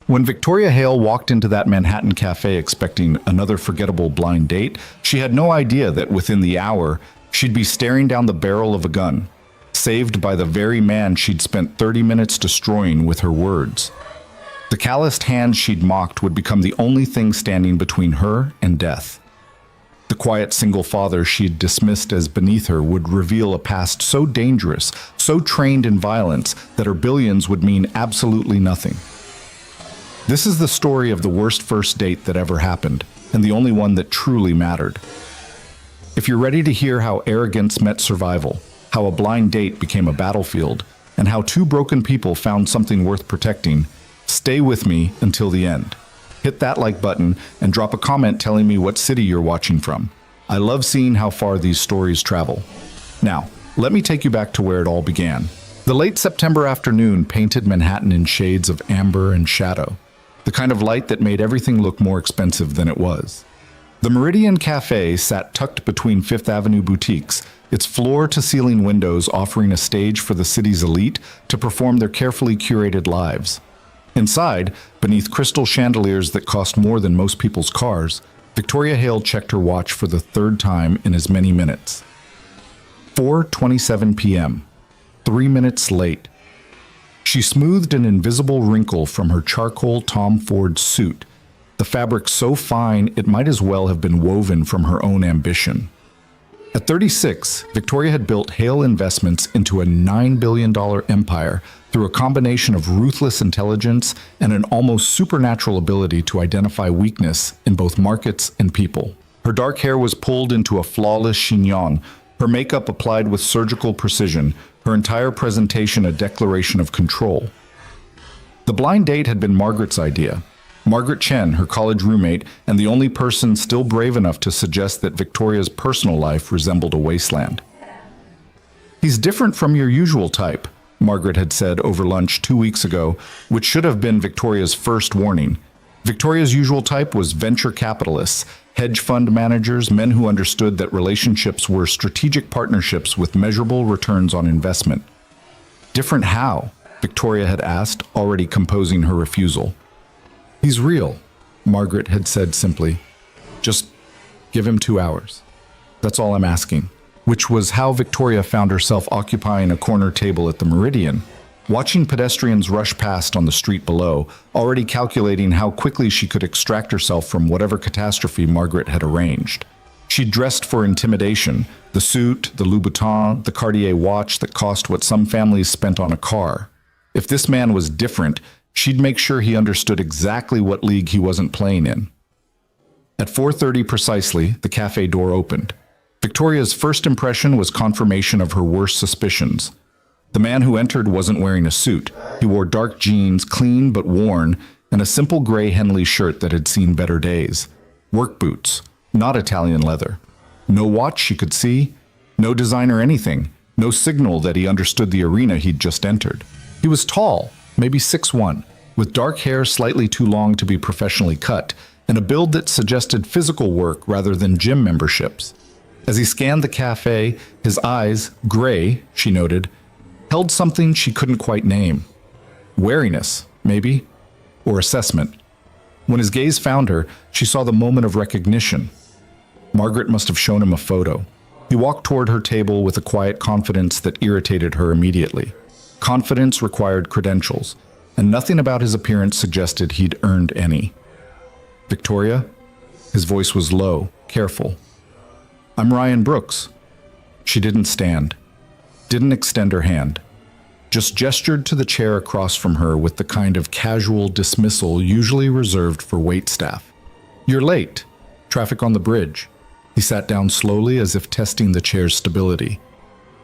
When Victoria Hale walked into that Manhattan cafe expecting another forgettable blind date, she had no idea that within the hour, she'd be staring down the barrel of a gun, saved by the very man she'd spent 30 minutes destroying with her words. The calloused hand she'd mocked would become the only thing standing between her and death. The quiet single father she'd dismissed as beneath her would reveal a past so dangerous, so trained in violence, that her billions would mean absolutely nothing. This is the story of the worst first date that ever happened, and the only one that truly mattered. If you're ready to hear how arrogance met survival, how a blind date became a battlefield, and how two broken people found something worth protecting, stay with me until the end. Hit that like button and drop a comment telling me what city you're watching from. I love seeing how far these stories travel. Now, let me take you back to where it all began. The late September afternoon painted Manhattan in shades of amber and shadow, the kind of light that made everything look more expensive than it was. The Meridian Cafe sat tucked between Fifth Avenue boutiques, its floor-to-ceiling windows offering a stage for the city's elite to perform their carefully curated lives. Inside, beneath crystal chandeliers that cost more than most people's cars, Victoria Hale checked her watch for the third time in as many minutes. 4:27 p.m., 3 minutes late. She smoothed an invisible wrinkle from her charcoal Tom Ford suit, the fabric so fine it might as well have been woven from her own ambition. At 36, Victoria had built Hale Investments into a $9 billion empire through a combination of ruthless intelligence and an almost supernatural ability to identify weakness in both markets and people. Her dark hair was pulled into a flawless chignon, her makeup applied with surgical precision, her entire presentation a declaration of control. The blind date had been Margaret's idea. Margaret Chen, her college roommate, and the only person still brave enough to suggest that Victoria's personal life resembled a wasteland. "He's different from your usual type," Margaret had said over lunch 2 weeks ago, which should have been Victoria's first warning. Victoria's usual type was venture capitalists, hedge fund managers, men who understood that relationships were strategic partnerships with measurable returns on investment. "Different how?" Victoria had asked, already composing her refusal. "He's real," Margaret had said simply. "Just give him 2 hours. That's all I'm asking." Which was how Victoria found herself occupying a corner table at the Meridian, watching pedestrians rush past on the street below, already calculating how quickly she could extract herself from whatever catastrophe Margaret had arranged. She dressed for intimidation, the suit, the Louboutin, the Cartier watch that cost what some families spent on a car. If this man was different, she'd make sure he understood exactly what league he wasn't playing in. At 4:30 precisely, the cafe door opened. Victoria's first impression was confirmation of her worst suspicions. The man who entered wasn't wearing a suit. He wore dark jeans, clean but worn, and a simple gray Henley shirt that had seen better days. Work boots, not Italian leather. No watch she could see, no designer anything, no signal that he understood the arena he'd just entered. He was tall, maybe 6'1", with dark hair slightly too long to be professionally cut, and a build that suggested physical work rather than gym memberships. As he scanned the cafe, his eyes, gray, she noted, held something she couldn't quite name. Wariness, maybe, or assessment. When his gaze found her, she saw the moment of recognition. Margaret must have shown him a photo. He walked toward her table with a quiet confidence that irritated her immediately. Confidence required credentials, and nothing about his appearance suggested he'd earned any. "Victoria?" His voice was low, careful. "I'm Ryan Brooks." She didn't stand, didn't extend her hand, just gestured to the chair across from her with the kind of casual dismissal usually reserved for waitstaff. "You're late. Traffic on the bridge." He sat down slowly as if testing the chair's stability.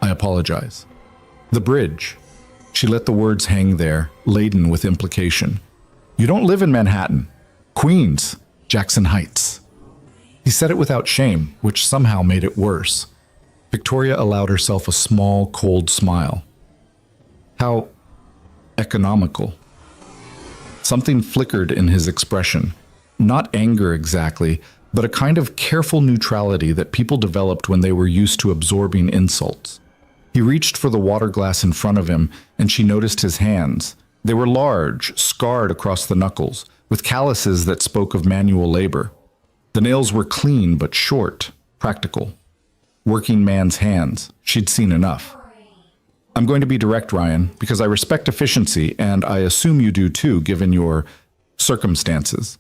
"I apologize." "The bridge." She let the words hang there, laden with implication. "You don't live in Manhattan. Queens, Jackson Heights." He said it without shame, which somehow made it worse. Victoria allowed herself a small, cold smile. How economical. Something flickered in his expression. Not anger exactly, but a kind of careful neutrality that people developed when they were used to absorbing insults. He reached for the water glass in front of him, and she noticed his hands, They were large, scarred across the knuckles, with calluses that spoke of manual labor. The nails were clean but short, practical. Working man's hands. She'd seen enough. I'm going to be direct, Ryan, because I respect efficiency, and I assume you do too, given your circumstances.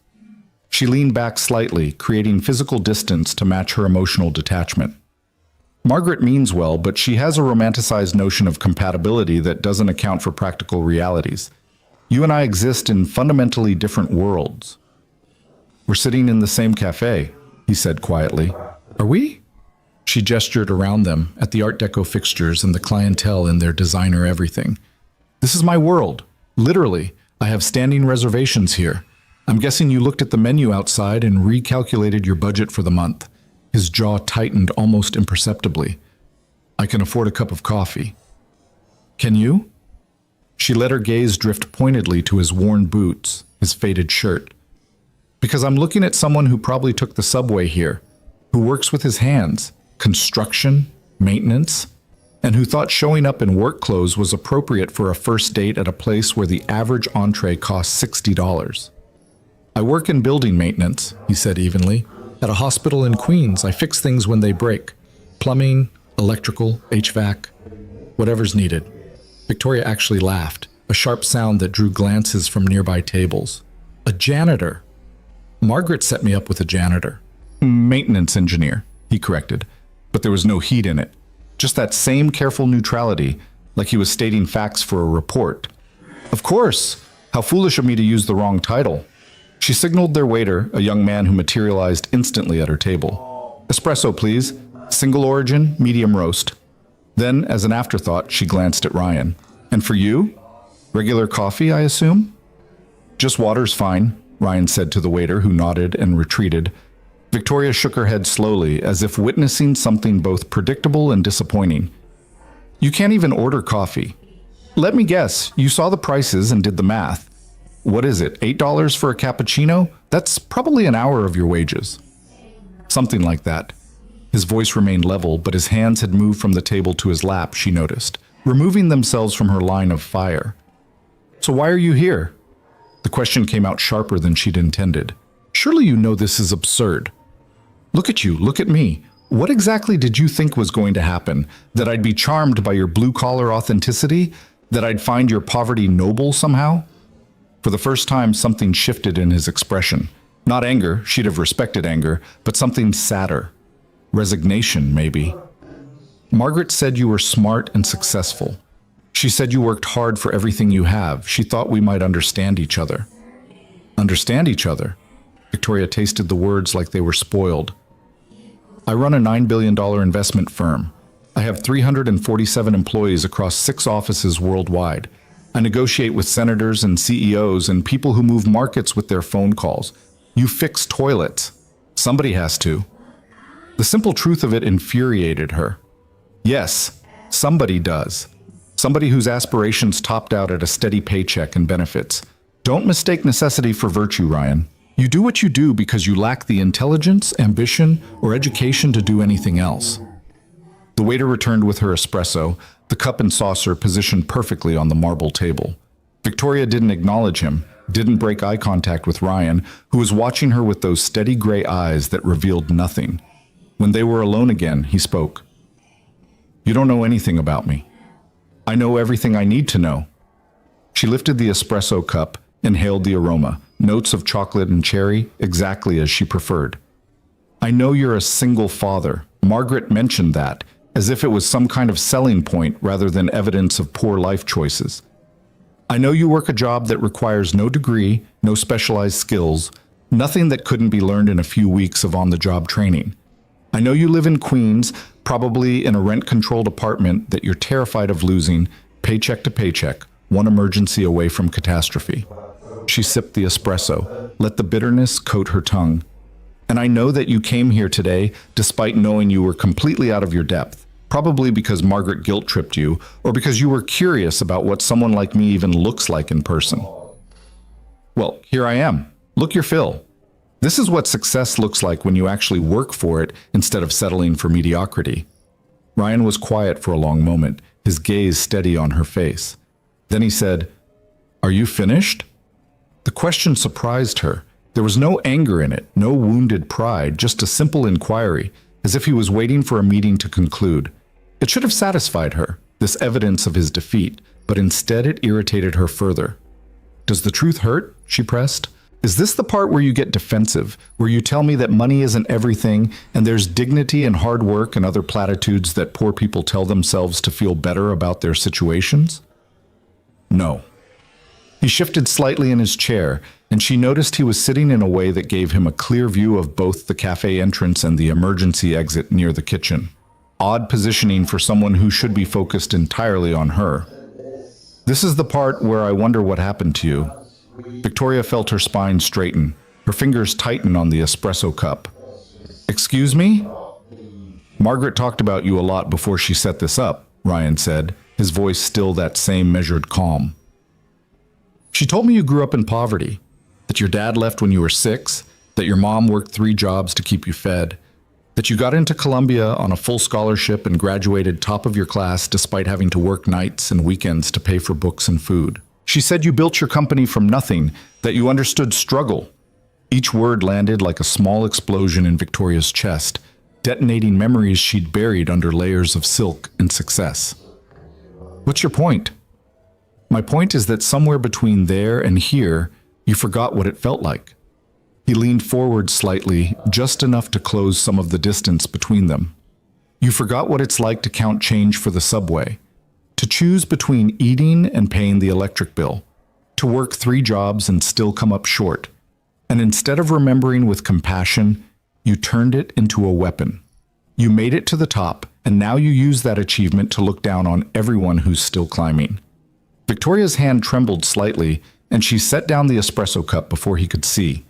She leaned back slightly, creating physical distance to match her emotional detachment. Margaret means well, but she has a romanticized notion of compatibility that doesn't account for practical realities. You and I exist in fundamentally different worlds. We're sitting in the same cafe, he said quietly. Are we? She gestured around them at the Art Deco fixtures and the clientele in their designer everything. This is my world. Literally, I have standing reservations here. I'm guessing you looked at the menu outside and recalculated your budget for the month. His jaw tightened almost imperceptibly. I can afford a cup of coffee. Can you? She let her gaze drift pointedly to his worn boots, his faded shirt. Because I'm looking at someone who probably took the subway here, who works with his hands, construction, maintenance, and who thought showing up in work clothes was appropriate for a first date at a place where the average entree costs $60. I work in building maintenance, he said evenly. At a hospital in Queens, I fix things when they break. Plumbing, electrical, HVAC, whatever's needed. Victoria actually laughed, a sharp sound that drew glances from nearby tables. A janitor. Margaret set me up with a janitor. Maintenance engineer, he corrected, but there was no heat in it. Just that same careful neutrality, like he was stating facts for a report. Of course! How foolish of me to use the wrong title. She signaled their waiter, a young man who materialized instantly at her table. Espresso, please. Single origin, medium roast. Then, as an afterthought, she glanced at Ryan. And for you? Regular coffee, I assume? Just water's fine, Ryan said to the waiter, who nodded and retreated. Victoria shook her head slowly, as if witnessing something both predictable and disappointing. You can't even order coffee. Let me guess, you saw the prices and did the math. What is it, $8 for a cappuccino? That's probably an hour of your wages. Something like that. His voice remained level, but his hands had moved from the table to his lap, she noticed, removing themselves from her line of fire. So why are you here? The question came out sharper than she'd intended. Surely you know this is absurd. Look at you, look at me. What exactly did you think was going to happen? That I'd be charmed by your blue-collar authenticity? That I'd find your poverty noble somehow? For the first time, something shifted in his expression. Not anger, she'd have respected anger, but something sadder. Resignation, maybe. Margaret said you were smart and successful. She said you worked hard for everything you have. She thought we might understand each other. Understand each other? Victoria tasted the words like they were spoiled. I run a $9 billion investment firm. I have 347 employees across 6 offices worldwide. I negotiate with senators and CEOs and people who move markets with their phone calls. You fix toilets. Somebody has to. The simple truth of it infuriated her. Yes, somebody does. Somebody whose aspirations topped out at a steady paycheck and benefits. Don't mistake necessity for virtue, Ryan. You do what you do because you lack the intelligence, ambition, or education to do anything else. The waiter returned with her espresso, the cup and saucer positioned perfectly on the marble table. Victoria didn't acknowledge him, didn't break eye contact with Ryan, who was watching her with those steady gray eyes that revealed nothing. When they were alone again, he spoke. You don't know anything about me. I know everything I need to know. She lifted the espresso cup, inhaled the aroma, notes of chocolate and cherry, exactly as she preferred. I know you're a single father. Margaret mentioned that, as if it was some kind of selling point rather than evidence of poor life choices. I know you work a job that requires no degree, no specialized skills, nothing that couldn't be learned in a few weeks of on-the-job training. I know you live in Queens, probably in a rent-controlled apartment that you're terrified of losing, paycheck to paycheck, one emergency away from catastrophe. She sipped the espresso, let the bitterness coat her tongue. And I know that you came here today despite knowing you were completely out of your depth, probably because Margaret guilt-tripped you, or because you were curious about what someone like me even looks like in person. Well, here I am. Look your fill. This is what success looks like when you actually work for it instead of settling for mediocrity. Ryan was quiet for a long moment, his gaze steady on her face. Then he said, Are you finished? The question surprised her. There was no anger in it, no wounded pride, just a simple inquiry, as if he was waiting for a meeting to conclude. It should have satisfied her, this evidence of his defeat, but instead it irritated her further. Does the truth hurt? She pressed. Is this the part where you get defensive, where you tell me that money isn't everything, and there's dignity in hard work and other platitudes that poor people tell themselves to feel better about their situations? No. He shifted slightly in his chair, and she noticed he was sitting in a way that gave him a clear view of both the cafe entrance and the emergency exit near the kitchen. Odd positioning for someone who should be focused entirely on her. This is the part where I wonder what happened to you. Victoria felt her spine straighten, her fingers tighten on the espresso cup. Excuse me? Margaret talked about you a lot before she set this up, Ryan said, his voice still that same measured calm. She told me you grew up in poverty, that your dad left when you were 6, that your mom worked 3 jobs to keep you fed, that you got into Columbia on a full scholarship and graduated top of your class despite having to work nights and weekends to pay for books and food. She said you built your company from nothing, that you understood struggle. Each word landed like a small explosion in Victoria's chest, detonating memories she'd buried under layers of silk and success. What's your point? My point is that somewhere between there and here, you forgot what it felt like. He leaned forward slightly, just enough to close some of the distance between them. You forgot what it's like to count change for the subway, to choose between eating and paying the electric bill, to work 3 jobs and still come up short. And instead of remembering with compassion, you turned it into a weapon. You made it to the top, and now you use that achievement to look down on everyone who's still climbing. Victoria's hand trembled slightly, and she set down the espresso cup before he could see.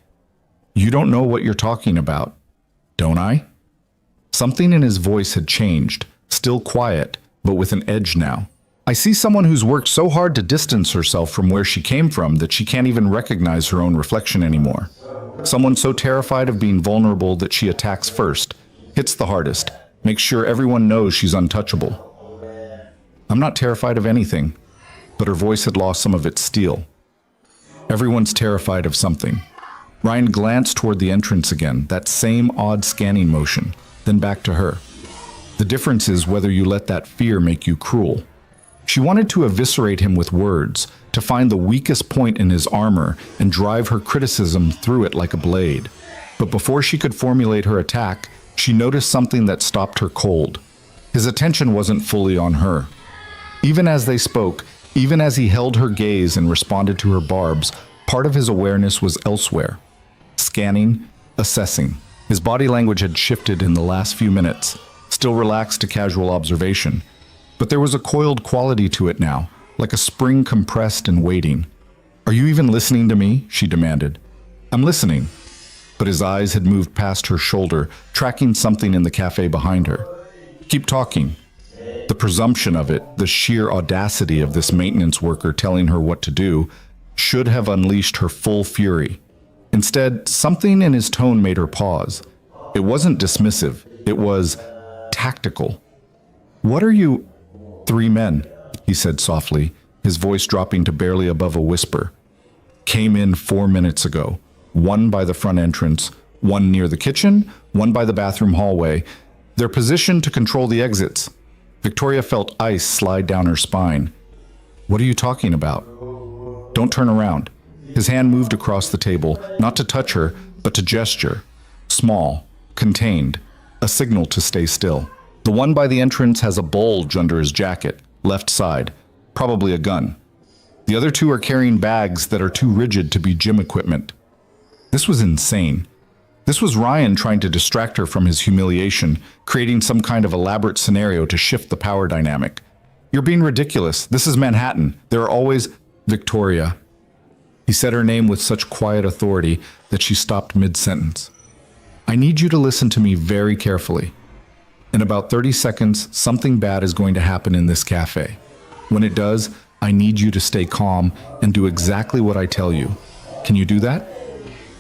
You don't know what you're talking about, don't I? Something in his voice had changed, still quiet, but with an edge now. I see someone who's worked so hard to distance herself from where she came from that she can't even recognize her own reflection anymore. Someone so terrified of being vulnerable that she attacks first, hits the hardest, makes sure everyone knows she's untouchable. I'm not terrified of anything, but her voice had lost some of its steel. Everyone's terrified of something. Ryan glanced toward the entrance again, that same odd scanning motion, then back to her. The difference is whether you let that fear make you cruel. She wanted to eviscerate him with words, to find the weakest point in his armor and drive her criticism through it like a blade. But before she could formulate her attack, she noticed something that stopped her cold. His attention wasn't fully on her. Even as they spoke, even as he held her gaze and responded to her barbs, part of his awareness was elsewhere. Scanning, assessing. His body language had shifted in the last few minutes, still relaxed to casual observation. But there was a coiled quality to it now, like a spring compressed and waiting. Are you even listening to me? She demanded. I'm listening. But his eyes had moved past her shoulder, tracking something in the cafe behind her. Keep talking. The presumption of it, the sheer audacity of this maintenance worker telling her what to do, should have unleashed her full fury. Instead, something in his tone made her pause. It wasn't dismissive, it was tactical. What are you... 3 men, he said softly, his voice dropping to barely above a whisper. Came in 4 minutes ago. 1 by the front entrance, 1 near the kitchen, 1 by the bathroom hallway. They're positioned to control the exits. Victoria felt ice slide down her spine. What are you talking about? Don't turn around. His hand moved across the table, not to touch her, but to gesture. Small, contained, a signal to stay still. The one by the entrance has a bulge under his jacket, left side, probably a gun. The other 2 are carrying bags that are too rigid to be gym equipment. This was insane. This was Ryan trying to distract her from his humiliation, creating some kind of elaborate scenario to shift the power dynamic. You're being ridiculous. This is Manhattan. There are always... Victoria. He said her name with such quiet authority that she stopped mid-sentence. I need you to listen to me very carefully. In about 30 seconds, something bad is going to happen in this cafe. When it does, I need you to stay calm and do exactly what I tell you. Can you do that?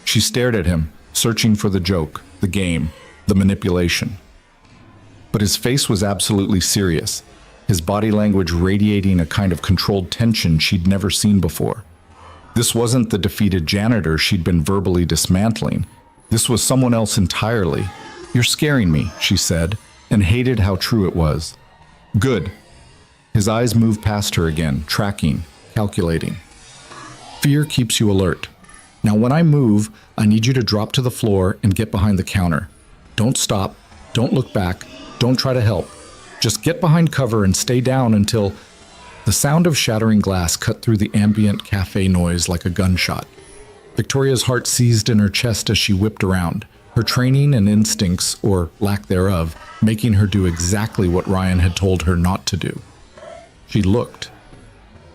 She stared at him, searching for the joke, the game, the manipulation. But his face was absolutely serious, his body language radiating a kind of controlled tension she'd never seen before. This wasn't the defeated janitor she'd been verbally dismantling. This was someone else entirely. "You're scaring me," she said, and hated how true it was. "Good." His eyes moved past her again, tracking, calculating. "Fear keeps you alert. Now when I move, I need you to drop to the floor and get behind the counter. Don't stop, don't look back, don't try to help. Just get behind cover and stay down until..." The sound of shattering glass cut through the ambient cafe noise like a gunshot. Victoria's heart seized in her chest as she whipped around, her training and instincts, or lack thereof, making her do exactly what Ryan had told her not to do. She looked.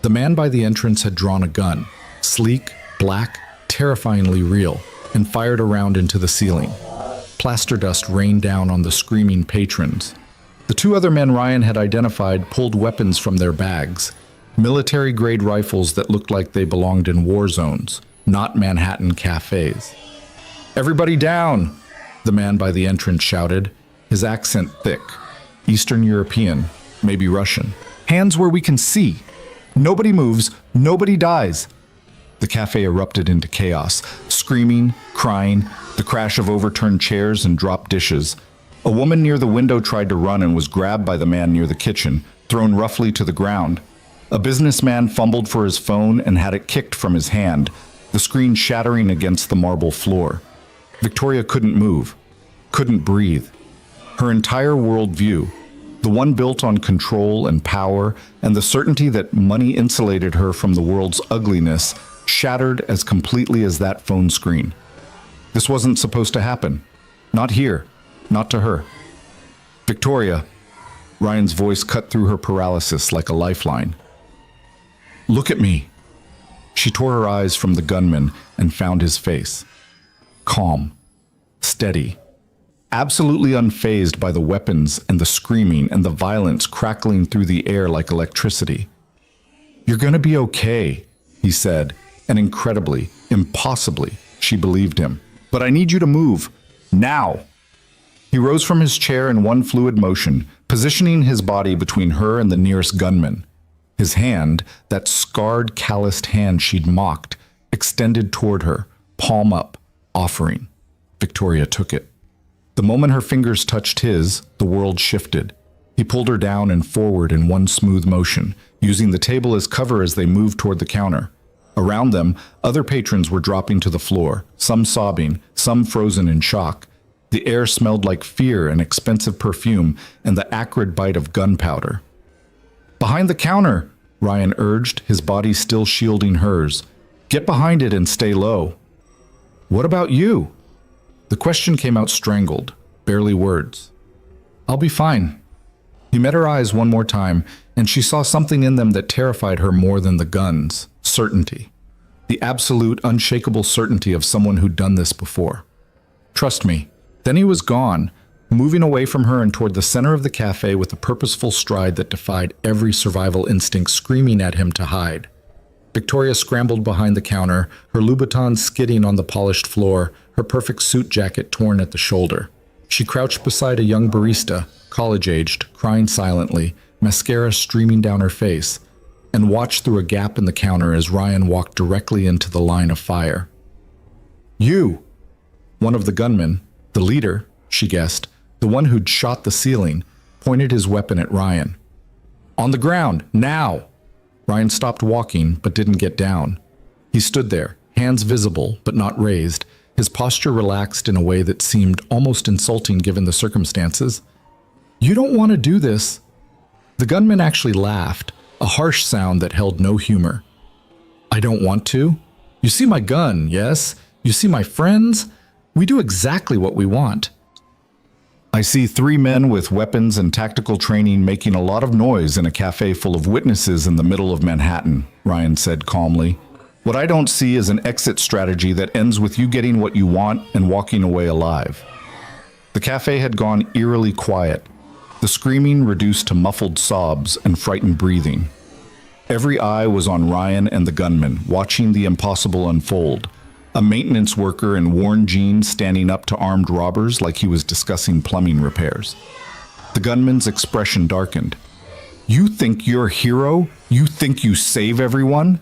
The man by the entrance had drawn a gun, sleek, black, terrifyingly real, and fired a round into the ceiling. Plaster dust rained down on the screaming patrons. The two other men Ryan had identified pulled weapons from their bags, military-grade rifles that looked like they belonged in war zones, not Manhattan cafes. "Everybody down!" the man by the entrance shouted, his accent thick, Eastern European, maybe Russian. "Hands where we can see! Nobody moves, nobody dies!" The cafe erupted into chaos, screaming, crying, the crash of overturned chairs and dropped dishes. A woman near the window tried to run and was grabbed by the man near the kitchen, thrown roughly to the ground. A businessman fumbled for his phone and had it kicked from his hand, the screen shattering against the marble floor. Victoria couldn't move, couldn't breathe. Her entire worldview, the one built on control and power and the certainty that money insulated her from the world's ugliness, shattered as completely as that phone screen. This wasn't supposed to happen. Not here. Not to her. "Victoria," Ryan's voice cut through her paralysis like a lifeline. "Look at me." She tore her eyes from the gunman and found his face. Calm. Steady. Absolutely unfazed by the weapons and the screaming and the violence crackling through the air like electricity. "You're gonna be okay," he said, and incredibly, impossibly, she believed him. "But I need you to move. Now!" He rose from his chair in one fluid motion, positioning his body between her and the nearest gunman. His hand, that scarred, calloused hand she'd mocked, extended toward her, palm up, offering. Victoria took it. The moment her fingers touched his, the world shifted. He pulled her down and forward in one smooth motion, using the table as cover as they moved toward the counter. Around them, other patrons were dropping to the floor, some sobbing, some frozen in shock. The air smelled like fear and expensive perfume and the acrid bite of gunpowder. "Behind the counter," Ryan urged, his body still shielding hers. "Get behind it and stay low." "What about you?" The question came out strangled, barely words. "I'll be fine." He met her eyes one more time, and she saw something in them that terrified her more than the guns. Certainty. The absolute, unshakable certainty of someone who'd done this before. "Trust me." Then he was gone, moving away from her and toward the center of the cafe with a purposeful stride that defied every survival instinct screaming at him to hide. Victoria scrambled behind the counter, her Louboutins skidding on the polished floor, her perfect suit jacket torn at the shoulder. She crouched beside a young barista, college-aged, crying silently, mascara streaming down her face, and watched through a gap in the counter as Ryan walked directly into the line of fire. "You!" One of the gunmen, the leader, she guessed, the one who'd shot the ceiling, pointed his weapon at Ryan. "On the ground, now!" Ryan stopped walking, but didn't get down. He stood there, hands visible, but not raised, his posture relaxed in a way that seemed almost insulting given the circumstances. "You don't want to do this." The gunman actually laughed, a harsh sound that held no humor. "I don't want to? You see my gun, yes? You see my friends? We do exactly what we want." "I see 3 men with weapons and tactical training making a lot of noise in a cafe full of witnesses in the middle of Manhattan," Ryan said calmly. "What I don't see is an exit strategy that ends with you getting what you want and walking away alive." The cafe had gone eerily quiet, the screaming reduced to muffled sobs and frightened breathing. Every eye was on Ryan and the gunman, watching the impossible unfold. A maintenance worker in worn jeans standing up to armed robbers like he was discussing plumbing repairs. The gunman's expression darkened. "You think you're a hero? You think you save everyone?"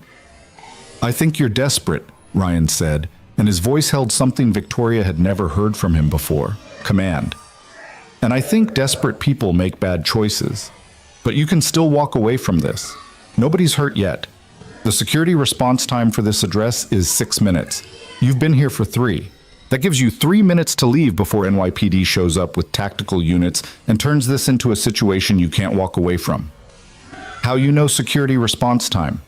"I think you're desperate," Ryan said, and his voice held something Victoria had never heard from him before: command. "And I think desperate people make bad choices. But you can still walk away from this. Nobody's hurt yet. The security response time for this address is 6 minutes. You've been here for 3. That gives you 3 minutes to leave before NYPD shows up with tactical units and turns this into a situation you can't walk away from." "How you know security response time?"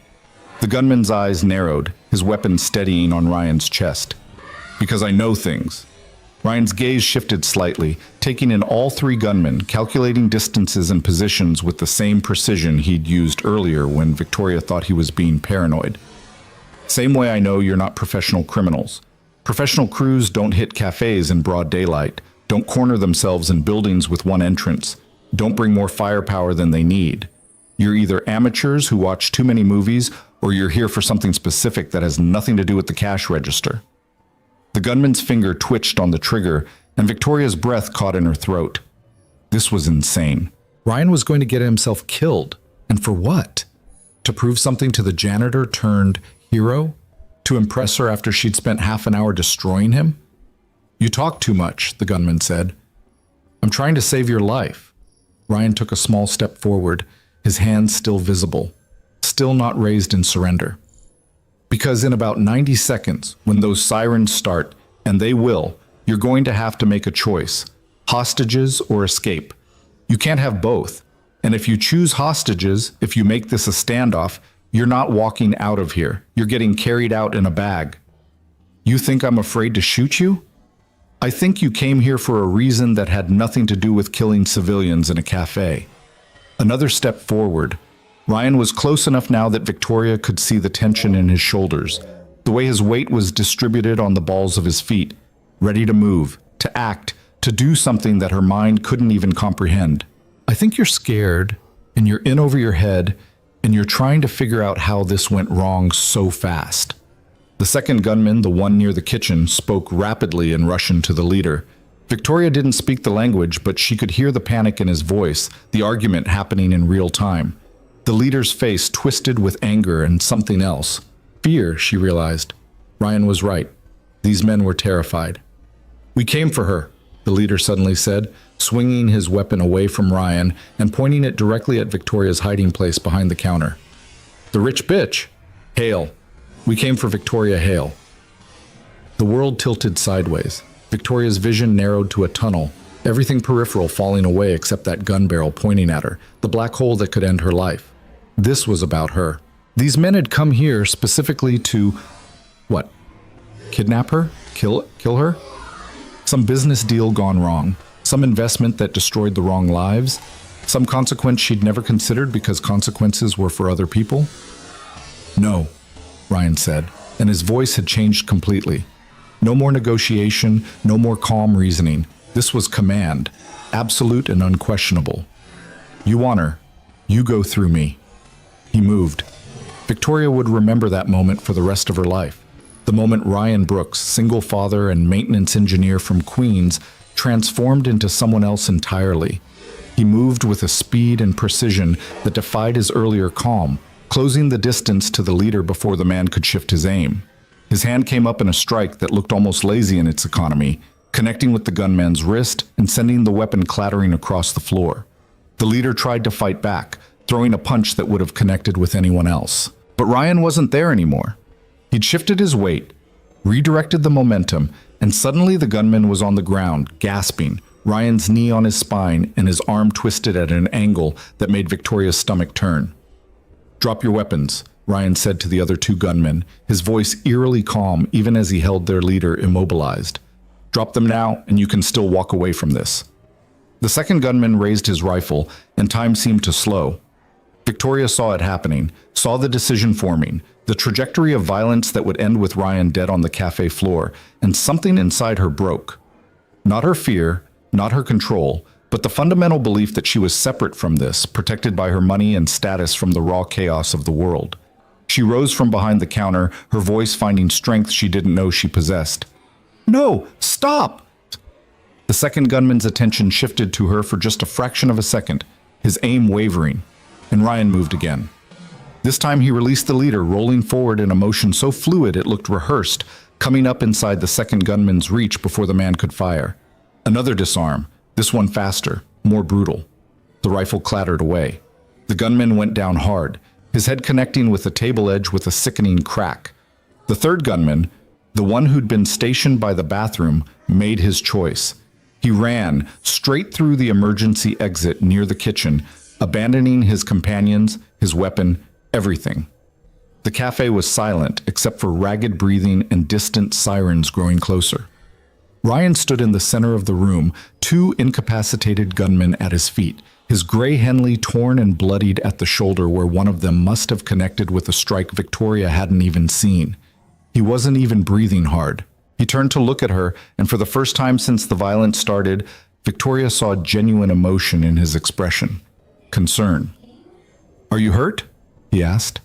The gunman's eyes narrowed, his weapon steadying on Ryan's chest. "Because I know things." Ryan's gaze shifted slightly, taking in all 3 gunmen, calculating distances and positions with the same precision he'd used earlier when Victoria thought he was being paranoid. "Same way I know you're not professional criminals. Professional crews don't hit cafes in broad daylight, don't corner themselves in buildings with one entrance, don't bring more firepower than they need. You're either amateurs who watch too many movies, or you're here for something specific that has nothing to do with the cash register." The gunman's finger twitched on the trigger, and Victoria's breath caught in her throat. This was insane. Ryan was going to get himself killed. And for what? To prove something to the janitor turned hero? To impress her after she'd spent half an hour destroying him? "You talk too much," the gunman said. "I'm trying to save your life." Ryan took a small step forward, his hands still visible, still not raised in surrender. "Because in about 90 seconds, when those sirens start, and they will, you're going to have to make a choice: hostages or escape. You can't have both. And if you choose hostages, if you make this a standoff, you're not walking out of here. You're getting carried out in a bag." "You think I'm afraid to shoot you?" "I think you came here for a reason that had nothing to do with killing civilians in a cafe." Another step forward. Ryan was close enough now that Victoria could see the tension in his shoulders, the way his weight was distributed on the balls of his feet, ready to move, to act, to do something that her mind couldn't even comprehend. "I think you're scared, and you're in over your head, and you're trying to figure out how this went wrong so fast." The second gunman, the one near the kitchen, spoke rapidly in Russian to the leader. Victoria didn't speak the language, but she could hear the panic in his voice, the argument happening in real time. The leader's face twisted with anger and something else. Fear, she realized. Ryan was right. These men were terrified. "We came for her," the leader suddenly said, swinging his weapon away from Ryan and pointing it directly at Victoria's hiding place behind the counter. "The rich bitch? Hale. We came for Victoria Hale." The world tilted sideways. Victoria's vision narrowed to a tunnel, everything peripheral falling away except that gun barrel pointing at her, the black hole that could end her life. This was about her. These men had come here specifically to, what? Kidnap her? Kill her? Some business deal gone wrong. Some investment that destroyed the wrong lives. Some consequence she'd never considered because consequences were for other people. "No," Ryan said, and his voice had changed completely. No more negotiation, no more calm reasoning. This was command, absolute and unquestionable. "You want her. You go through me." He moved. Victoria would remember that moment for the rest of her life. The moment Ryan Brooks, single father and maintenance engineer from Queens, transformed into someone else entirely. He moved with a speed and precision that defied his earlier calm, closing the distance to the leader before the man could shift his aim. His hand came up in a strike that looked almost lazy in its economy, connecting with the gunman's wrist and sending the weapon clattering across the floor. The leader tried to fight back, throwing a punch that would have connected with anyone else. But Ryan wasn't there anymore. He'd shifted his weight, redirected the momentum, and suddenly the gunman was on the ground, gasping, Ryan's knee on his spine and his arm twisted at an angle that made Victoria's stomach turn. "Drop your weapons," Ryan said to the other 2 gunmen, his voice eerily calm even as he held their leader immobilized. "Drop them now, and you can still walk away from this." The second gunman raised his rifle, and time seemed to slow. Victoria saw it happening, saw the decision forming, the trajectory of violence that would end with Ryan dead on the cafe floor, and something inside her broke. Not her fear, not her control, but the fundamental belief that she was separate from this, protected by her money and status from the raw chaos of the world. She rose from behind the counter, her voice finding strength she didn't know she possessed. "No, stop!" The second gunman's attention shifted to her for just a fraction of a second, his aim wavering, and Ryan moved again. This time he released the leader, rolling forward in a motion so fluid it looked rehearsed, coming up inside the second gunman's reach before the man could fire. Another disarm, this one faster, more brutal. The rifle clattered away. The gunman went down hard, his head connecting with the table edge with a sickening crack. The third gunman, the one who'd been stationed by the bathroom, made his choice. He ran straight through the emergency exit near the kitchen, abandoning his companions, his weapon, everything. The cafe was silent except for ragged breathing and distant sirens growing closer. Ryan stood in the center of the room, two incapacitated gunmen at his feet, his gray Henley torn and bloodied at the shoulder where one of them must have connected with a strike Victoria hadn't even seen. He wasn't even breathing hard. He turned to look at her, and for the first time since the violence started, Victoria saw genuine emotion in his expression. Concern. "Are you hurt?" he asked.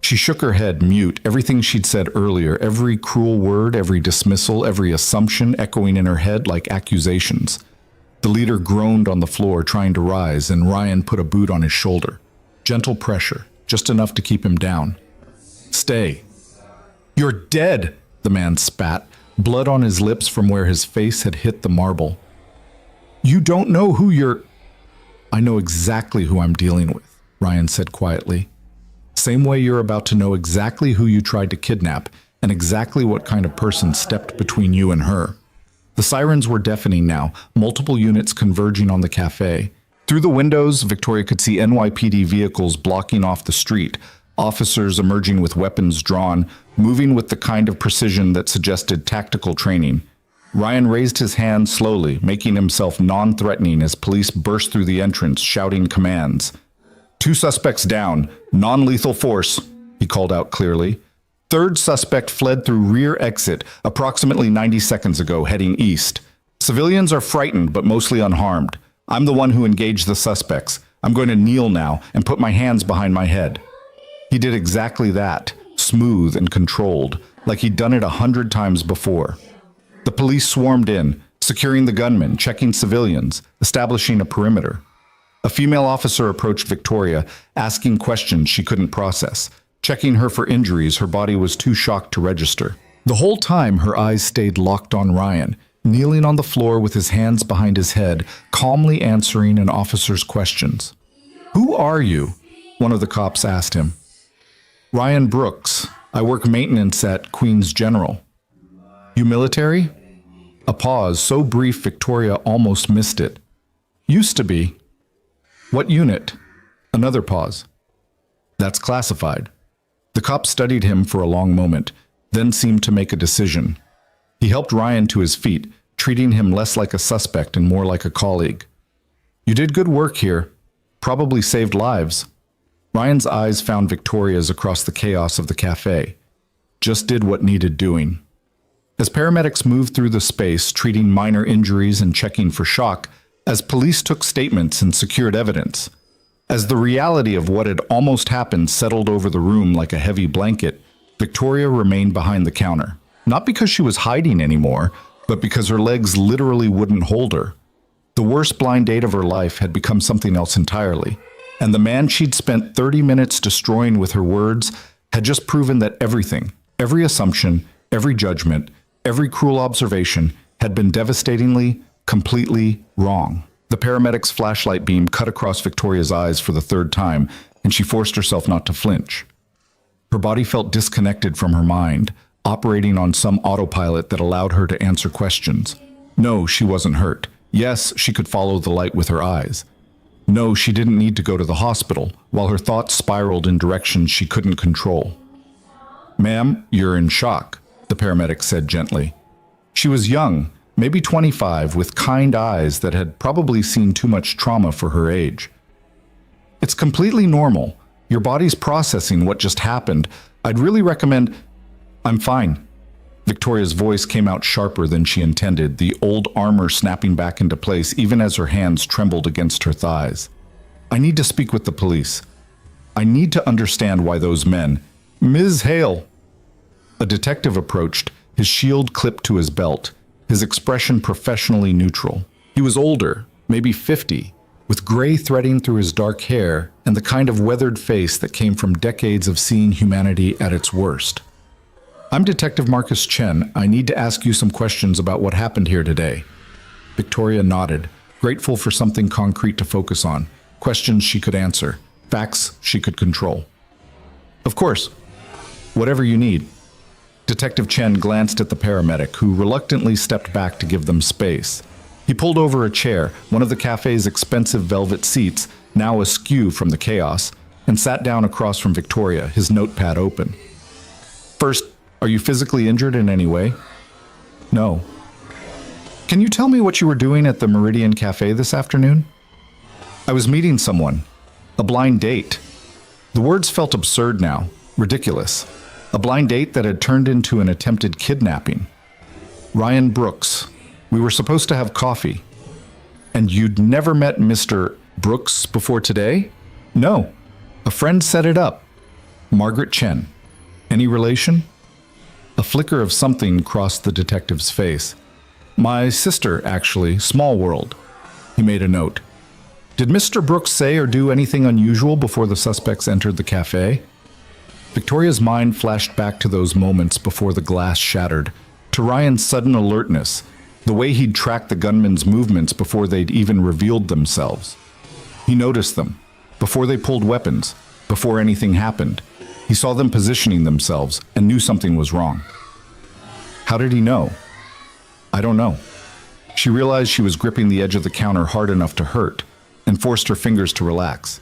She shook her head, mute, everything she'd said earlier, every cruel word, every dismissal, every assumption echoing in her head like accusations. The leader groaned on the floor, trying to rise, and Ryan put a boot on his shoulder. Gentle pressure, just enough to keep him down. "Stay." "You're dead," the man spat, blood on his lips from where his face had hit the marble. "You don't know who you're—" "I know exactly who I'm dealing with," Ryan said quietly. "Same way you're about to know exactly who you tried to kidnap and exactly what kind of person stepped between you and her." The sirens were deafening now, multiple units converging on the cafe. Through the windows, Victoria could see NYPD vehicles blocking off the street, officers emerging with weapons drawn, moving with the kind of precision that suggested tactical training. Ryan raised his hand slowly, making himself non-threatening as police burst through the entrance, shouting commands. "Two suspects down, non-lethal force," he called out clearly. "Third suspect fled through rear exit approximately 90 seconds ago, heading east. Civilians are frightened but mostly unharmed. I'm the one who engaged the suspects. I'm going to kneel now and put my hands behind my head." He did exactly that, smooth and controlled, like he'd done it 100 times before. The police swarmed in, securing the gunmen, checking civilians, establishing a perimeter. A female officer approached Victoria, asking questions she couldn't process, checking her for injuries her body was too shocked to register. The whole time her eyes stayed locked on Ryan, kneeling on the floor with his hands behind his head, calmly answering an officer's questions. "Who are you?" one of the cops asked him. "Ryan Brooks. I work maintenance at Queen's General." "You military?" A pause so brief Victoria almost missed it. "Used to be." "What unit?" Another pause. "That's classified." The cop studied him for a long moment, then seemed to make a decision. He helped Ryan to his feet, treating him less like a suspect and more like a colleague. "You did good work here. Probably saved lives." Ryan's eyes found Victoria's across the chaos of the cafe. Just did what needed doing. As paramedics moved through the space, treating minor injuries and checking for shock, as police took statements and secured evidence, as the reality of what had almost happened settled over the room like a heavy blanket, Victoria remained behind the counter. Not because she was hiding anymore, but because her legs literally wouldn't hold her. The worst blind date of her life had become something else entirely, and the man she'd spent 30 minutes destroying with her words had just proven that everything, every assumption, every judgment, every cruel observation had been devastatingly, completely wrong. The paramedic's flashlight beam cut across Victoria's eyes for the third time, and she forced herself not to flinch. Her body felt disconnected from her mind, operating on some autopilot that allowed her to answer questions. No, she wasn't hurt. Yes, she could follow the light with her eyes. No, she didn't need to go to the hospital, while her thoughts spiraled in directions she couldn't control. "Ma'am, you're in shock," the paramedic said gently. She was young, maybe 25, with kind eyes that had probably seen too much trauma for her age. "It's completely normal. Your body's processing what just happened. I'd really recommend—" "I'm fine." Victoria's voice came out sharper than she intended, the old armor snapping back into place even as her hands trembled against her thighs. "I need to speak with the police. I need to understand why those men—" "Ms. Hale!" A detective approached, his shield clipped to his belt, his expression professionally neutral. He was older, maybe 50, with gray threading through his dark hair and the kind of weathered face that came from decades of seeing humanity at its worst. "I'm Detective Marcus Chen. I need to ask you some questions about what happened here today." Victoria nodded, grateful for something concrete to focus on, questions she could answer, facts she could control. "Of course. Whatever you need." Detective Chen glanced at the paramedic, who reluctantly stepped back to give them space. He pulled over a chair, one of the cafe's expensive velvet seats, now askew from the chaos, and sat down across from Victoria, his notepad open. "First, are you physically injured in any way?" "No." "Can you tell me what you were doing at the Meridian Cafe this afternoon?" "I was meeting someone. A blind date." The words felt absurd now, ridiculous. A blind date that had turned into an attempted kidnapping. "Ryan Brooks. We were supposed to have coffee." "And you'd never met Mr. Brooks before today?" "No. A friend set it up. Margaret Chen. Any relation?" A flicker of something crossed the detective's face. "My sister, actually. Small world." He made a note. "Did Mr. Brooks say or do anything unusual before the suspects entered the cafe?" Victoria's mind flashed back to those moments before the glass shattered, to Ryan's sudden alertness, the way he'd tracked the gunmen's movements before they'd even revealed themselves. He noticed them, before they pulled weapons, before anything happened. He saw them positioning themselves and knew something was wrong. How did he know? "I don't know." She realized she was gripping the edge of the counter hard enough to hurt, and forced her fingers to relax.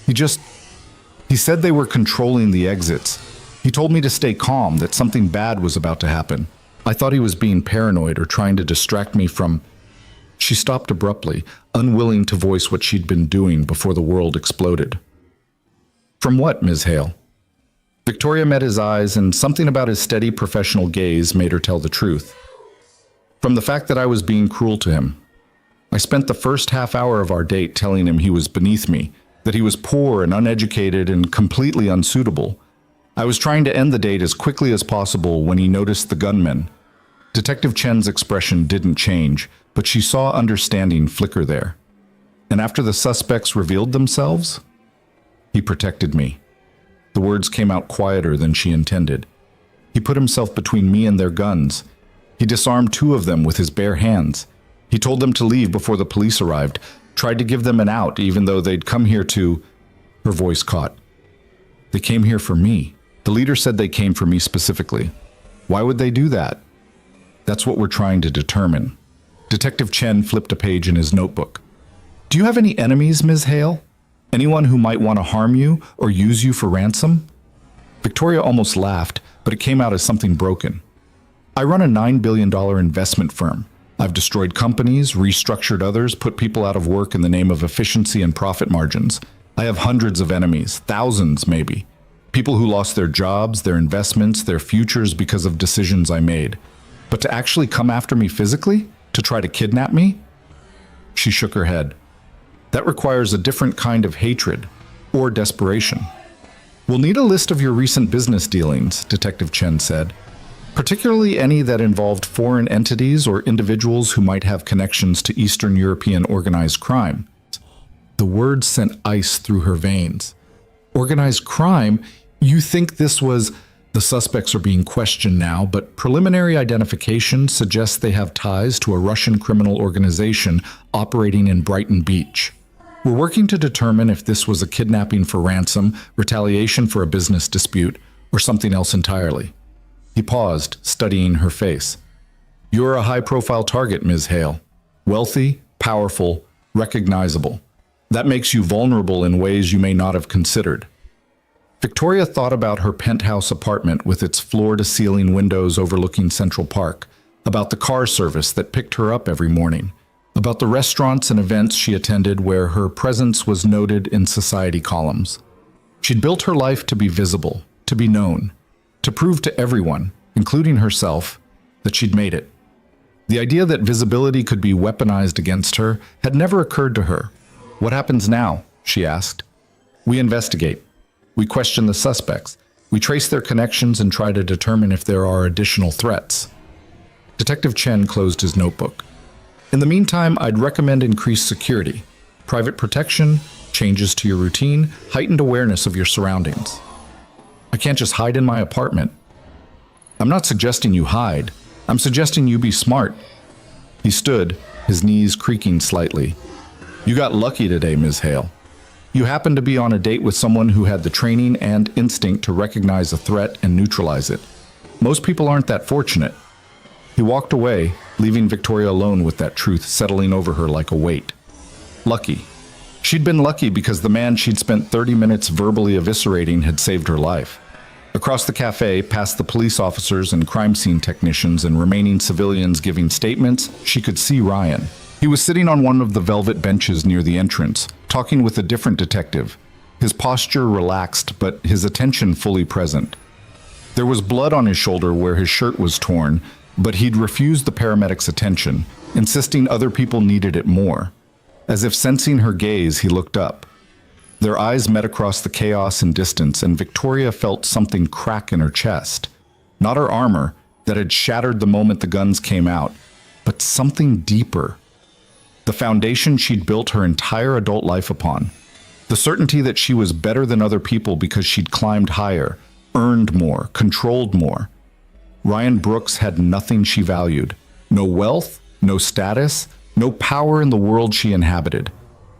He said they were controlling the exits. He told me to stay calm, that something bad was about to happen. I thought he was being paranoid or trying to distract me from... She stopped abruptly, unwilling to voice what she'd been doing before the world exploded. "From what, Ms. Hale?" Victoria met his eyes, and something about his steady professional gaze made her tell the truth. "From the fact that I was being cruel to him. I spent the first half hour of our date telling him he was beneath me, that he was poor and uneducated and completely unsuitable. I was trying to end the date as quickly as possible when he noticed the gunmen." Detective Chen's expression didn't change, but she saw understanding flicker there. "And after the suspects revealed themselves?" "He protected me." The words came out quieter than she intended. "He put himself between me and their guns. He disarmed 2 of them with his bare hands. He told them to leave before the police arrived, tried to give them an out even though they'd come here to..." Her voice caught. "They came here for me. The leader said they came for me specifically. Why would they do that?" "That's what we're trying to determine." Detective Chen flipped a page in his notebook. "Do you have any enemies, Ms. Hale? Anyone who might want to harm you or use you for ransom?" Victoria almost laughed, but it came out as something broken. "I run a $9 billion investment firm. I've destroyed companies, restructured others, put people out of work in the name of efficiency and profit margins. I have hundreds of enemies, thousands maybe. People who lost their jobs, their investments, their futures because of decisions I made. But to actually come after me physically? To try to kidnap me?" She shook her head. "That requires a different kind of hatred, or desperation." "We'll need a list of your recent business dealings," Detective Chen said. "Particularly any that involved foreign entities or individuals who might have connections to Eastern European organized crime." The words sent ice through her veins. "Organized crime? You think this was..." The suspects are being questioned now, but preliminary identification suggests they have ties to a Russian criminal organization operating in Brighton Beach. "We're working to determine if this was a kidnapping for ransom, retaliation for a business dispute, or something else entirely." He paused, studying her face. "You're a high-profile target, Ms. Hale. Wealthy, powerful, recognizable. That makes you vulnerable in ways you may not have considered." Victoria thought about her penthouse apartment with its floor-to-ceiling windows overlooking Central Park, about the car service that picked her up every morning, about the restaurants and events she attended where her presence was noted in society columns. She'd built her life to be visible, to be known, to prove to everyone, including herself, that she'd made it. The idea that visibility could be weaponized against her had never occurred to her. "What happens now?" she asked. "We investigate. We question the suspects. We trace their connections and try to determine if there are additional threats." Detective Chen closed his notebook. "In the meantime, I'd recommend increased security, private protection, changes to your routine, heightened awareness of your surroundings. I can't just hide in my apartment. I'm not suggesting you hide. I'm suggesting you be smart. He stood, his knees creaking slightly. You got lucky today, Ms. Hale. You happened to be on a date with someone who had the training and instinct to recognize a threat and neutralize it. Most people aren't that fortunate. He walked away, leaving Victoria alone with that truth settling over her like a weight. Lucky. She'd been lucky because the man she'd spent 30 minutes verbally eviscerating had saved her life. Across the cafe, past the police officers and crime scene technicians and remaining civilians giving statements, she could see Ryan. He was sitting on one of the velvet benches near the entrance, talking with a different detective. His posture relaxed, but his attention fully present. There was blood on his shoulder where his shirt was torn, but he'd refused the paramedics' attention, insisting other people needed it more. As if sensing her gaze, he looked up. Their eyes met across the chaos and distance, and Victoria felt something crack in her chest. Not her armor, that had shattered the moment the guns came out, but something deeper. The foundation she'd built her entire adult life upon. The certainty that she was better than other people because she'd climbed higher, earned more, controlled more. Ryan Brooks had nothing she valued. No wealth, no status, no power in the world she inhabited.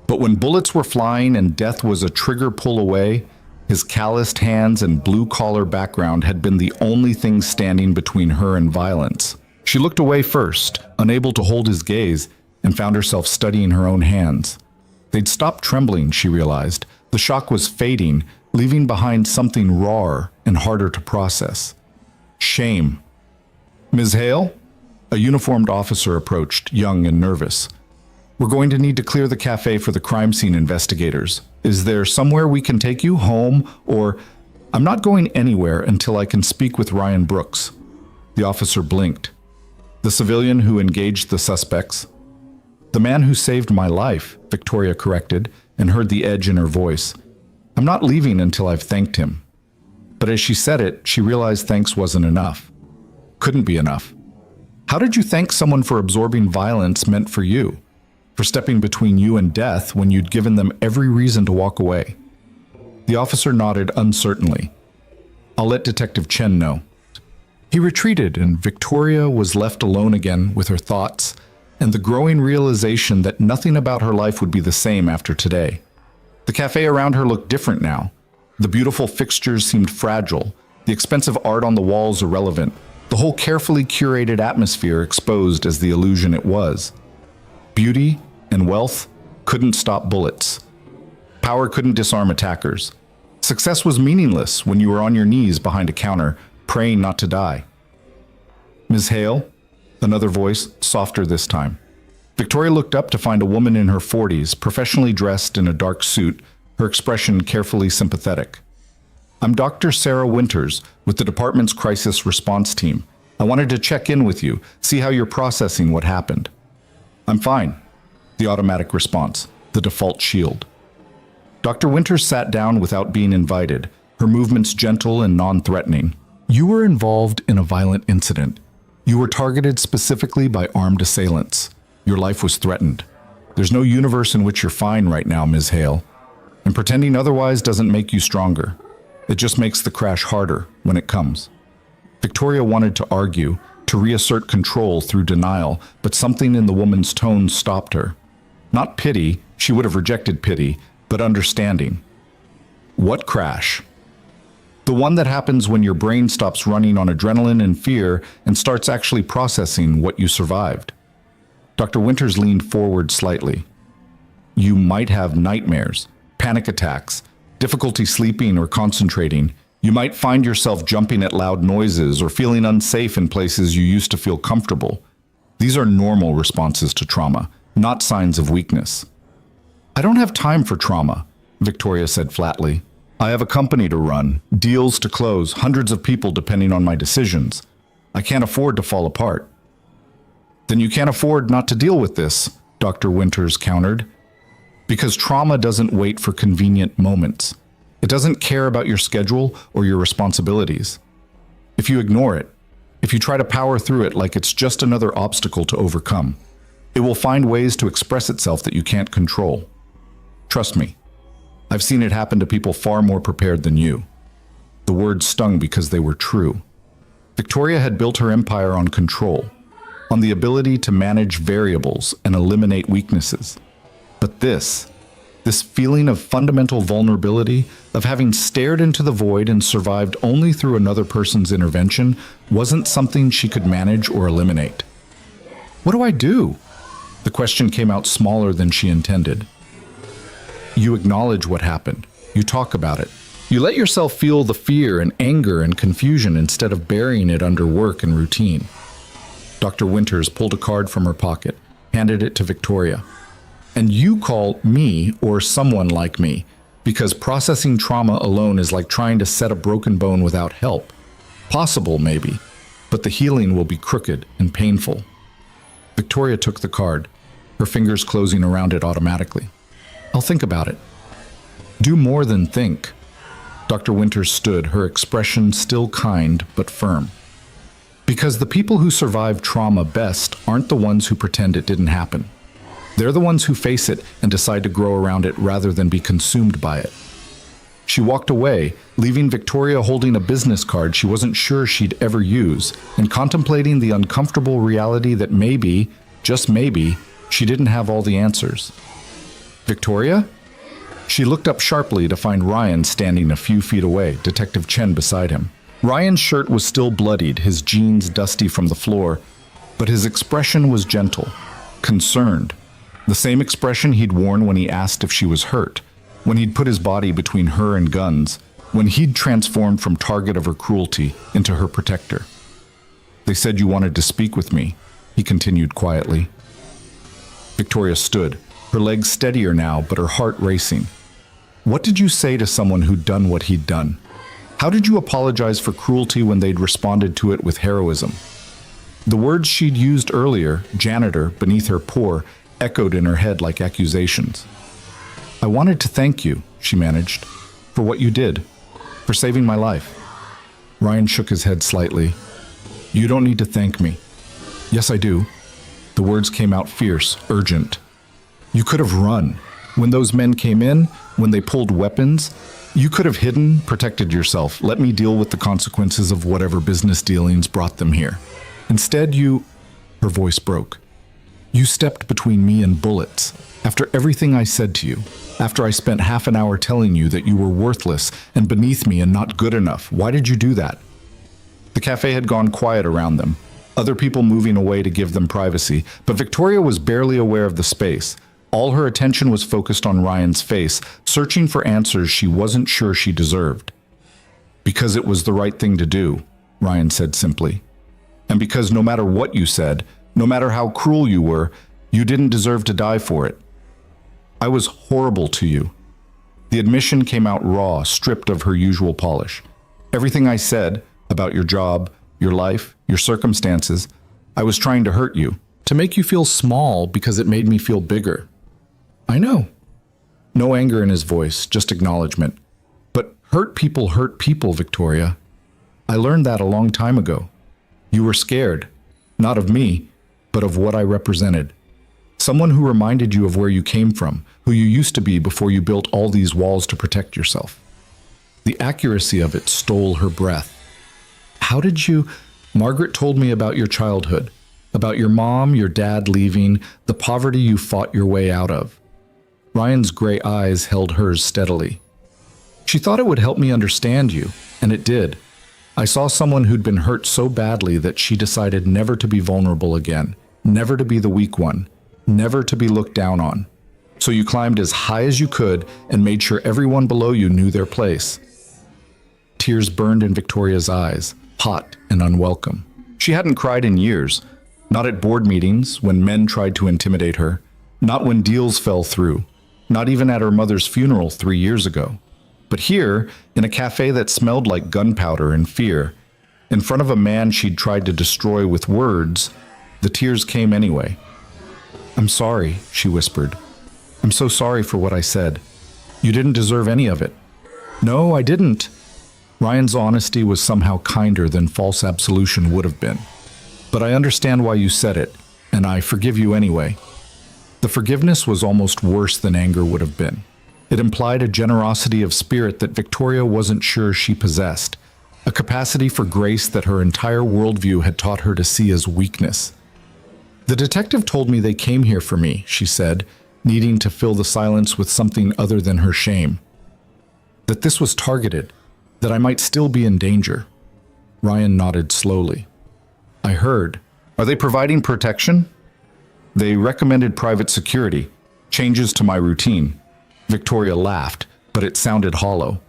But when bullets were flying and death was a trigger pull away, his calloused hands and blue-collar background had been the only thing standing between her and violence. She looked away first, unable to hold his gaze, and found herself studying her own hands. They'd stopped trembling, she realized. The shock was fading, leaving behind something rawer and harder to process. Shame. Ms. Hale? A uniformed officer approached, young and nervous. We're going to need to clear the cafe for the crime scene investigators. Is there somewhere we can take you, home, or... I'm not going anywhere until I can speak with Ryan Brooks. The officer blinked. The civilian who engaged the suspects. The man who saved my life, Victoria corrected, and heard the edge in her voice. I'm not leaving until I've thanked him. But as she said it, she realized thanks wasn't enough. Couldn't be enough. How did you thank someone for absorbing violence meant for you? For stepping between you and death when you'd given them every reason to walk away? The officer nodded uncertainly. I'll let Detective Chen know. He retreated, and Victoria was left alone again with her thoughts and the growing realization that nothing about her life would be the same after today. The cafe around her looked different now. The beautiful fixtures seemed fragile, the expensive art on the walls irrelevant, the whole carefully curated atmosphere exposed as the illusion it was. Beauty and wealth couldn't stop bullets. Power couldn't disarm attackers. Success was meaningless when you were on your knees behind a counter, praying not to die. Ms. Hale? Another voice, softer this time. Victoria looked up to find a woman in her 40s, professionally dressed in a dark suit, her expression carefully sympathetic. I'm Dr. Sarah Winters with the department's crisis response team. I wanted to check in with you, see how you're processing what happened. I'm fine. The automatic response, the default shield. Dr. Winters sat down without being invited, her movements gentle and non-threatening. You were involved in a violent incident. You were targeted specifically by armed assailants. Your life was threatened. There's no universe in which you're fine right now, Ms. Hale. And pretending otherwise doesn't make you stronger. It just makes the crash harder when it comes. Victoria wanted to argue, to reassert control through denial, but something in the woman's tone stopped her. Not pity, she would have rejected pity, but understanding. What crash? The one that happens when your brain stops running on adrenaline and fear and starts actually processing what you survived. Dr. Winters leaned forward slightly. You might have nightmares, panic attacks, difficulty sleeping or concentrating. You might find yourself jumping at loud noises or feeling unsafe in places you used to feel comfortable. These are normal responses to trauma, not signs of weakness. I don't have time for trauma, Victoria said flatly. I have a company to run, deals to close, hundreds of people depending on my decisions. I can't afford to fall apart. Then you can't afford not to deal with this, Dr. Winters countered. Because trauma doesn't wait for convenient moments. It doesn't care about your schedule or your responsibilities. If you ignore it, if you try to power through it like it's just another obstacle to overcome, it will find ways to express itself that you can't control. Trust me, I've seen it happen to people far more prepared than you." The words stung because they were true. Victoria had built her empire on control, on the ability to manage variables and eliminate weaknesses. But this feeling of fundamental vulnerability, of having stared into the void and survived only through another person's intervention, wasn't something she could manage or eliminate. "What do I do?" The question came out smaller than she intended. "You acknowledge what happened. You talk about it. You let yourself feel the fear and anger and confusion instead of burying it under work and routine." Dr. Winters pulled a card from her pocket, handed it to Victoria. "And you call me or someone like me, because processing trauma alone is like trying to set a broken bone without help. Possible, maybe, but the healing will be crooked and painful." Victoria took the card, her fingers closing around it automatically. "I'll think about it." "Do more than think." Dr. Winters stood, her expression still kind but firm. "Because the people who survive trauma best aren't the ones who pretend it didn't happen. They're the ones who face it and decide to grow around it rather than be consumed by it." She walked away, leaving Victoria holding a business card she wasn't sure she'd ever use, and contemplating the uncomfortable reality that maybe, just maybe, she didn't have all the answers. "Victoria?" She looked up sharply to find Ryan standing a few feet away, Detective Chen beside him. Ryan's shirt was still bloodied, his jeans dusty from the floor, but his expression was gentle, concerned. The same expression he'd worn when he asked if she was hurt, when he'd put his body between her and guns, when he'd transformed from target of her cruelty into her protector. "They said you wanted to speak with me," he continued quietly. Victoria stood, her legs steadier now, but her heart racing. "What did you say to someone who'd done what he'd done? How did you apologize for cruelty when they'd responded to it with heroism?" The words she'd used earlier, janitor, beneath her pore, echoed in her head like accusations. "I wanted to thank you," she managed, "for what you did, for saving my life." Ryan shook his head slightly. "You don't need to thank me." "Yes, I do." The words came out fierce, urgent. "You could have run. When those men came in, when they pulled weapons, you could have hidden, protected yourself, let me deal with the consequences of whatever business dealings brought them here. Instead, you—" Her voice broke. "You stepped between me and bullets. After everything I said to you, after I spent half an hour telling you that you were worthless and beneath me and not good enough, why did you do that?" The cafe had gone quiet around them, other people moving away to give them privacy, but Victoria was barely aware of the space. All her attention was focused on Ryan's face, searching for answers she wasn't sure she deserved. "Because it was the right thing to do," Ryan said simply. "And because no matter what you said, no matter how cruel you were, you didn't deserve to die for it. I was horrible to you." The admission came out raw, stripped of her usual polish. "Everything I said about your job, your life, your circumstances, I was trying to hurt you, to make you feel small because it made me feel bigger." "I know." No anger in his voice, just acknowledgement. "But hurt people, Victoria. I learned that a long time ago. You were scared, not of me, but of what I represented. Someone who reminded you of where you came from, who you used to be before you built all these walls to protect yourself." The accuracy of it stole her breath. "How did you—" "Margaret told me about your childhood, about your mom, your dad leaving, the poverty you fought your way out of." Ryan's gray eyes held hers steadily. "She thought it would help me understand you, and it did. I saw someone who'd been hurt so badly that she decided never to be vulnerable again, never to be the weak one, never to be looked down on. So you climbed as high as you could and made sure everyone below you knew their place." Tears burned in Victoria's eyes, hot and unwelcome. She hadn't cried in years, not at board meetings when men tried to intimidate her, not when deals fell through, not even at her mother's funeral 3 years ago. But here, in a cafe that smelled like gunpowder and fear, in front of a man she'd tried to destroy with words, the tears came anyway. "I'm sorry," she whispered. "I'm so sorry for what I said. You didn't deserve any of it." "No, I didn't." Ryan's honesty was somehow kinder than false absolution would have been. "But I understand why you said it, and I forgive you anyway." The forgiveness was almost worse than anger would have been. It implied a generosity of spirit that Victoria wasn't sure she possessed, a capacity for grace that her entire worldview had taught her to see as weakness. "The detective told me they came here for me," she said, needing to fill the silence with something other than her shame. "That this was targeted, that I might still be in danger." Ryan nodded slowly. "I heard. Are they providing protection?" "They recommended private security, changes to my routine." Victoria laughed, but it sounded hollow.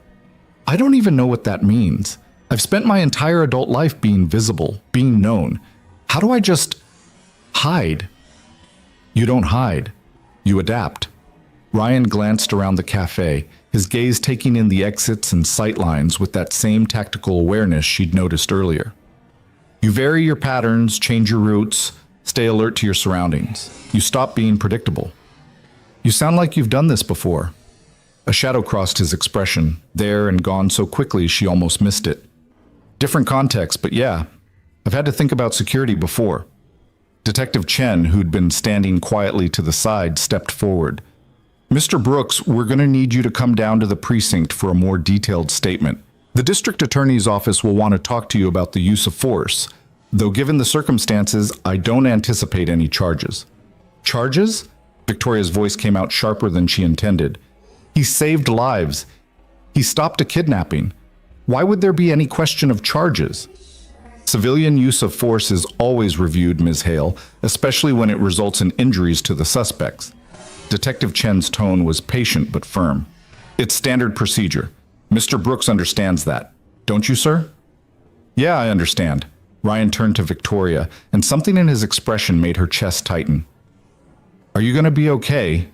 "I don't even know what that means. I've spent my entire adult life being visible, being known. How do I just hide?" "You don't hide. You adapt." Ryan glanced around the cafe, his gaze taking in the exits and sightlines with that same tactical awareness she'd noticed earlier. "You vary your patterns, change your routes, stay alert to your surroundings. You stop being predictable." "You sound like you've done this before." A shadow crossed his expression, there and gone so quickly she almost missed it. "Different context, but yeah, I've had to think about security before." Detective Chen, who'd been standing quietly to the side, stepped forward. "Mr. Brooks, we're going to need you to come down to the precinct for a more detailed statement. The district attorney's office will want to talk to you about the use of force, though given the circumstances, I don't anticipate any charges." "Charges?" Victoria's voice came out sharper than she intended. "He saved lives. He stopped a kidnapping. Why would there be any question of charges?" "Civilian use of force is always reviewed, Ms. Hale, especially when it results in injuries to the suspects." Detective Chen's tone was patient but firm. "It's standard procedure. Mr. Brooks understands that. Don't you, sir?" "Yeah, I understand." Ryan turned to Victoria, and something in his expression made her chest tighten. "Are you going to be okay?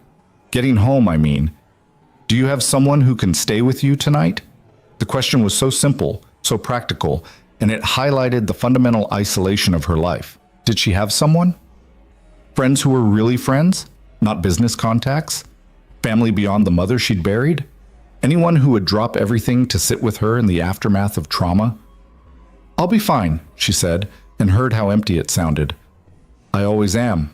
Getting home, I mean. Do you have someone who can stay with you tonight?" The question was so simple, so practical, and it highlighted the fundamental isolation of her life. Did she have someone? Friends who were really friends, not business contacts? Family beyond the mother she'd buried? Anyone who would drop everything to sit with her in the aftermath of trauma? "I'll be fine," she said, and heard how empty it sounded. "I always am."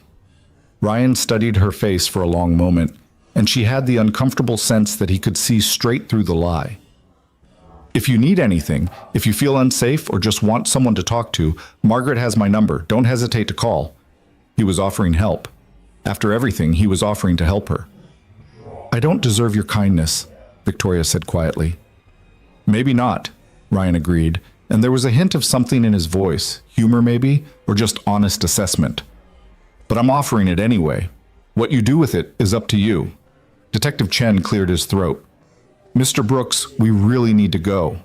Ryan studied her face for a long moment, and she had the uncomfortable sense that he could see straight through the lie. "If you need anything, if you feel unsafe or just want someone to talk to, Margaret has my number. Don't hesitate to call." He was offering help. After everything, he was offering to help her. "I don't deserve your kindness," Victoria said quietly. "Maybe not," Ryan agreed, and there was a hint of something in his voice, humor maybe, or just honest assessment. "But I'm offering it anyway. What you do with it is up to you." Detective Chen cleared his throat. "Mr. Brooks, we really need to go."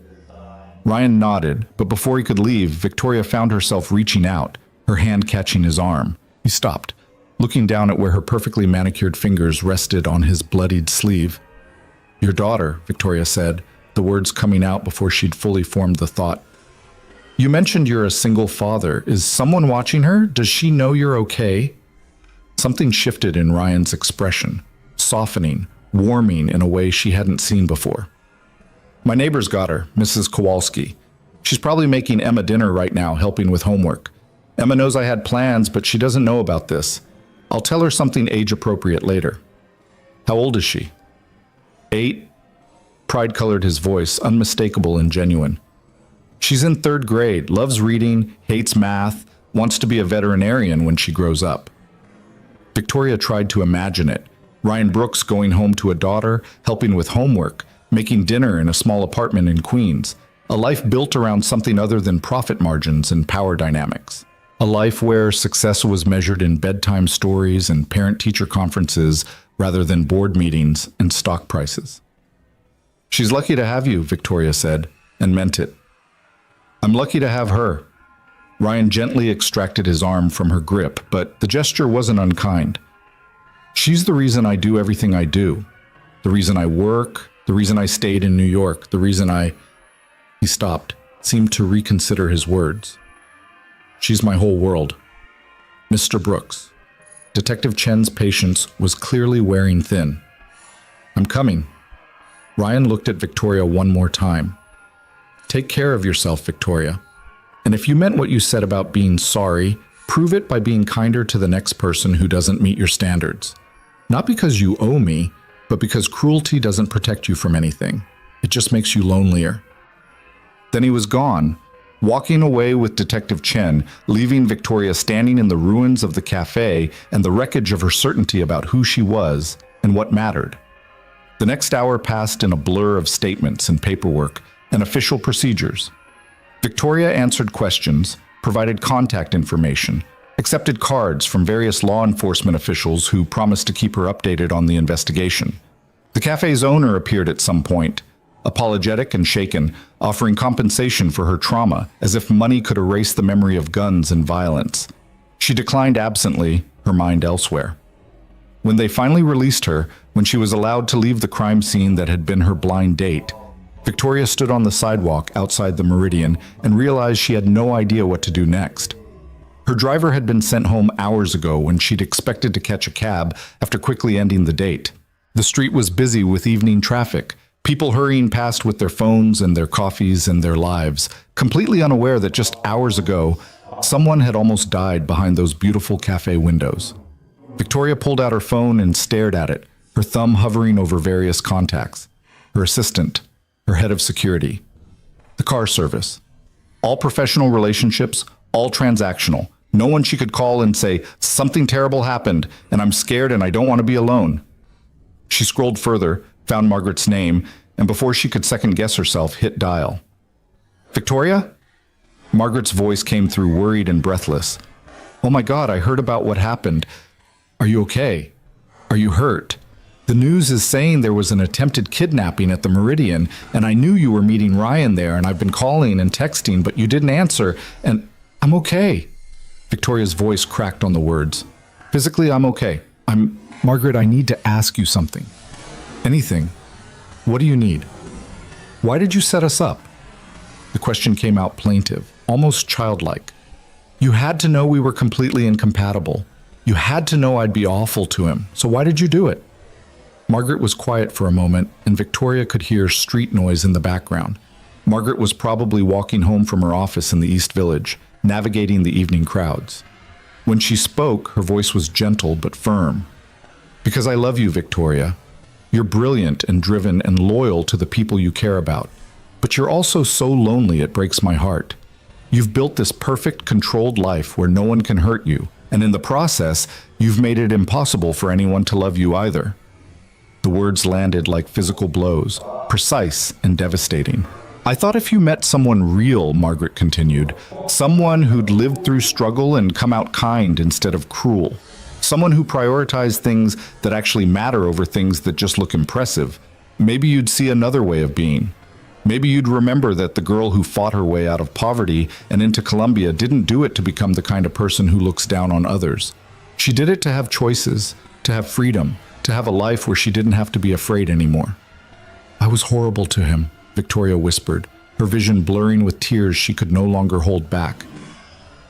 Ryan nodded, but before he could leave, Victoria found herself reaching out, her hand catching his arm. He stopped, looking down at where her perfectly manicured fingers rested on his bloodied sleeve. "Your daughter," Victoria said, the words coming out before she'd fully formed the thought. "You mentioned you're a single father. Is someone watching her? Does she know you're okay?" Something shifted in Ryan's expression, softening, warming in a way she hadn't seen before. "My neighbor's got her, Mrs. Kowalski. She's probably making Emma dinner right now, helping with homework. Emma knows I had plans, but she doesn't know about this. I'll tell her something age-appropriate later." "How old is she?" 8. Pride colored his voice, unmistakable and genuine. "She's in 3rd grade, loves reading, hates math, wants to be a veterinarian when she grows up." Victoria tried to imagine it. Ryan Brooks going home to a daughter, helping with homework, making dinner in a small apartment in Queens. A life built around something other than profit margins and power dynamics. A life where success was measured in bedtime stories and parent-teacher conferences rather than board meetings and stock prices. "She's lucky to have you," Victoria said, and meant it. "I'm lucky to have her." Ryan gently extracted his arm from her grip, but the gesture wasn't unkind. "She's the reason I do everything I do. The reason I work, the reason I stayed in New York, the reason I—" He stopped, seemed to reconsider his words. "She's my whole world." "Mr. Brooks." Detective Chen's patience was clearly wearing thin. "I'm coming." Ryan looked at Victoria one more time. "Take care of yourself, Victoria. And if you meant what you said about being sorry, prove it by being kinder to the next person who doesn't meet your standards. Not because you owe me, but because cruelty doesn't protect you from anything. It just makes you lonelier. Then he was gone, walking away with Detective Chen, leaving Victoria standing in the ruins of the cafe and the wreckage of her certainty about who she was and what mattered. The next hour passed in a blur of statements and paperwork and official procedures. Victoria answered questions, provided contact information, accepted cards from various law enforcement officials who promised to keep her updated on the investigation. The cafe's owner appeared at some point, apologetic and shaken, offering compensation for her trauma, as if money could erase the memory of guns and violence. She declined absently, her mind elsewhere. When they finally released her, when she was allowed to leave the crime scene that had been her blind date, Victoria stood on the sidewalk outside the Meridian and realized she had no idea what to do next. Her driver had been sent home hours ago when she'd expected to catch a cab after quickly ending the date. The street was busy with evening traffic, people hurrying past with their phones and their coffees and their lives, completely unaware that just hours ago, someone had almost died behind those beautiful cafe windows. Victoria pulled out her phone and stared at it, her thumb hovering over various contacts. Her assistant, her head of security, the car service. All professional relationships, all transactional. No one she could call and say, "Something terrible happened, and I'm scared and I don't want to be alone." She scrolled further, found Margaret's name, and before she could second-guess herself, hit dial. "Victoria?" Margaret's voice came through worried and breathless. "Oh my God, I heard about what happened. Are you okay? Are you hurt? The news is saying there was an attempted kidnapping at the Meridian, and I knew you were meeting Ryan there, and I've been calling and texting, but you didn't answer, and I'm okay." Victoria's voice cracked on the words. "Physically, I'm okay. Margaret, I need to ask you something. Anything. What do you need? Why did you set us up?" The question came out plaintive, almost childlike. "You had to know we were completely incompatible. You had to know I'd be awful to him, so why did you do it?" Margaret was quiet for a moment, and Victoria could hear street noise in the background. Margaret was probably walking home from her office in the East Village, navigating the evening crowds. When she spoke, her voice was gentle but firm. "Because I love you, Victoria. You're brilliant and driven and loyal to the people you care about. But you're also so lonely it breaks my heart. You've built this perfect, controlled life where no one can hurt you, and in the process, you've made it impossible for anyone to love you either." The words landed like physical blows, precise and devastating. "I thought if you met someone real," Margaret continued, "someone who'd lived through struggle and come out kind instead of cruel, someone who prioritized things that actually matter over things that just look impressive, maybe you'd see another way of being. Maybe you'd remember that the girl who fought her way out of poverty and into Colombia didn't do it to become the kind of person who looks down on others. She did it to have choices, to have freedom, to have a life where she didn't have to be afraid anymore." "I was horrible to him," Victoria whispered, her vision blurring with tears she could no longer hold back.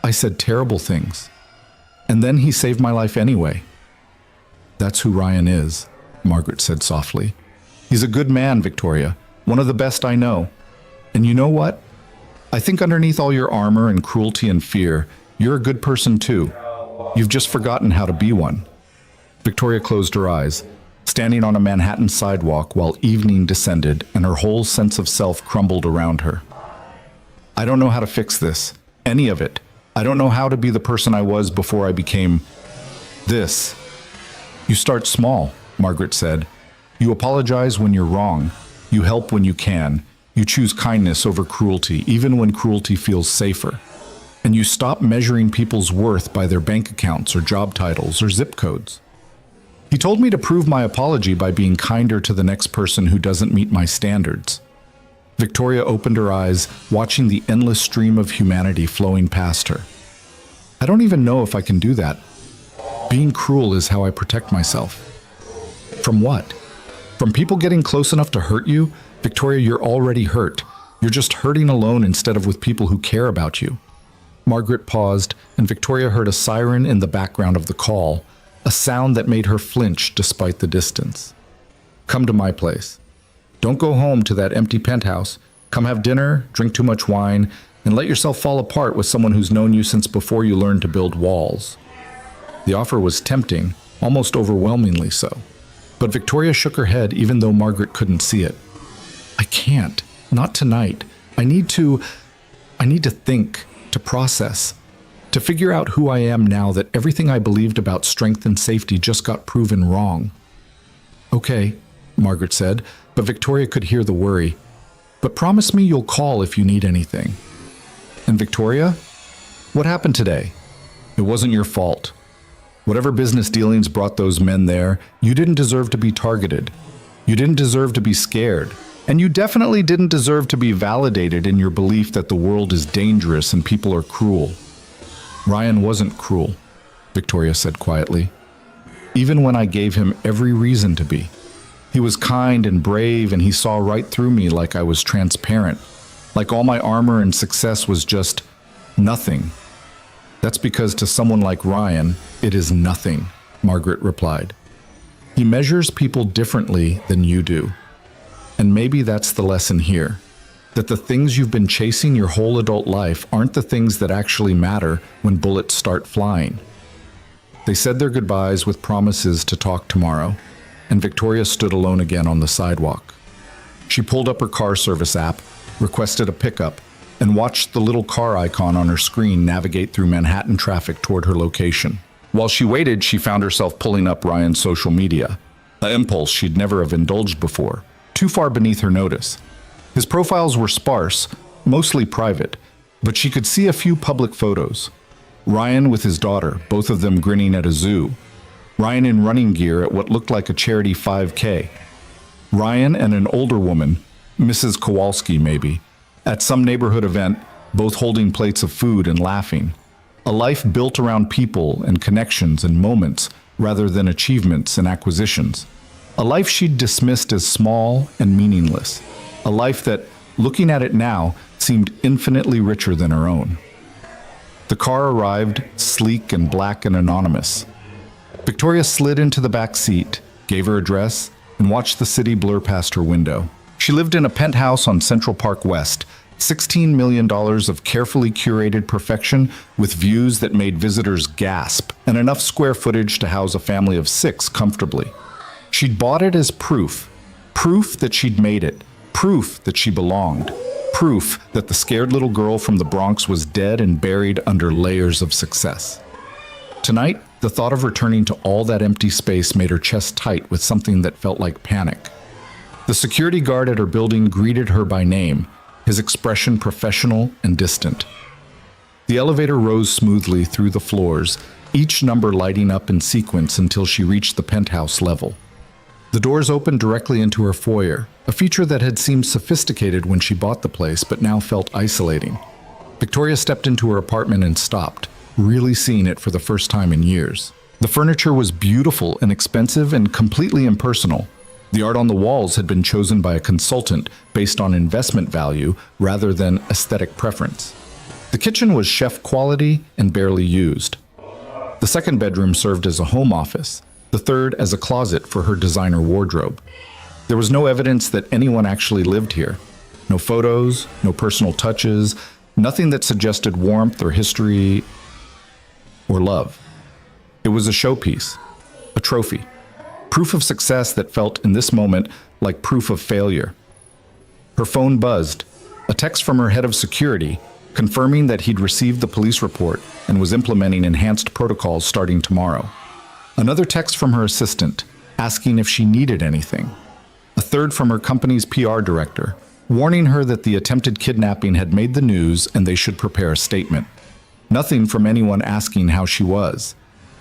"I said terrible things. And then he saved my life anyway." "That's who Ryan is," Margaret said softly. "He's a good man, Victoria, one of the best I know. And you know what? I think underneath all your armor and cruelty and fear, you're a good person too. You've just forgotten how to be one." Victoria closed her eyes, standing on a Manhattan sidewalk while evening descended and her whole sense of self crumbled around her. "I don't know how to fix this, any of it. I don't know how to be the person I was before I became this." "You start small," Margaret said. "You apologize when you're wrong. You help when you can. You choose kindness over cruelty, even when cruelty feels safer. And you stop measuring people's worth by their bank accounts or job titles or zip codes." He told me to prove my apology by being kinder to the next person who doesn't meet my standards. Victoria opened her eyes, watching the endless stream of humanity flowing past her. "I don't even know if I can do that. Being cruel is how I protect myself." "From what? From people getting close enough to hurt you? Victoria, you're already hurt. You're just hurting alone instead of with people who care about you." Margaret paused, and Victoria heard a siren in the background of the call, a sound that made her flinch despite the distance. "Come to my place. Don't go home to that empty penthouse. Come have dinner, drink too much wine, and let yourself fall apart with someone who's known you since before you learned to build walls." The offer was tempting, almost overwhelmingly so. But Victoria shook her head even though Margaret couldn't see it. I can't. Not tonight. I need to think, to process, to figure out who I am now that everything I believed about strength and safety just got proven wrong. Okay, Margaret said, but Victoria could hear the worry. But promise me you'll call if you need anything. And Victoria? What happened today? It wasn't your fault. Whatever business dealings brought those men there, you didn't deserve to be targeted. You didn't deserve to be scared. And you definitely didn't deserve to be validated in your belief that the world is dangerous and people are cruel. Ryan wasn't cruel, Victoria said quietly. Even when I gave him every reason to be. He was kind and brave, and he saw right through me like I was transparent, like all my armor and success was just nothing. That's because to someone like Ryan, it is nothing, Margaret replied. He measures people differently than you do. And maybe that's the lesson here, that the things you've been chasing your whole adult life aren't the things that actually matter when bullets start flying. They said their goodbyes with promises to talk tomorrow, and Victoria stood alone again on the sidewalk. She pulled up her car service app, requested a pickup, and watched the little car icon on her screen navigate through Manhattan traffic toward her location. While she waited, she found herself pulling up Ryan's social media, an impulse she'd never have indulged before, too far beneath her notice. His profiles were sparse, mostly private, but she could see a few public photos. Ryan with his daughter, both of them grinning at a zoo. Ryan in running gear at what looked like a charity 5K. Ryan and an older woman, Mrs. Kowalski maybe, at some neighborhood event, both holding plates of food and laughing. A life built around people and connections and moments rather than achievements and acquisitions. A life she'd dismissed as small and meaningless. A life that, looking at it now, seemed infinitely richer than her own. The car arrived, sleek and black and anonymous. Victoria slid into the back seat, gave her address, and watched the city blur past her window. She lived in a penthouse on Central Park West, $16 million of carefully curated perfection with views that made visitors gasp, and enough square footage to house a family of 6 comfortably. She'd bought it as proof that she'd made it, proof that she belonged, proof that the scared little girl from the Bronx was dead and buried under layers of success. Tonight, the thought of returning to all that empty space made her chest tight with something that felt like panic. The security guard at her building greeted her by name, his expression professional and distant. The elevator rose smoothly through the floors, each number lighting up in sequence until she reached the penthouse level. The doors opened directly into her foyer, a feature that had seemed sophisticated when she bought the place but now felt isolating. Victoria stepped into her apartment and stopped, really seeing it for the first time in years. The furniture was beautiful and expensive and completely impersonal. The art on the walls had been chosen by a consultant based on investment value rather than aesthetic preference. The kitchen was chef quality and barely used. The second bedroom served as a home office, the third as a closet for her designer wardrobe. There was no evidence that anyone actually lived here. No photos, no personal touches, nothing that suggested warmth or history or love. It was a showpiece, a trophy, proof of success that felt in this moment like proof of failure. Her phone buzzed, a text from her head of security confirming that he'd received the police report and was implementing enhanced protocols starting tomorrow. Another text from her assistant, asking if she needed anything. A third from her company's PR director, warning her that the attempted kidnapping had made the news and they should prepare a statement. Nothing from anyone asking how she was,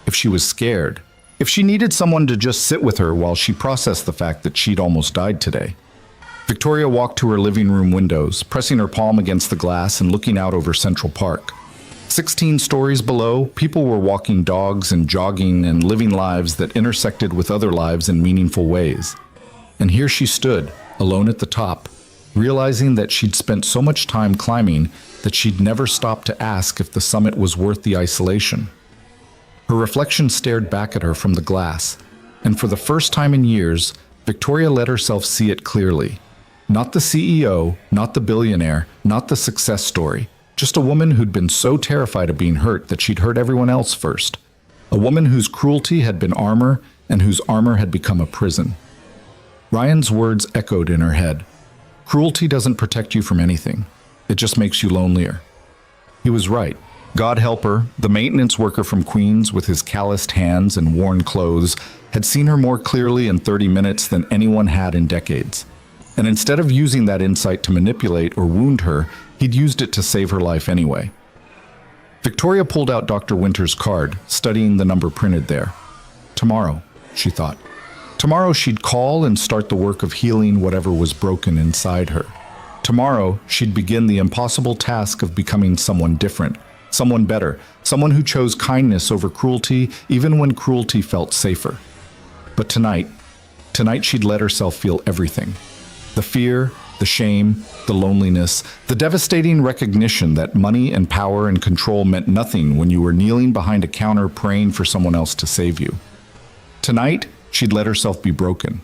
if she was scared, if she needed someone to just sit with her while she processed the fact that she'd almost died today. Victoria walked to her living room windows, pressing her palm against the glass and looking out over Central Park. 16 stories below, people were walking dogs and jogging and living lives that intersected with other lives in meaningful ways. And here she stood, alone at the top, realizing that she'd spent so much time climbing that she'd never stopped to ask if the summit was worth the isolation. Her reflection stared back at her from the glass, and for the first time in years, Victoria let herself see it clearly. Not the CEO, not the billionaire, not the success story, just a woman who'd been so terrified of being hurt that she'd hurt everyone else first. A woman whose cruelty had been armor and whose armor had become a prison. Ryan's words echoed in her head. Cruelty doesn't protect you from anything. It just makes you lonelier. He was right. God help her, the maintenance worker from Queens with his calloused hands and worn clothes had seen her more clearly in 30 minutes than anyone had in decades. And instead of using that insight to manipulate or wound her, he'd used it to save her life anyway. Victoria pulled out Dr. Winter's card, studying the number printed there. Tomorrow, she thought. Tomorrow she'd call and start the work of healing whatever was broken inside her. Tomorrow she'd begin the impossible task of becoming someone different, someone better, someone who chose kindness over cruelty even when cruelty felt safer. But tonight she'd let herself feel everything. The fear, the shame, the loneliness, the devastating recognition that money and power and control meant nothing when you were kneeling behind a counter praying for someone else to save you. Tonight, she'd let herself be broken.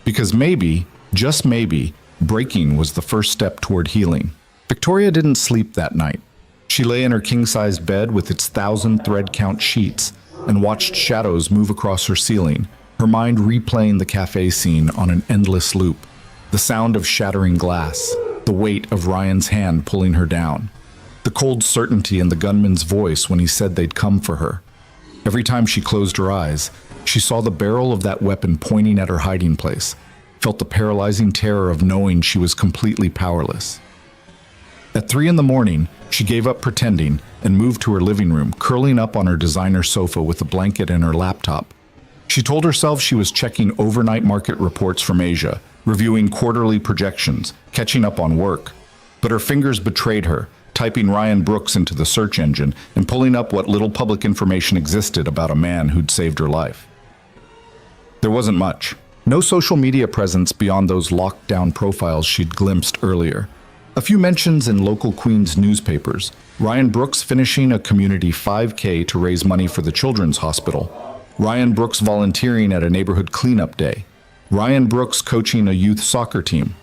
Because maybe, just maybe, breaking was the first step toward healing. Victoria didn't sleep that night. She lay in her king-sized bed with its 1,000 thread-count sheets and watched shadows move across her ceiling, her mind replaying the cafe scene on an endless loop. The sound of shattering glass, the weight of Ryan's hand pulling her down, the cold certainty in the gunman's voice when he said they'd come for her. Every time she closed her eyes, she saw the barrel of that weapon pointing at her hiding place, felt the paralyzing terror of knowing she was completely powerless. At 3 a.m, she gave up pretending and moved to her living room, curling up on her designer sofa with a blanket and her laptop. She told herself she was checking overnight market reports from Asia, reviewing quarterly projections, catching up on work. But her fingers betrayed her, typing Ryan Brooks into the search engine and pulling up what little public information existed about a man who'd saved her life. There wasn't much. No social media presence beyond those locked-down profiles she'd glimpsed earlier. A few mentions in local Queens newspapers. Ryan Brooks finishing a community 5K to raise money for the Children's Hospital. Ryan Brooks volunteering at a neighborhood cleanup day. Ryan Brooks coaching a youth soccer team.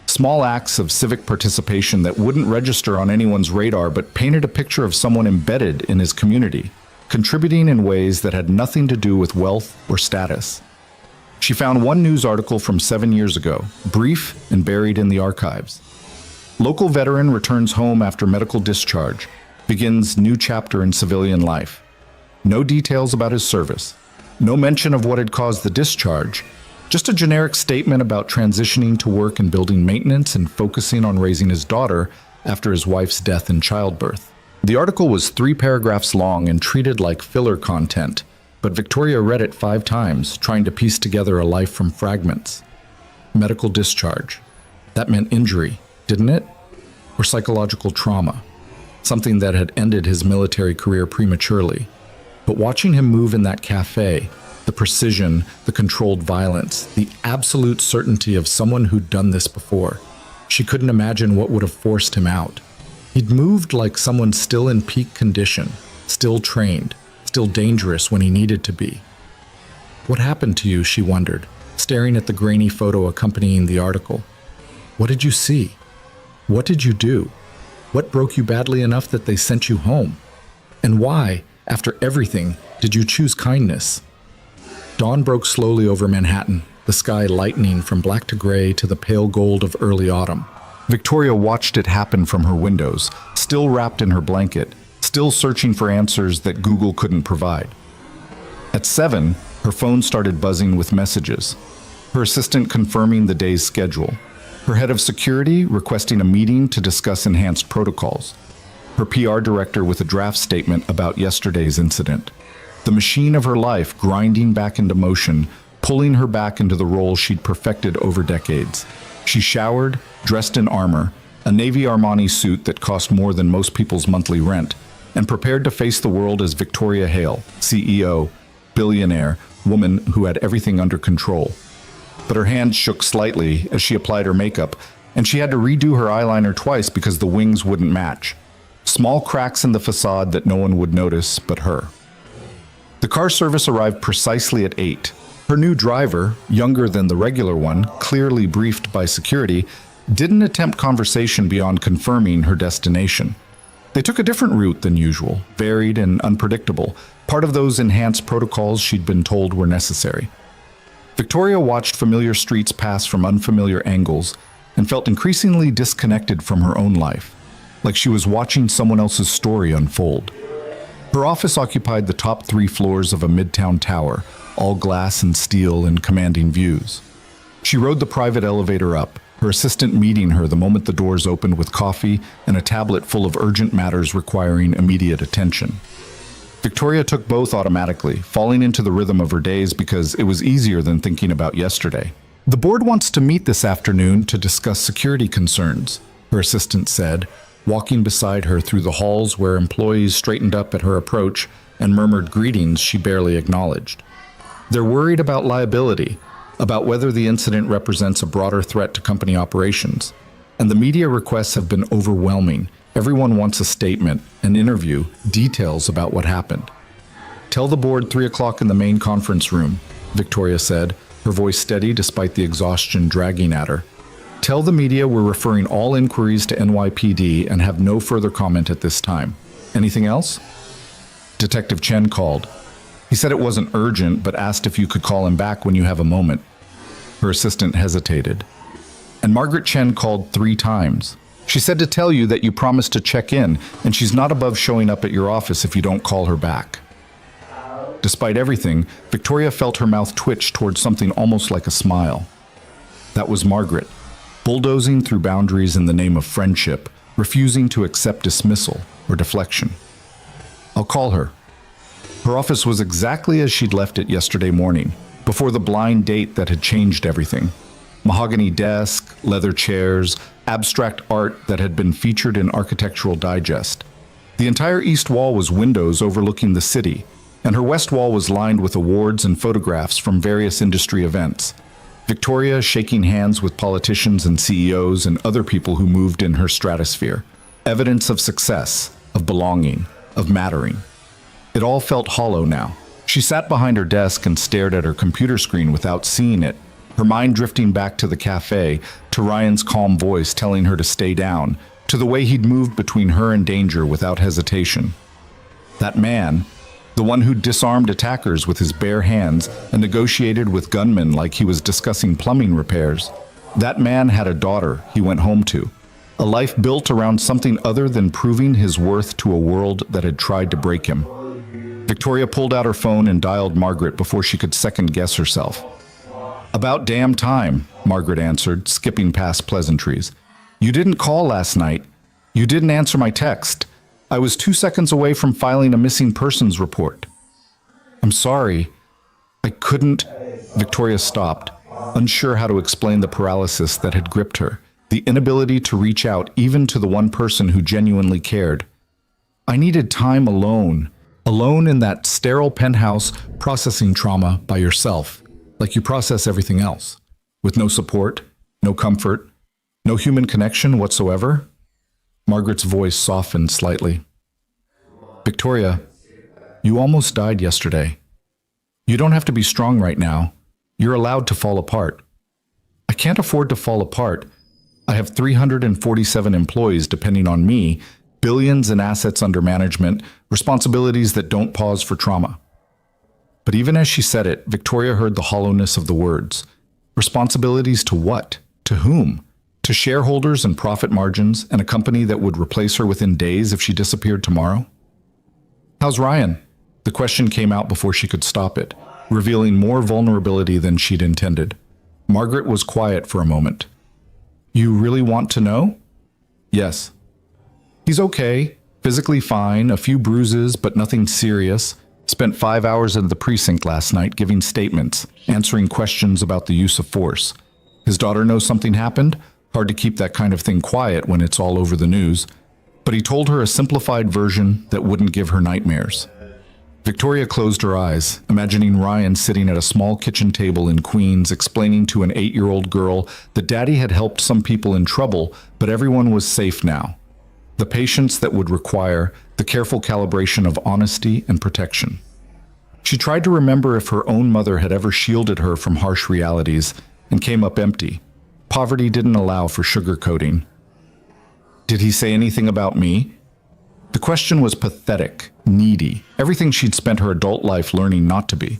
Small acts of civic participation that wouldn't register on anyone's radar but painted a picture of someone embedded in his community, contributing in ways that had nothing to do with wealth or status. She found one news article from 7 years ago, brief and buried in the archives. Local veteran returns home after medical discharge, begins new chapter in civilian life. No details about his service. No mention of what had caused the discharge. Just a generic statement about transitioning to work and building maintenance and focusing on raising his daughter after his wife's death in childbirth. The article was 3 paragraphs long and treated like filler content, but Victoria read it 5 times, trying to piece together a life from fragments. Medical discharge. That meant injury, didn't it? Or psychological trauma. Something that had ended his military career prematurely. But watching him move in that cafe, the precision, the controlled violence, the absolute certainty of someone who'd done this before, she couldn't imagine what would have forced him out. He'd moved like someone still in peak condition, still trained, still dangerous when he needed to be. What happened to you, she wondered, staring at the grainy photo accompanying the article. What did you see? What did you do? What broke you badly enough that they sent you home? And why, after everything, did you choose kindness? Dawn broke slowly over Manhattan, the sky lightening from black to gray to the pale gold of early autumn. Victoria watched it happen from her windows, still wrapped in her blanket, still searching for answers that Google couldn't provide. At 7, her phone started buzzing with messages. Her assistant confirming the day's schedule. Her head of security requesting a meeting to discuss enhanced protocols. Her PR director with a draft statement about yesterday's incident. The machine of her life grinding back into motion, pulling her back into the role she'd perfected over decades. She showered, dressed in armor, a Navy Armani suit that cost more than most people's monthly rent, and prepared to face the world as Victoria Hale, CEO, billionaire, woman who had everything under control. But her hands shook slightly as she applied her makeup, and she had to redo her eyeliner twice because the wings wouldn't match. Small cracks in the facade that no one would notice but her. The car service arrived precisely at 8. Her new driver, younger than the regular one, clearly briefed by security, didn't attempt conversation beyond confirming her destination. They took a different route than usual, varied and unpredictable, part of those enhanced protocols she'd been told were necessary. Victoria watched familiar streets pass from unfamiliar angles and felt increasingly disconnected from her own life, like she was watching someone else's story unfold. Her office occupied the top 3 floors of a midtown tower, all glass and steel and commanding views. She rode the private elevator up, her assistant meeting her the moment the doors opened with coffee and a tablet full of urgent matters requiring immediate attention. Victoria took both automatically, falling into the rhythm of her days because it was easier than thinking about yesterday. "The board wants to meet this afternoon to discuss security concerns," her assistant said, walking beside her through the halls where employees straightened up at her approach and murmured greetings she barely acknowledged. "They're worried about liability, about whether the incident represents a broader threat to company operations. And the media requests have been overwhelming. Everyone wants a statement, an interview, details about what happened." "Tell the board 3 o'clock in the main conference room," Victoria said, her voice steady despite the exhaustion dragging at her. "Tell the media we're referring all inquiries to NYPD and have no further comment at this time. Anything else?" Detective Chen called. He said it wasn't urgent, but asked if you could call him back when you have a moment. Her assistant hesitated. "And Margaret Chen called 3 times. She said to tell you that you promised to check in, and she's not above showing up at your office if you don't call her back." Despite everything, Victoria felt her mouth twitch towards something almost like a smile. That was Margaret, bulldozing through boundaries in the name of friendship, refusing to accept dismissal or deflection. "I'll call her." Her office was exactly as she'd left it yesterday morning, before the blind date that had changed everything. Mahogany desk, leather chairs, abstract art that had been featured in Architectural Digest. The entire east wall was windows overlooking the city, and her west wall was lined with awards and photographs from various industry events. Victoria shaking hands with politicians and CEOs and other people who moved in her stratosphere. Evidence of success, of belonging, of mattering. It all felt hollow now. She sat behind her desk and stared at her computer screen without seeing it, her mind drifting back to the cafe, to Ryan's calm voice telling her to stay down, to the way he'd moved between her and danger without hesitation. That man, the one who disarmed attackers with his bare hands and negotiated with gunmen like he was discussing plumbing repairs, that man had a daughter he went home to, a life built around something other than proving his worth to a world that had tried to break him. Victoria pulled out her phone and dialed Margaret before she could second-guess herself. "About damn time," Margaret answered, skipping past pleasantries. "You didn't call last night. You didn't answer my text. I was 2 seconds away from filing a missing persons report." "I'm sorry. I couldn't." Victoria stopped, unsure how to explain the paralysis that had gripped her, the inability to reach out even to the one person who genuinely cared. "I needed time alone. Alone in that sterile penthouse, processing trauma by yourself, like you process everything else, with no support, no comfort, no human connection whatsoever." Margaret's voice softened slightly. "Victoria, you almost died yesterday. You don't have to be strong right now. You're allowed to fall apart." "I can't afford to fall apart. I have 347 employees depending on me, billions in assets under management, responsibilities that don't pause for trauma." But even as she said it, Victoria heard the hollowness of the words. Responsibilities to what? To whom? To shareholders and profit margins and a company that would replace her within days if she disappeared tomorrow? "How's Ryan?" The question came out before she could stop it, revealing more vulnerability than she'd intended. Margaret was quiet for a moment. "You really want to know?" "Yes." "He's okay, physically fine, a few bruises, but nothing serious. Spent 5 hours in the precinct last night giving statements, answering questions about the use of force. His daughter knows something happened. Hard to keep that kind of thing quiet when it's all over the news. But he told her a simplified version that wouldn't give her nightmares." Victoria closed her eyes, imagining Ryan sitting at a small kitchen table in Queens explaining to an 8-year-old girl that Daddy had helped some people in trouble, but everyone was safe now. The patience that would require the careful calibration of honesty and protection. She tried to remember if her own mother had ever shielded her from harsh realities and came up empty. Poverty didn't allow for sugarcoating. "Did he say anything about me?" The question was pathetic, needy, everything she'd spent her adult life learning not to be.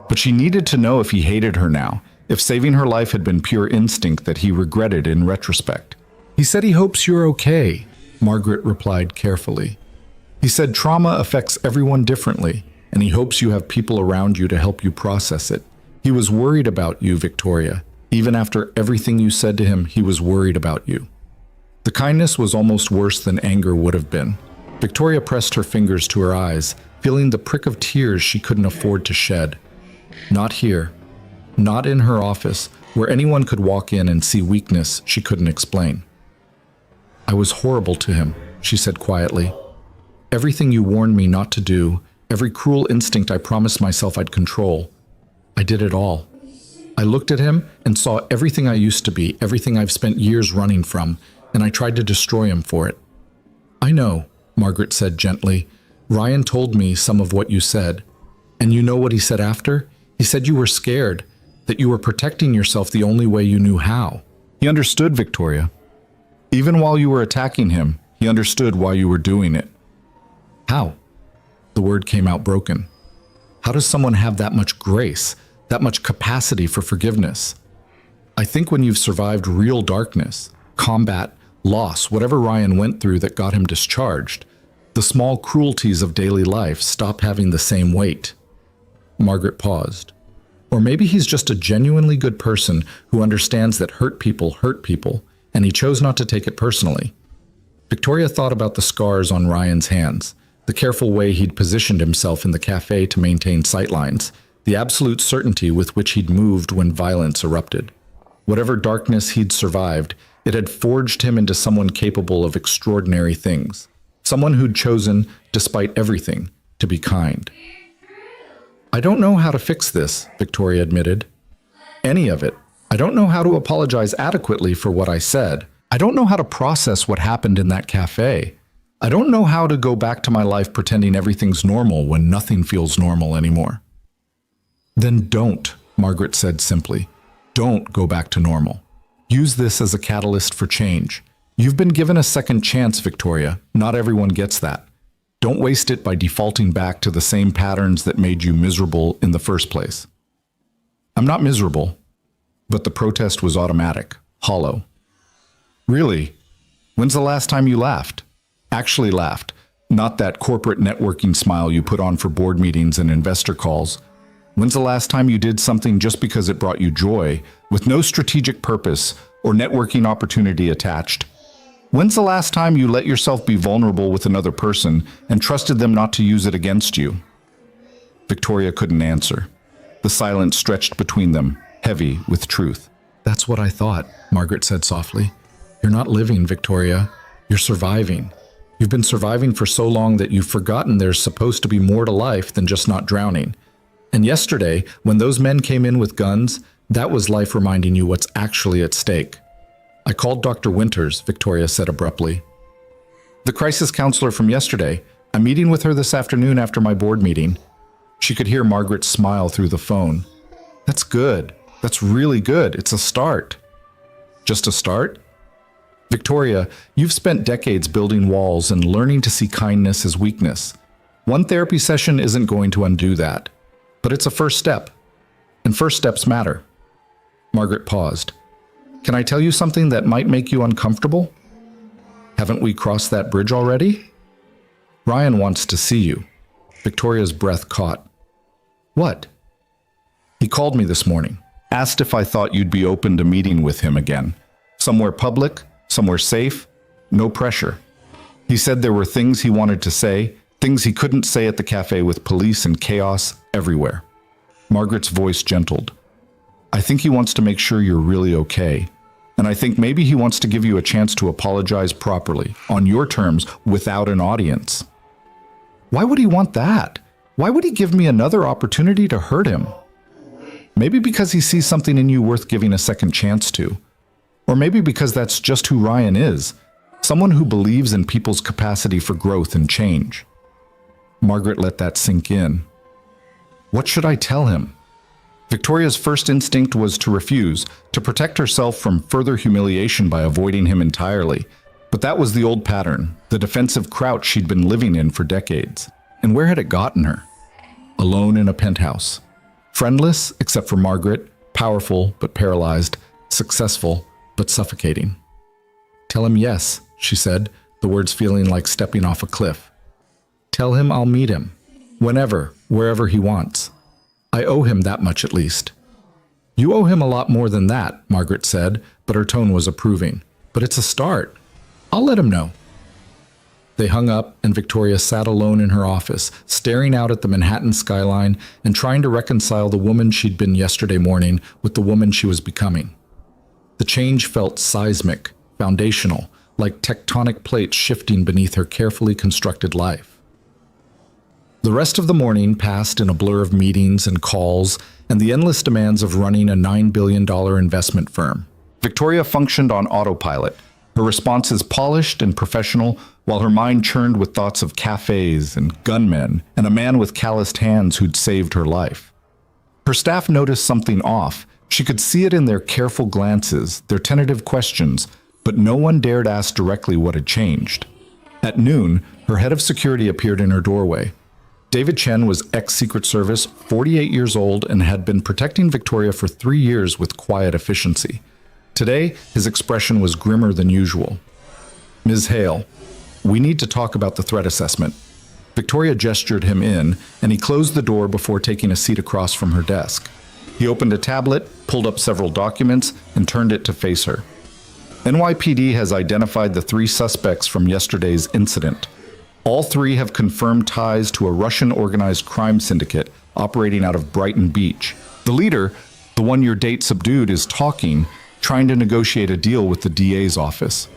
But she needed to know if he hated her now, if saving her life had been pure instinct that he regretted in retrospect. He said he hopes you're okay, Margaret replied carefully. He said trauma affects everyone differently, and he hopes you have people around you to help you process it. He was worried about you, Victoria. Even after everything you said to him, he was worried about you. The kindness was almost worse than anger would have been. Victoria pressed her fingers to her eyes, feeling the prick of tears she couldn't afford to shed. Not here. Not in her office, where anyone could walk in and see weakness she couldn't explain. I was horrible to him, she said quietly. Everything you warned me not to do, every cruel instinct I promised myself I'd control, I did it all. I looked at him and saw everything I used to be, everything I've spent years running from, and I tried to destroy him for it. I know, Margaret said gently. Ryan told me some of what you said. And you know what he said after? He said you were scared, that you were protecting yourself the only way you knew how. He understood, Victoria. Even while you were attacking him, he understood why you were doing it. How? The word came out broken. How does someone have that much grace, that much capacity for forgiveness? I think when you've survived real darkness, combat, loss, whatever Ryan went through that got him discharged, the small cruelties of daily life stop having the same weight. Margaret paused. Or maybe he's just a genuinely good person who understands that hurt people, and he chose not to take it personally. Victoria thought about the scars on Ryan's hands, the careful way he'd positioned himself in the cafe to maintain sightlines, the absolute certainty with which he'd moved when violence erupted. Whatever darkness he'd survived, it had forged him into someone capable of extraordinary things. Someone who'd chosen, despite everything, to be kind. I don't know how to fix this, Victoria admitted. Any of it. I don't know how to apologize adequately for what I said. I don't know how to process what happened in that cafe. I don't know how to go back to my life pretending everything's normal when nothing feels normal anymore. Then don't, Margaret said simply. Don't go back to normal. Use this as a catalyst for change. You've been given a second chance, Victoria. Not everyone gets that. Don't waste it by defaulting back to the same patterns that made you miserable in the first place. I'm not miserable, but the protest was automatic, hollow. Really? When's the last time you laughed? Actually laughed, not that corporate networking smile you put on for board meetings and investor calls. When's the last time you did something just because it brought you joy, with no strategic purpose or networking opportunity attached? When's the last time you let yourself be vulnerable with another person and trusted them not to use it against you? Victoria couldn't answer. The silence stretched between them, heavy with truth. That's what I thought, Margaret said softly. You're not living, Victoria. You're surviving. You've been surviving for so long that you've forgotten there's supposed to be more to life than just not drowning. And yesterday, when those men came in with guns, that was life reminding you what's actually at stake. I called Dr. Winters, Victoria said abruptly. The crisis counselor from yesterday. I'm meeting with her this afternoon after my board meeting. She could hear Margaret smile through the phone. That's good. That's really good. It's a start. Just a start? Victoria, you've spent decades building walls and learning to see kindness as weakness. One therapy session isn't going to undo that, but it's a first step. And first steps matter. Margaret paused. Can I tell you something that might make you uncomfortable? Haven't we crossed that bridge already? Ryan wants to see you. Victoria's breath caught. What? He called me this morning, asked if I thought you'd be open to meeting with him again. Somewhere public, somewhere safe, no pressure. He said there were things he wanted to say, things he couldn't say at the cafe with police and chaos everywhere. Margaret's voice gentled. I think he wants to make sure you're really okay. And I think maybe he wants to give you a chance to apologize properly, on your terms, without an audience. Why would he want that? Why would he give me another opportunity to hurt him? Maybe because he sees something in you worth giving a second chance to. Or maybe because that's just who Ryan is, someone who believes in people's capacity for growth and change. Margaret let that sink in. What should I tell him? Victoria's first instinct was to refuse, to protect herself from further humiliation by avoiding him entirely. But that was the old pattern, the defensive crouch she'd been living in for decades. And where had it gotten her? Alone in a penthouse. Friendless, except for Margaret, powerful but paralyzed, successful but suffocating. "Tell him yes," she said, the words feeling like stepping off a cliff. "Tell him I'll meet him, whenever, wherever he wants. I owe him that much at least." "You owe him a lot more than that," Margaret said, but her tone was approving. "But it's a start. I'll let him know." They hung up, and Victoria sat alone in her office, staring out at the Manhattan skyline and trying to reconcile the woman she'd been yesterday morning with the woman she was becoming. The change felt seismic, foundational, like tectonic plates shifting beneath her carefully constructed life. The rest of the morning passed in a blur of meetings and calls and the endless demands of running a $9 billion investment firm. Victoria functioned on autopilot, her responses polished and professional, while her mind churned with thoughts of cafes and gunmen and a man with calloused hands who'd saved her life. Her staff noticed something off. She could see it in their careful glances, their tentative questions, but no one dared ask directly what had changed. At noon, her head of security appeared in her doorway. David Chen was ex-Secret Service, 48 years old, and had been protecting Victoria for 3 years with quiet efficiency. Today, his expression was grimmer than usual. "Ms. Hale, we need to talk about the threat assessment." Victoria gestured him in, and he closed the door before taking a seat across from her desk. He opened a tablet, pulled up several documents, and turned it to face her. "NYPD has identified the 3 suspects from yesterday's incident. All 3 have confirmed ties to a Russian organized crime syndicate operating out of Brighton Beach. The leader, the one your date subdued, is talking, trying to negotiate a deal with the DA's office."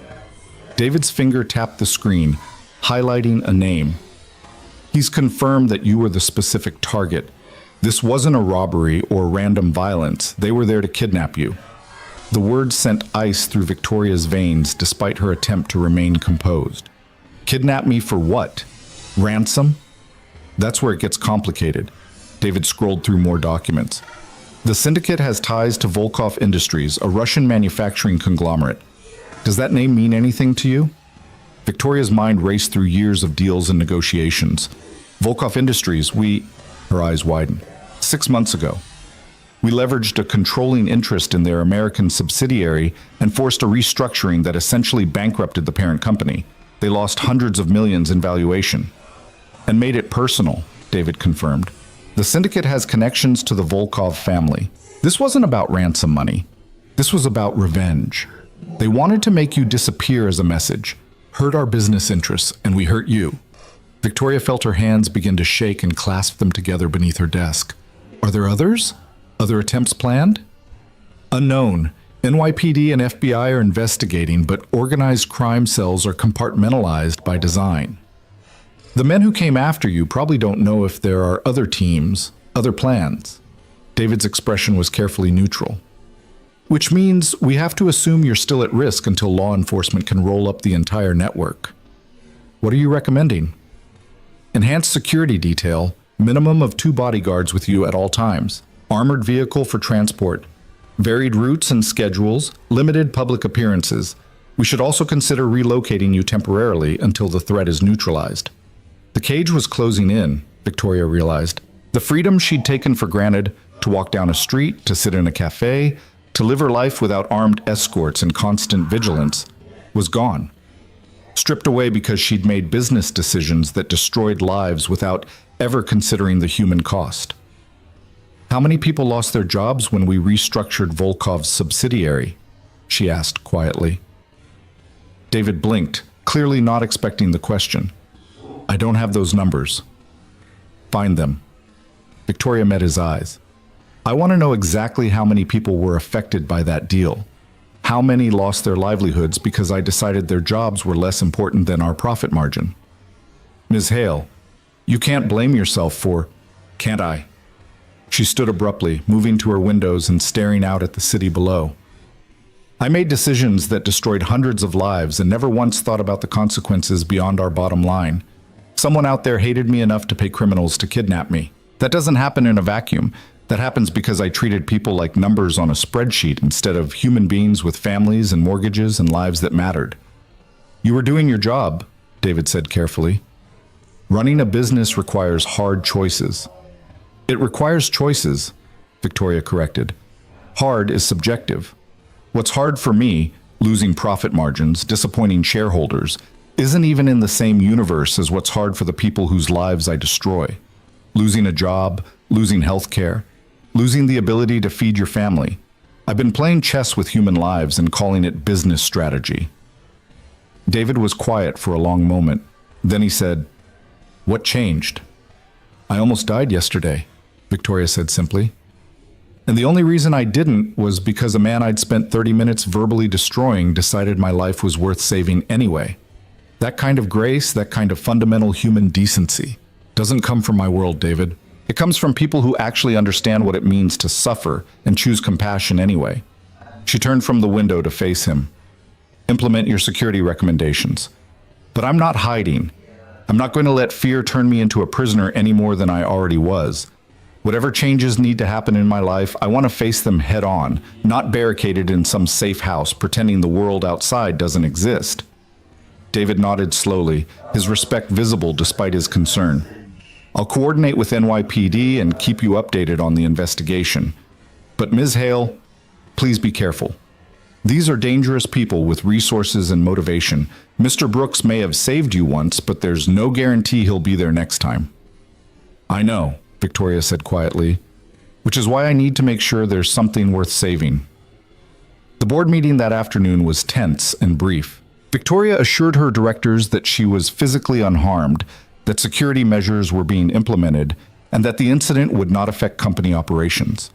David's finger tapped the screen, highlighting a name. "He's confirmed that you were the specific target. This wasn't a robbery or random violence. They were there to kidnap you." The words sent ice through Victoria's veins despite her attempt to remain composed. "Kidnap me for what? Ransom?" "That's where it gets complicated." David scrolled through more documents. "The syndicate has ties to Volkov Industries, a Russian manufacturing conglomerate. Does that name mean anything to you?" Victoria's mind raced through years of deals and negotiations. "Volkov Industries, her eyes widened. 6 months ago. We leveraged a controlling interest in their American subsidiary and forced a restructuring that essentially bankrupted the parent company. They lost hundreds of millions in valuation." "And made it personal," David confirmed. "The syndicate has connections to the Volkov family. This wasn't about ransom money. This was about revenge. They wanted to make you disappear as a message. Hurt our business interests, and we hurt you." Victoria felt her hands begin to shake and clasp them together beneath her desk. "Are there others? Other attempts planned?" "Unknown. NYPD and FBI are investigating, but organized crime cells are compartmentalized by design. The men who came after you probably don't know if there are other teams, other plans." David's expression was carefully neutral. "Which means we have to assume you're still at risk until law enforcement can roll up the entire network. What are you recommending?" "Enhanced security detail, minimum of 2 bodyguards with you at all times, armored vehicle for transport, varied routes and schedules, limited public appearances. We should also consider relocating you temporarily until the threat is neutralized." The cage was closing in, Victoria realized. The freedom she'd taken for granted, to walk down a street, to sit in a cafe, to live her life without armed escorts and constant vigilance, was gone. Stripped away because she'd made business decisions that destroyed lives without ever considering the human cost. "How many people lost their jobs when we restructured Volkov's subsidiary?" she asked quietly. David blinked, clearly not expecting the question. "I don't have those numbers." "Find them." Victoria met his eyes. "I want to know exactly how many people were affected by that deal. How many lost their livelihoods because I decided their jobs were less important than our profit margin." "Ms. Hale, you can't blame yourself for—" "Can't I?" She stood abruptly, moving to her windows and staring out at the city below. "I made decisions that destroyed hundreds of lives and never once thought about the consequences beyond our bottom line. Someone out there hated me enough to pay criminals to kidnap me. That doesn't happen in a vacuum. That happens because I treated people like numbers on a spreadsheet instead of human beings with families and mortgages and lives that mattered." You were doing your job, David said carefully. Running a business requires hard choices. It requires choices, Victoria corrected. Hard is subjective. What's hard for me, losing profit margins, disappointing shareholders, isn't even in the same universe as what's hard for the people whose lives I destroy. Losing a job, losing health care, losing the ability to feed your family. I've been playing chess with human lives and calling it business strategy. David was quiet for a long moment. Then he said, "What changed?" "I almost died yesterday," Victoria said simply. "And the only reason I didn't was because a man I'd spent 30 minutes verbally destroying decided my life was worth saving anyway. That kind of grace, that kind of fundamental human decency, doesn't come from my world, David. It comes from people who actually understand what it means to suffer and choose compassion anyway." She turned from the window to face him. "Implement your security recommendations. But I'm not hiding. I'm not going to let fear turn me into a prisoner any more than I already was. Whatever changes need to happen in my life, I want to face them head on, not barricaded in some safe house pretending the world outside doesn't exist." David nodded slowly, his respect visible despite his concern. "I'll coordinate with NYPD and keep you updated on the investigation. But Ms. Hale, please be careful. These are dangerous people with resources and motivation. Mr. Brooks may have saved you once, but there's no guarantee he'll be there next time." "I know," Victoria said quietly, "which is why I need to make sure there's something worth saving." The board meeting that afternoon was tense and brief. Victoria assured her directors that she was physically unharmed, that security measures were being implemented, and that the incident would not affect company operations.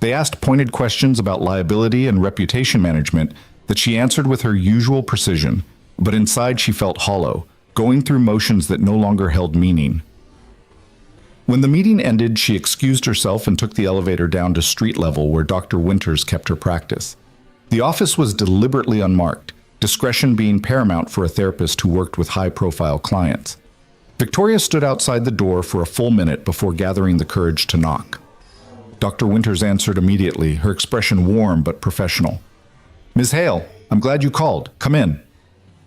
They asked pointed questions about liability and reputation management that she answered with her usual precision, but inside she felt hollow, going through motions that no longer held meaning. When the meeting ended, she excused herself and took the elevator down to street level where Dr. Winters kept her practice. The office was deliberately unmarked, discretion being paramount for a therapist who worked with high-profile clients. Victoria stood outside the door for a full minute before gathering the courage to knock. Dr. Winters answered immediately, her expression warm but professional. "Ms. Hale, I'm glad you called. Come in."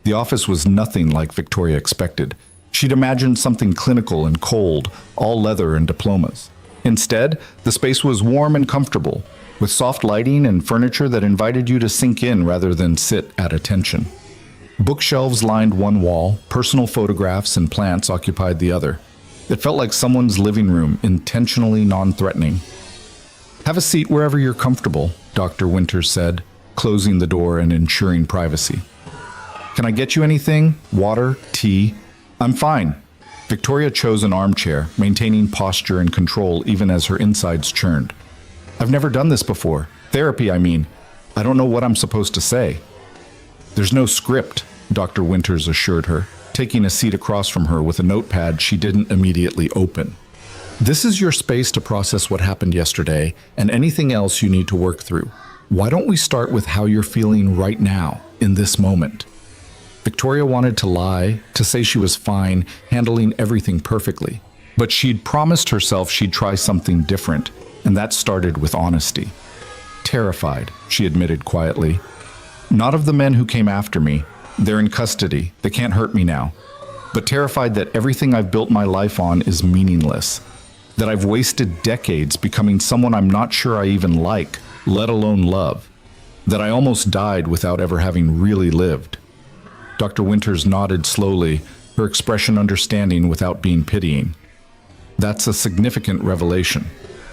The office was nothing like Victoria expected. She'd imagined something clinical and cold, all leather and diplomas. Instead, the space was warm and comfortable, with soft lighting and furniture that invited you to sink in rather than sit at attention. Bookshelves lined one wall, personal photographs and plants occupied the other. It felt like someone's living room, intentionally non-threatening. "Have a seat wherever you're comfortable," Dr. Winters said, closing the door and ensuring privacy. "Can I get you anything? Water? Tea?" "I'm fine." Victoria chose an armchair, maintaining posture and control even as her insides churned. "I've never done this before. Therapy, I mean. I don't know what I'm supposed to say." "There's no script," Dr. Winters assured her, taking a seat across from her with a notepad she didn't immediately open. "This is your space to process what happened yesterday and anything else you need to work through. Why don't we start with how you're feeling right now, in this moment?" Victoria wanted to lie, to say she was fine, handling everything perfectly. But she'd promised herself she'd try something different, and that started with honesty. "Terrified," she admitted quietly. "Not of the men who came after me. They're in custody. They can't hurt me now. But terrified that everything I've built my life on is meaningless. That I've wasted decades becoming someone I'm not sure I even like, let alone love. That I almost died without ever having really lived." Dr. Winters nodded slowly, her expression understanding without being pitying. "That's a significant revelation.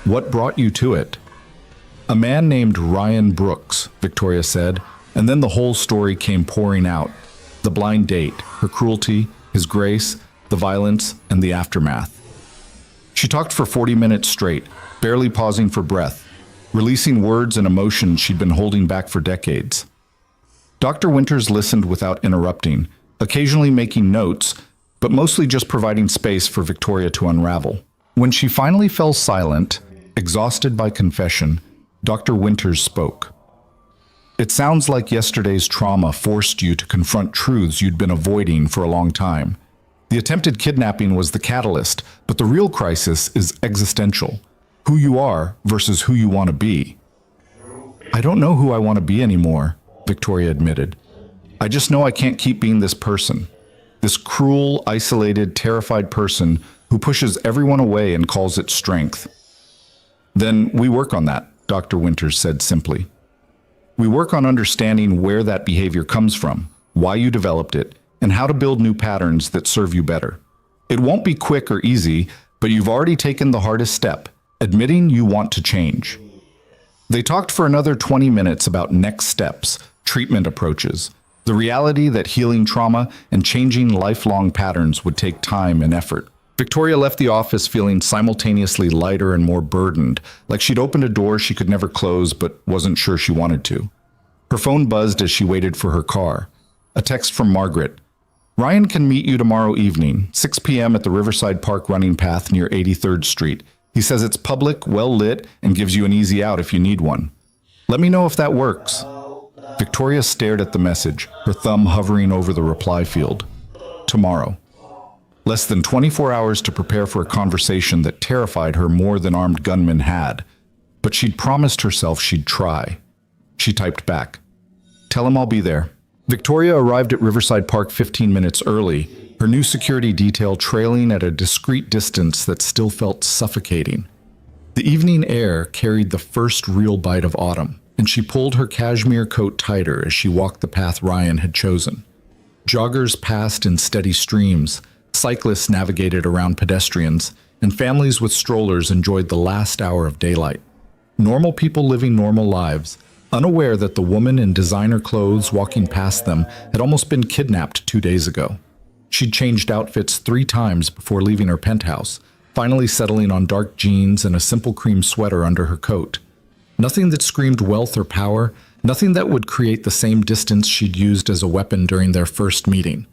What brought you to it?" "A man named Ryan Brooks," Victoria said, and then the whole story came pouring out. The blind date, her cruelty, his grace, the violence, and the aftermath. She talked for 40 minutes straight, barely pausing for breath, releasing words and emotions she'd been holding back for decades. Dr. Winters listened without interrupting, occasionally making notes, but mostly just providing space for Victoria to unravel. When she finally fell silent, exhausted by confession, Dr. Winters spoke. "It sounds like yesterday's trauma forced you to confront truths you'd been avoiding for a long time. The attempted kidnapping was the catalyst, but the real crisis is existential. Who you are versus who you want to be." "I don't know who I want to be anymore," Victoria admitted. I just know I can't keep being this person. This cruel, isolated, terrified person who pushes everyone away and calls it strength. Then we work on that, Dr. Winters said simply. We work on understanding where that behavior comes from, why you developed it, and how to build new patterns that serve you better. It won't be quick or easy, but you've already taken the hardest step, admitting you want to change. They talked for another 20 minutes about next steps, treatment approaches, the reality that healing trauma and changing lifelong patterns would take time and effort. Victoria left the office feeling simultaneously lighter and more burdened, like she'd opened a door she could never close but wasn't sure she wanted to. Her phone buzzed as she waited for her car. A text from Margaret. Ryan can meet you tomorrow evening, 6 p.m. at the Riverside Park running path near 83rd Street. He says it's public, well lit, and gives you an easy out if you need one. Let me know if that works. Victoria stared at the message, her thumb hovering over the reply field. Tomorrow. Less than 24 hours to prepare for a conversation that terrified her more than armed gunmen had. But she'd promised herself she'd try. She typed back. Tell him I'll be there. Victoria arrived at Riverside Park 15 minutes early, her new security detail trailing at a discreet distance that still felt suffocating. The evening air carried the first real bite of autumn, and she pulled her cashmere coat tighter as she walked the path Ryan had chosen. Joggers passed in steady streams, cyclists navigated around pedestrians, and families with strollers enjoyed the last hour of daylight. Normal people living normal lives, unaware that the woman in designer clothes walking past them had almost been kidnapped 2 days ago. She'd changed outfits 3 times before leaving her penthouse, finally settling on dark jeans and a simple cream sweater under her coat. Nothing that screamed wealth or power, nothing that would create the same distance she'd used as a weapon during their first meeting.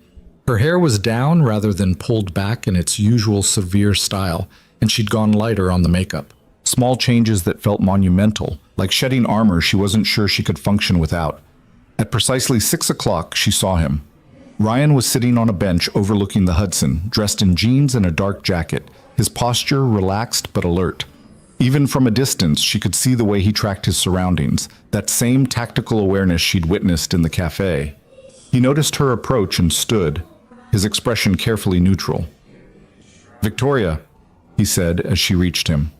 Her hair was down rather than pulled back in its usual severe style, and she'd gone lighter on the makeup. Small changes that felt monumental, like shedding armor she wasn't sure she could function without. At precisely 6 o'clock, she saw him. Ryan was sitting on a bench overlooking the Hudson, dressed in jeans and a dark jacket, his posture relaxed but alert. Even from a distance, she could see the way he tracked his surroundings, that same tactical awareness she'd witnessed in the cafe. He noticed her approach and stood, his expression carefully neutral. "Victoria," he said as she reached him.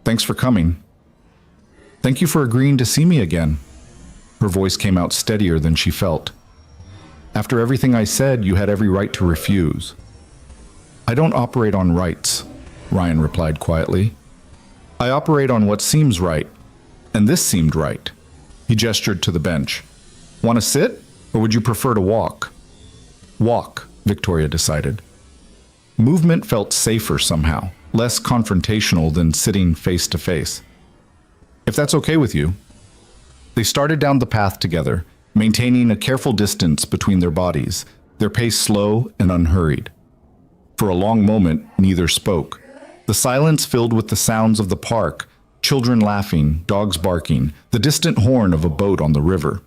"Thanks for coming." "Thank you for agreeing to see me again." Her voice came out steadier than she felt. "After everything I said, you had every right to refuse." "I don't operate on rights," Ryan replied quietly. "I operate on what seems right, and this seemed right." He gestured to the bench. "Want to sit, or would you prefer to walk?" "Walk," Victoria decided. Movement felt safer somehow, less confrontational than sitting face to face. "If that's okay with you." They started down the path together, maintaining a careful distance between their bodies, their pace slow and unhurried. For a long moment, neither spoke. The silence filled with the sounds of the park, children laughing, dogs barking, the distant horn of a boat on the river.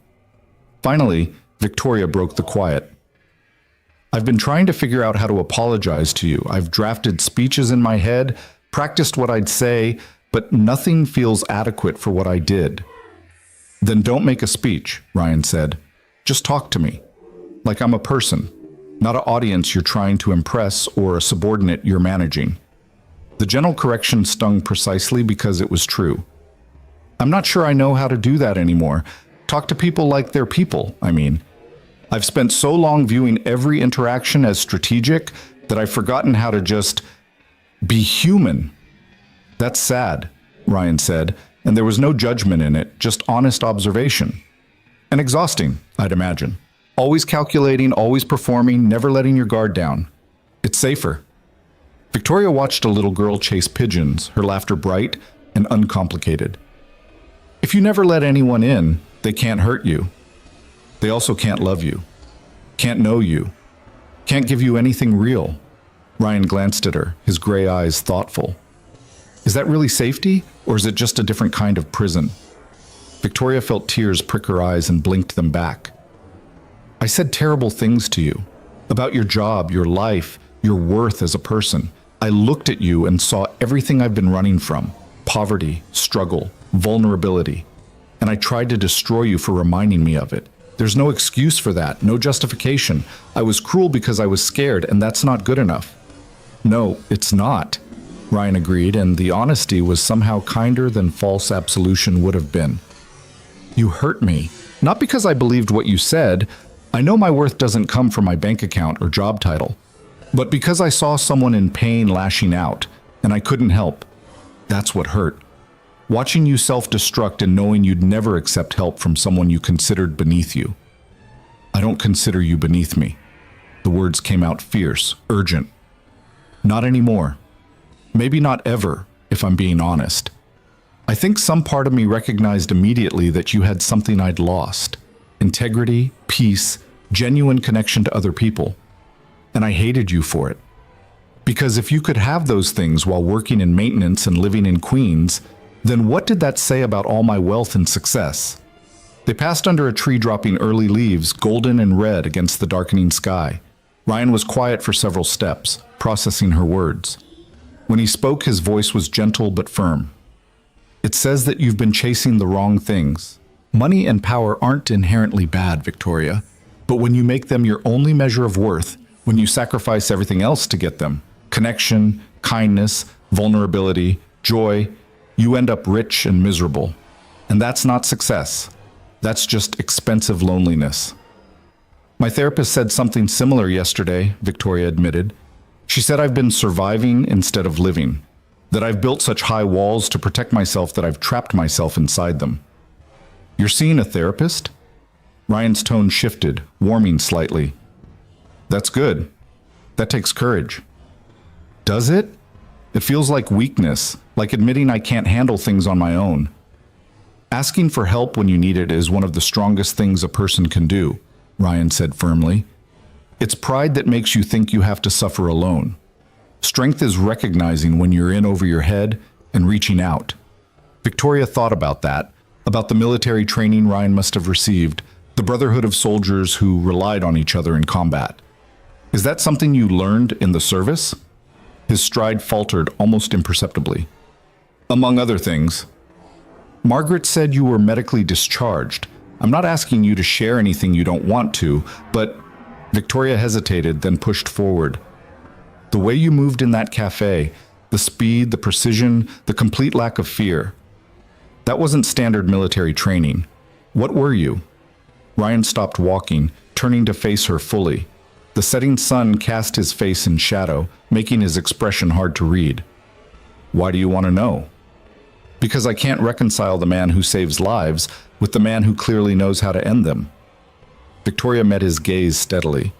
Finally, Victoria broke the quiet. "I've been trying to figure out how to apologize to you. I've drafted speeches in my head, practiced what I'd say, but nothing feels adequate for what I did." "Then don't make a speech," Ryan said. "Just talk to me. Like I'm a person, not an audience you're trying to impress or a subordinate you're managing." The gentle correction stung precisely because it was true. "I'm not sure I know how to do that anymore. Talk to people like they're people, I mean. I've spent so long viewing every interaction as strategic that I've forgotten how to just be human." "That's sad," Ryan said, and there was no judgment in it, just honest observation. "And exhausting, I'd imagine. Always calculating, always performing, never letting your guard down. It's safer." Victoria watched a little girl chase pigeons, her laughter bright and uncomplicated. "If you never let anyone in, they can't hurt you. They also can't love you, can't know you, can't give you anything real." Ryan glanced at her, his gray eyes thoughtful. "Is that really safety, or is it just a different kind of prison?" Victoria felt tears prick her eyes and blinked them back. "I said terrible things to you, about your job, your life, your worth as a person. I looked at you and saw everything I've been running from: poverty, struggle, vulnerability. And I tried to destroy you for reminding me of it. There's no excuse for that, no justification. I was cruel because I was scared, and that's not good enough. No, it's not, Ryan agreed, and the honesty was somehow kinder than false absolution would have been. You hurt me. Not because I believed what you said. I know my worth doesn't come from my bank account or job title. But because I saw someone in pain lashing out, and I couldn't help. That's what hurt. Watching you self-destruct and knowing you'd never accept help from someone you considered beneath you. I don't consider you beneath me. The words came out fierce, urgent. Not anymore. Maybe not ever, if I'm being honest. I think some part of me recognized immediately that you had something I'd lost. Integrity, peace, genuine connection to other people. And I hated you for it. Because if you could have those things while working in maintenance and living in Queens, then what did that say about all my wealth and success? They passed under a tree dropping early leaves, golden and red against the darkening sky. Ryan was quiet for several steps, processing her words. When he spoke, his voice was gentle but firm. It says that you've been chasing the wrong things. Money and power aren't inherently bad, Victoria, but when you make them your only measure of worth, when you sacrifice everything else to get them, connection, kindness, vulnerability, joy, you end up rich and miserable. And that's not success. That's just expensive loneliness. My therapist said something similar yesterday, Victoria admitted. She said I've been surviving instead of living, that I've built such high walls to protect myself that I've trapped myself inside them. You're seeing a therapist? Ryan's tone shifted, warming slightly. That's good. That takes courage. Does it? It feels like weakness, like admitting I can't handle things on my own. Asking for help when you need it is one of the strongest things a person can do, Ryan said firmly. It's pride that makes you think you have to suffer alone. Strength is recognizing when you're in over your head and reaching out. Victoria thought about that, about the military training Ryan must have received, the brotherhood of soldiers who relied on each other in combat. Is that something you learned in the service? His stride faltered almost imperceptibly. Among other things. Margaret said you were medically discharged. I'm not asking you to share anything you don't want to, but Victoria hesitated, then pushed forward. The way you moved in that cafe, the speed, the precision, the complete lack of fear. That wasn't standard military training. What were you? Ryan stopped walking, turning to face her fully. The setting sun cast his face in shadow, making his expression hard to read. Why do you want to know? Because I can't reconcile the man who saves lives with the man who clearly knows how to end them. Victoria met his gaze steadily.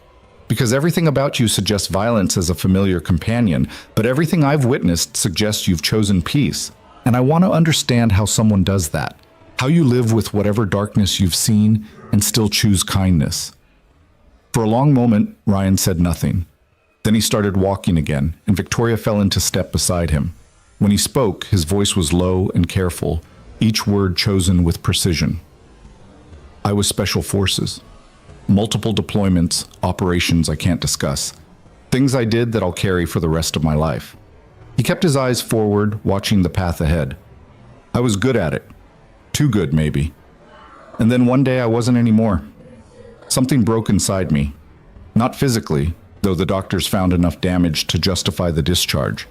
Because everything about you suggests violence as a familiar companion, but everything I've witnessed suggests you've chosen peace. And I want to understand how someone does that. How you live with whatever darkness you've seen and still choose kindness. For a long moment, Ryan said nothing. Then he started walking again, and Victoria fell into step beside him. When he spoke, his voice was low and careful, each word chosen with precision. I was Special Forces. Multiple deployments, operations I can't discuss. Things I did that I'll carry for the rest of my life. He kept his eyes forward, watching the path ahead. I was good at it. Too good, maybe. And then one day I wasn't anymore. Something broke inside me. Not physically, though the doctors found enough damage to justify the discharge.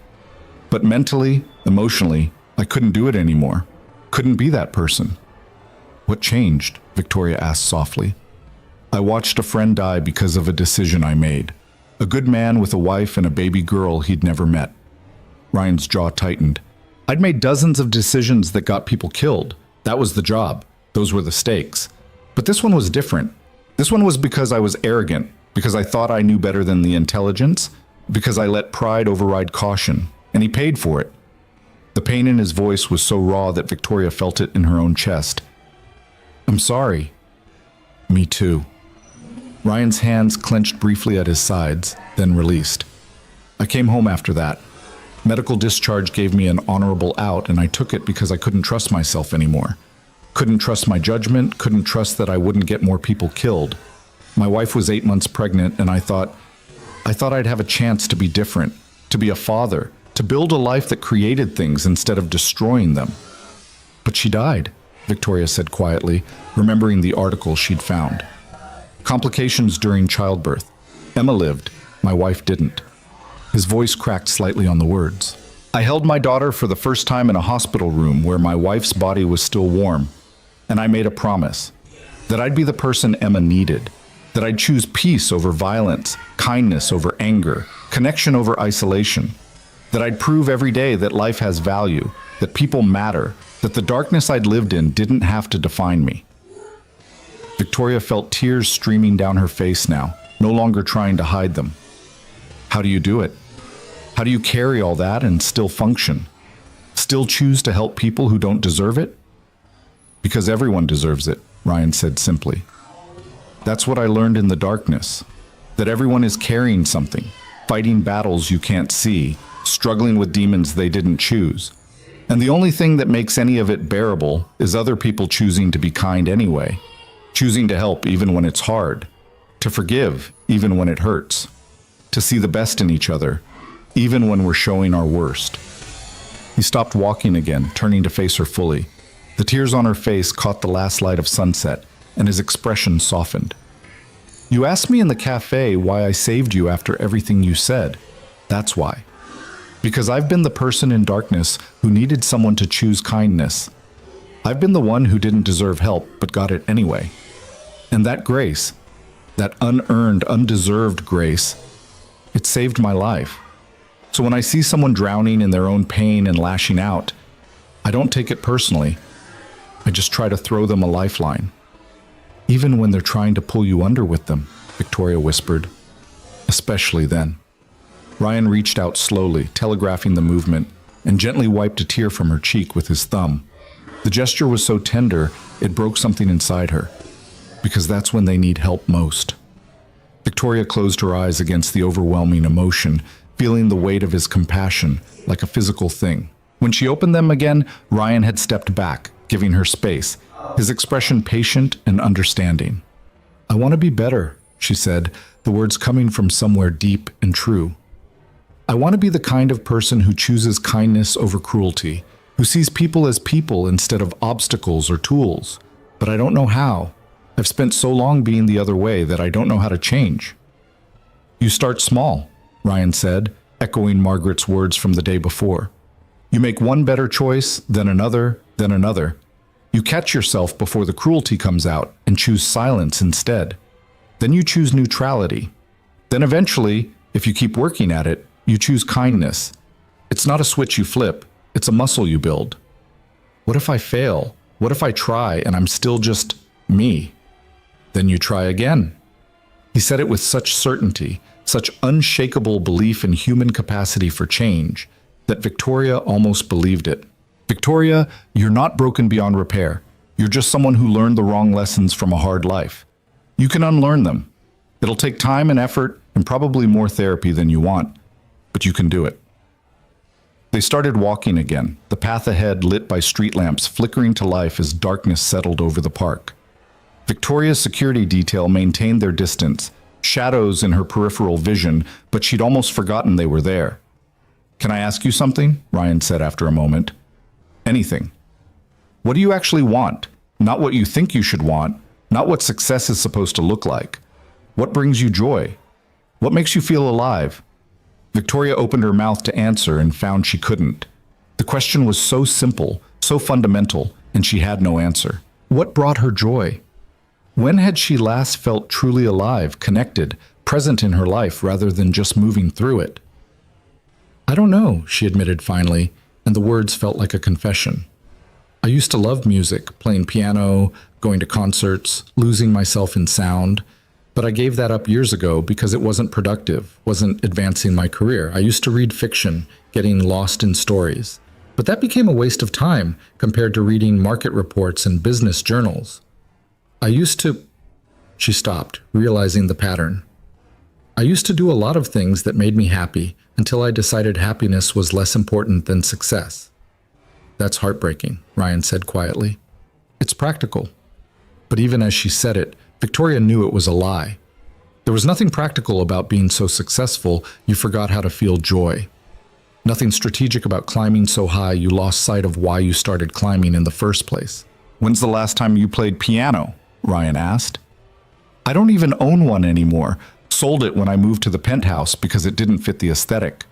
But mentally, emotionally, I couldn't do it anymore. Couldn't be that person. What changed? Victoria asked softly. I watched a friend die because of a decision I made. A good man with a wife and a baby girl he'd never met. Ryan's jaw tightened. I'd made dozens of decisions that got people killed. That was the job. Those were the stakes. But this one was different. This one was because I was arrogant, because I thought I knew better than the intelligence, because I let pride override caution, and he paid for it. The pain in his voice was so raw that Victoria felt it in her own chest. I'm sorry. Me too. Ryan's hands clenched briefly at his sides, then released. I came home after that. Medical discharge gave me an honorable out, and I took it because I couldn't trust myself anymore. Couldn't trust my judgment, couldn't trust that I wouldn't get more people killed. My wife was 8 months pregnant, and I thought I'd have a chance to be different, to be a father, to build a life that created things instead of destroying them. But she died. Victoria said quietly, remembering the article she'd found. Complications during childbirth. Emma lived, my wife didn't. His voice cracked slightly on the words. I held my daughter for the first time in a hospital room where my wife's body was still warm, and I made a promise that I'd be the person Emma needed, that I'd choose peace over violence, kindness over anger, connection over isolation, that I'd prove every day that life has value, that people matter, that the darkness I'd lived in didn't have to define me. Victoria felt tears streaming down her face now, no longer trying to hide them. How do you do it? How do you carry all that and still function? Still choose to help people who don't deserve it? Because everyone deserves it, Ryan said simply. That's what I learned in the darkness, that everyone is carrying something, fighting battles you can't see, struggling with demons they didn't choose. And the only thing that makes any of it bearable is other people choosing to be kind anyway, choosing to help even when it's hard, to forgive even when it hurts, to see the best in each other, even when we're showing our worst. He stopped walking again, turning to face her fully. The tears on her face caught the last light of sunset, and his expression softened. You asked me in the cafe why I saved you after everything you said. That's why. Because I've been the person in darkness who needed someone to choose kindness. I've been the one who didn't deserve help but got it anyway. And that grace, that unearned, undeserved grace, it saved my life. So when I see someone drowning in their own pain and lashing out, I don't take it personally. I just try to throw them a lifeline. Even when they're trying to pull you under with them, Victoria whispered. Especially then. Ryan reached out slowly, telegraphing the movement, and gently wiped a tear from her cheek with his thumb. The gesture was so tender, it broke something inside her. Because that's when they need help most. Victoria closed her eyes against the overwhelming emotion, feeling the weight of his compassion like a physical thing. When she opened them again, Ryan had stepped back, giving her space, his expression patient and understanding. I want to be better, she said, the words coming from somewhere deep and true. I want to be the kind of person who chooses kindness over cruelty, who sees people as people instead of obstacles or tools. But I don't know how. I've spent so long being the other way that I don't know how to change. You start small, Ryan said, echoing Margaret's words from the day before. You make one better choice, then another, then another. You catch yourself before the cruelty comes out and choose silence instead. Then you choose neutrality. Then eventually, if you keep working at it, you choose kindness. It's not a switch you flip, it's a muscle you build. What if I fail? What if I try and I'm still just me? Then you try again. He said it with such certainty, such unshakable belief in human capacity for change, that Victoria almost believed it. Victoria, you're not broken beyond repair. You're just someone who learned the wrong lessons from a hard life. You can unlearn them. It'll take time and effort and probably more therapy than you want, but you can do it. They started walking again, the path ahead lit by street lamps flickering to life as darkness settled over the park. Victoria's security detail maintained their distance, shadows in her peripheral vision, but she'd almost forgotten they were there. Can I ask you something? Ryan said after a moment. Anything. What do you actually want? Not what you think you should want, not what success is supposed to look like. What brings you joy? What makes you feel alive? Victoria opened her mouth to answer and found she couldn't. The question was so simple, so fundamental, and she had no answer. What brought her joy? When had she last felt truly alive, connected, present in her life rather than just moving through it? I don't know, she admitted finally, and the words felt like a confession. I used to love music, playing piano, going to concerts, losing myself in sound, but I gave that up years ago because it wasn't productive, wasn't advancing my career. I used to read fiction, getting lost in stories. But that became a waste of time compared to reading market reports and business journals. She stopped, realizing the pattern. I used to do a lot of things that made me happy until I decided happiness was less important than success. That's heartbreaking, Ryan said quietly. It's practical. But even as she said it, Victoria knew it was a lie. There was nothing practical about being so successful you forgot how to feel joy. Nothing strategic about climbing so high you lost sight of why you started climbing in the first place. When's the last time you played piano? Ryan asked. I don't even own one anymore. Sold it when I moved to the penthouse because it didn't fit the aesthetic.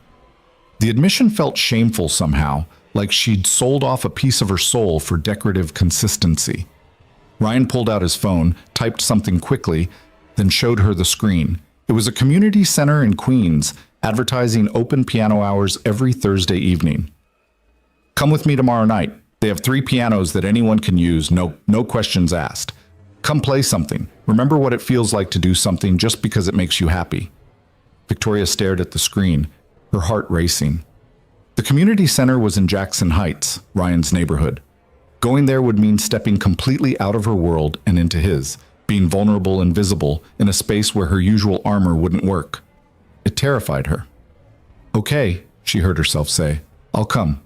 The admission felt shameful somehow, like she'd sold off a piece of her soul for decorative consistency. Ryan pulled out his phone, typed something quickly, then showed her the screen. It was a community center in Queens, advertising open piano hours every Thursday evening. Come with me tomorrow night. They have 3 pianos that anyone can use, no questions asked. Come play something. Remember what it feels like to do something just because it makes you happy. Victoria stared at the screen, her heart racing. The community center was in Jackson Heights, Ryan's neighborhood. Going there would mean stepping completely out of her world and into his, being vulnerable and visible in a space where her usual armor wouldn't work. It terrified her. Okay, she heard herself say, I'll come.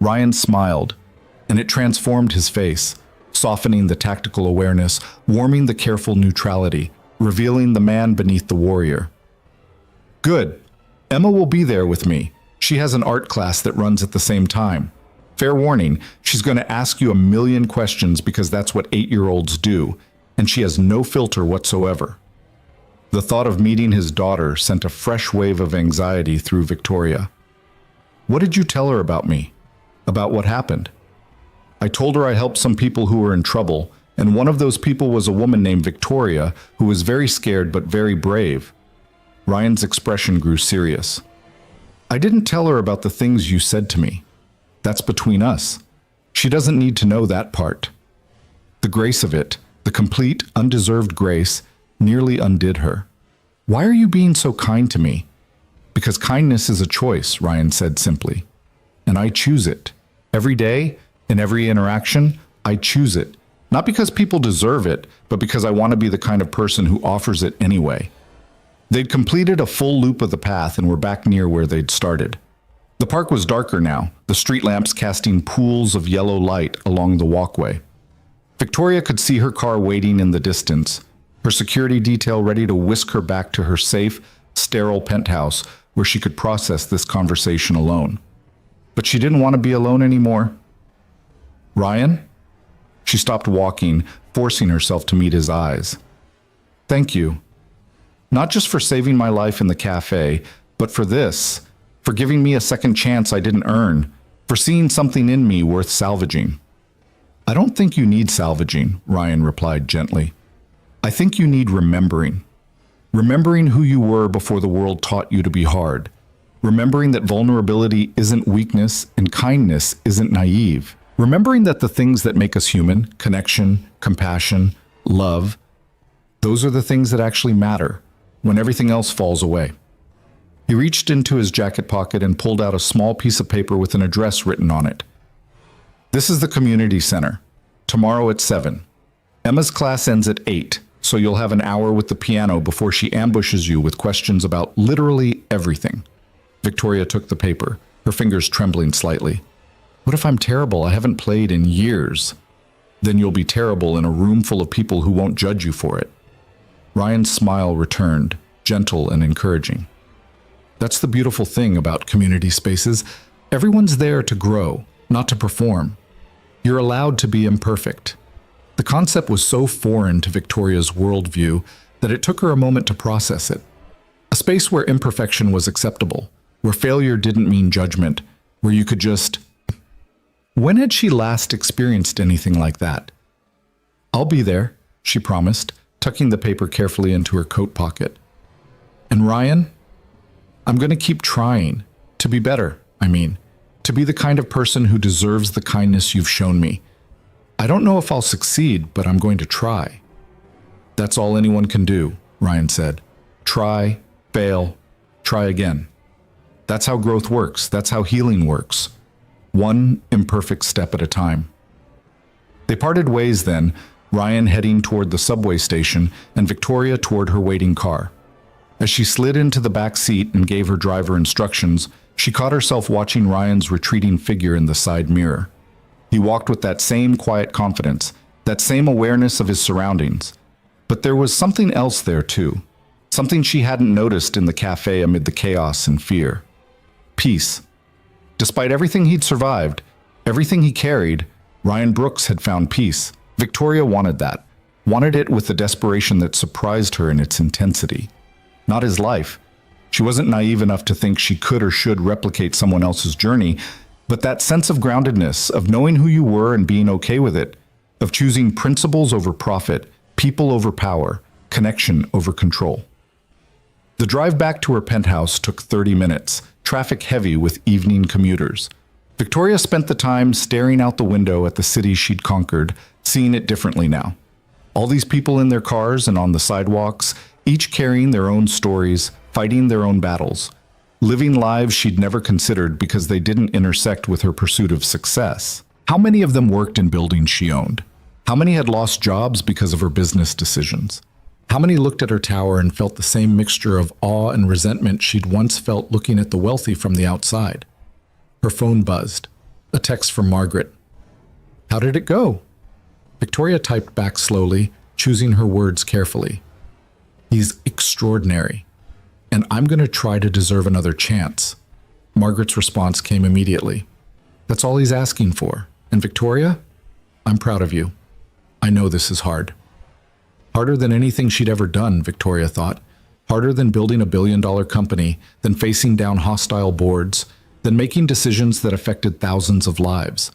Ryan smiled, and it transformed his face, softening the tactical awareness, warming the careful neutrality, revealing the man beneath the warrior. Good. Emma will be there with me. She has an art class that runs at the same time. Fair warning, she's going to ask you a million questions because that's what 8-year-olds do, and she has no filter whatsoever. The thought of meeting his daughter sent a fresh wave of anxiety through Victoria. What did you tell her about me? About what happened? I told her I helped some people who were in trouble, and one of those people was a woman named Victoria who was very scared but very brave. Ryan's expression grew serious. I didn't tell her about the things you said to me. That's between us. She doesn't need to know that part. The grace of it, the complete, undeserved grace, nearly undid her. Why are you being so kind to me? Because kindness is a choice, Ryan said simply. And I choose it. Every day, in every interaction, I choose it. Not because people deserve it, but because I want to be the kind of person who offers it anyway. They'd completed a full loop of the path and were back near where they'd started. The park was darker now, the street lamps casting pools of yellow light along the walkway. Victoria could see her car waiting in the distance, her security detail ready to whisk her back to her safe, sterile penthouse where she could process this conversation alone. But she didn't want to be alone anymore. Ryan? She stopped walking, forcing herself to meet his eyes. Thank you. Not just for saving my life in the cafe, but for this, for giving me a second chance I didn't earn, for seeing something in me worth salvaging. I don't think you need salvaging, Ryan replied gently. I think you need remembering. Remembering who you were before the world taught you to be hard. Remembering that vulnerability isn't weakness and kindness isn't naive. Remembering that the things that make us human, connection, compassion, love, those are the things that actually matter when everything else falls away. He reached into his jacket pocket and pulled out a small piece of paper with an address written on it. This is the community center. Tomorrow at 7. Emma's class ends at 8, so you'll have an hour with the piano before she ambushes you with questions about literally everything. Victoria took the paper, her fingers trembling slightly. What if I'm terrible? I haven't played in years. Then you'll be terrible in a room full of people who won't judge you for it. Ryan's smile returned, gentle and encouraging. That's the beautiful thing about community spaces. Everyone's there to grow, not to perform. You're allowed to be imperfect. The concept was so foreign to Victoria's worldview that it took her a moment to process it. A space where imperfection was acceptable, where failure didn't mean judgment, where you could just... When had she last experienced anything like that? I'll be there, she promised, tucking the paper carefully into her coat pocket. And Ryan, I'm going to keep trying, to be better, to be the kind of person who deserves the kindness you've shown me. I don't know if I'll succeed, but I'm going to try. That's all anyone can do, Ryan said. Try, fail, try again. That's how growth works. That's how healing works. One imperfect step at a time. They parted ways then, Ryan heading toward the subway station and Victoria toward her waiting car. As she slid into the back seat and gave her driver instructions, she caught herself watching Ryan's retreating figure in the side mirror. He walked with that same quiet confidence, that same awareness of his surroundings. But there was something else there too, something she hadn't noticed in the cafe amid the chaos and fear. Peace. Despite everything he'd survived, everything he carried, Ryan Brooks had found peace. Victoria wanted that. Wanted it with the desperation that surprised her in its intensity. Not his life. She wasn't naive enough to think she could or should replicate someone else's journey, but that sense of groundedness, of knowing who you were and being okay with it, of choosing principles over profit, people over power, connection over control. The drive back to her penthouse took 30 minutes, traffic heavy with evening commuters. Victoria spent the time staring out the window at the city she'd conquered, seeing it differently now. All these people in their cars and on the sidewalks, each carrying their own stories, fighting their own battles, living lives she'd never considered because they didn't intersect with her pursuit of success. How many of them worked in buildings she owned? How many had lost jobs because of her business decisions? How many looked at her tower and felt the same mixture of awe and resentment she'd once felt looking at the wealthy from the outside? Her phone buzzed. A text from Margaret. "How did it go?" Victoria typed back slowly, choosing her words carefully. "He's extraordinary, and I'm going to try to deserve another chance." Margaret's response came immediately. "That's all he's asking for. And Victoria, I'm proud of you. I know this is hard." Harder than anything she'd ever done, Victoria thought. Harder than building a billion-dollar company, than facing down hostile boards, than making decisions that affected thousands of lives.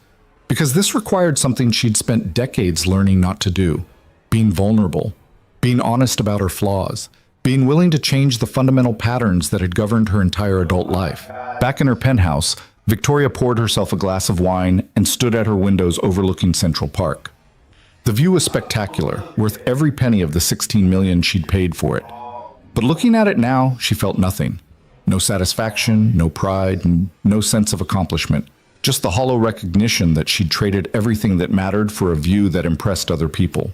Because this required something she'd spent decades learning not to do. Being vulnerable, being honest about her flaws, being willing to change the fundamental patterns that had governed her entire adult life. Back in her penthouse, Victoria poured herself a glass of wine and stood at her windows overlooking Central Park. The view was spectacular, worth every penny of the $16 million she'd paid for it. But looking at it now, she felt nothing. No satisfaction, no pride, and no sense of accomplishment. Just the hollow recognition that she'd traded everything that mattered for a view that impressed other people.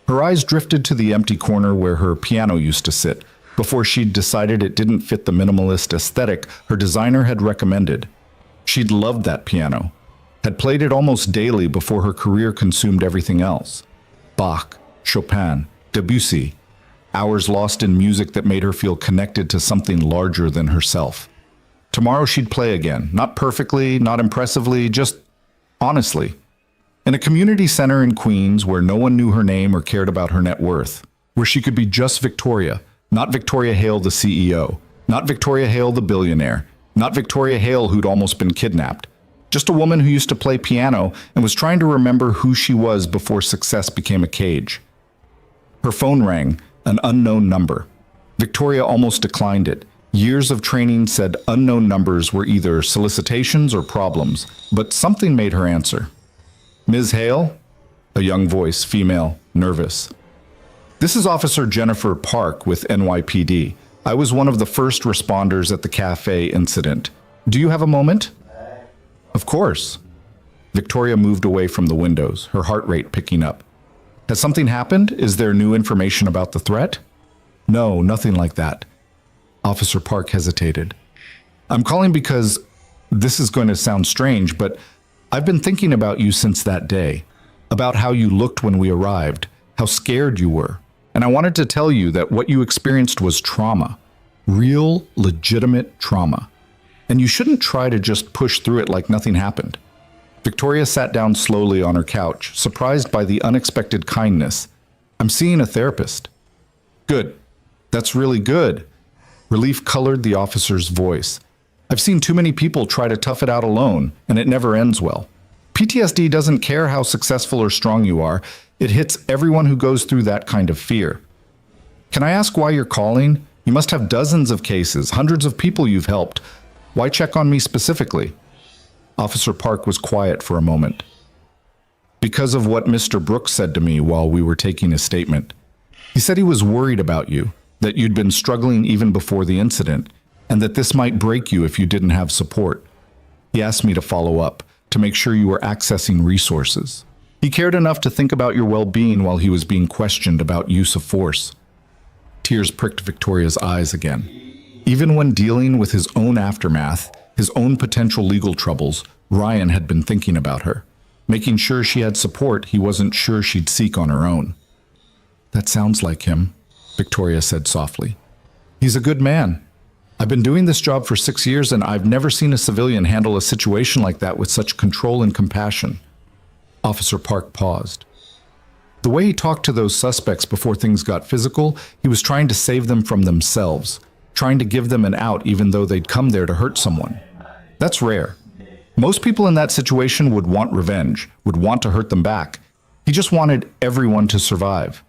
Her eyes drifted to the empty corner where her piano used to sit, before she'd decided it didn't fit the minimalist aesthetic her designer had recommended. She'd loved that piano, had played it almost daily before her career consumed everything else. Bach, Chopin, Debussy, hours lost in music that made her feel connected to something larger than herself. Tomorrow she'd play again, not perfectly, not impressively, just honestly. In a community center in Queens where no one knew her name or cared about her net worth, where she could be just Victoria, not Victoria Hale the CEO, not Victoria Hale the billionaire, not Victoria Hale who'd almost been kidnapped. Just a woman who used to play piano and was trying to remember who she was before success became a cage. Her phone rang, an unknown number. Victoria almost declined it. Years of training said unknown numbers were either solicitations or problems, but something made her answer. "Ms. Hale?" A young voice, female, nervous. "This is Officer Jennifer Park with NYPD. I was one of the first responders at the cafe incident. Do you have a moment?" "Of course." Victoria moved away from the windows, her heart rate picking up. "Has something happened? Is there new information about the threat?" "No, nothing like that." Officer Park hesitated. "I'm calling because this is going to sound strange, but I've been thinking about you since that day, about how you looked when we arrived, how scared you were, and I wanted to tell you that what you experienced was trauma, real, legitimate trauma. And you shouldn't try to just push through it like nothing happened." Victoria sat down slowly on her couch, surprised by the unexpected kindness. "I'm seeing a therapist." "Good. That's really good." Relief colored the officer's voice. "I've seen too many people try to tough it out alone, and it never ends well. PTSD doesn't care how successful or strong you are. It hits everyone who goes through that kind of fear. Can I ask why you're calling? You must have dozens of cases, hundreds of people you've helped. Why check on me specifically?" Officer Park was quiet for a moment. "Because of what Mr. Brooks said to me while we were taking his statement. He said he was worried about you, that you'd been struggling even before the incident, and that this might break you if you didn't have support. He asked me to follow up, to make sure you were accessing resources. He cared enough to think about your well-being while he was being questioned about use of force." Tears pricked Victoria's eyes again. Even when dealing with his own aftermath, his own potential legal troubles, Ryan had been thinking about her, making sure she had support he wasn't sure she'd seek on her own. "That sounds like him," Victoria said softly. "He's a good man. I've been doing this job for 6 years and I've never seen a civilian handle a situation like that with such control and compassion." Officer Park paused. The way he talked to those suspects before things got physical, he was trying to save them from themselves, trying to give them an out even though they'd come there to hurt someone. That's rare. Most people in that situation would want revenge, would want to hurt them back. He just wanted everyone to survive.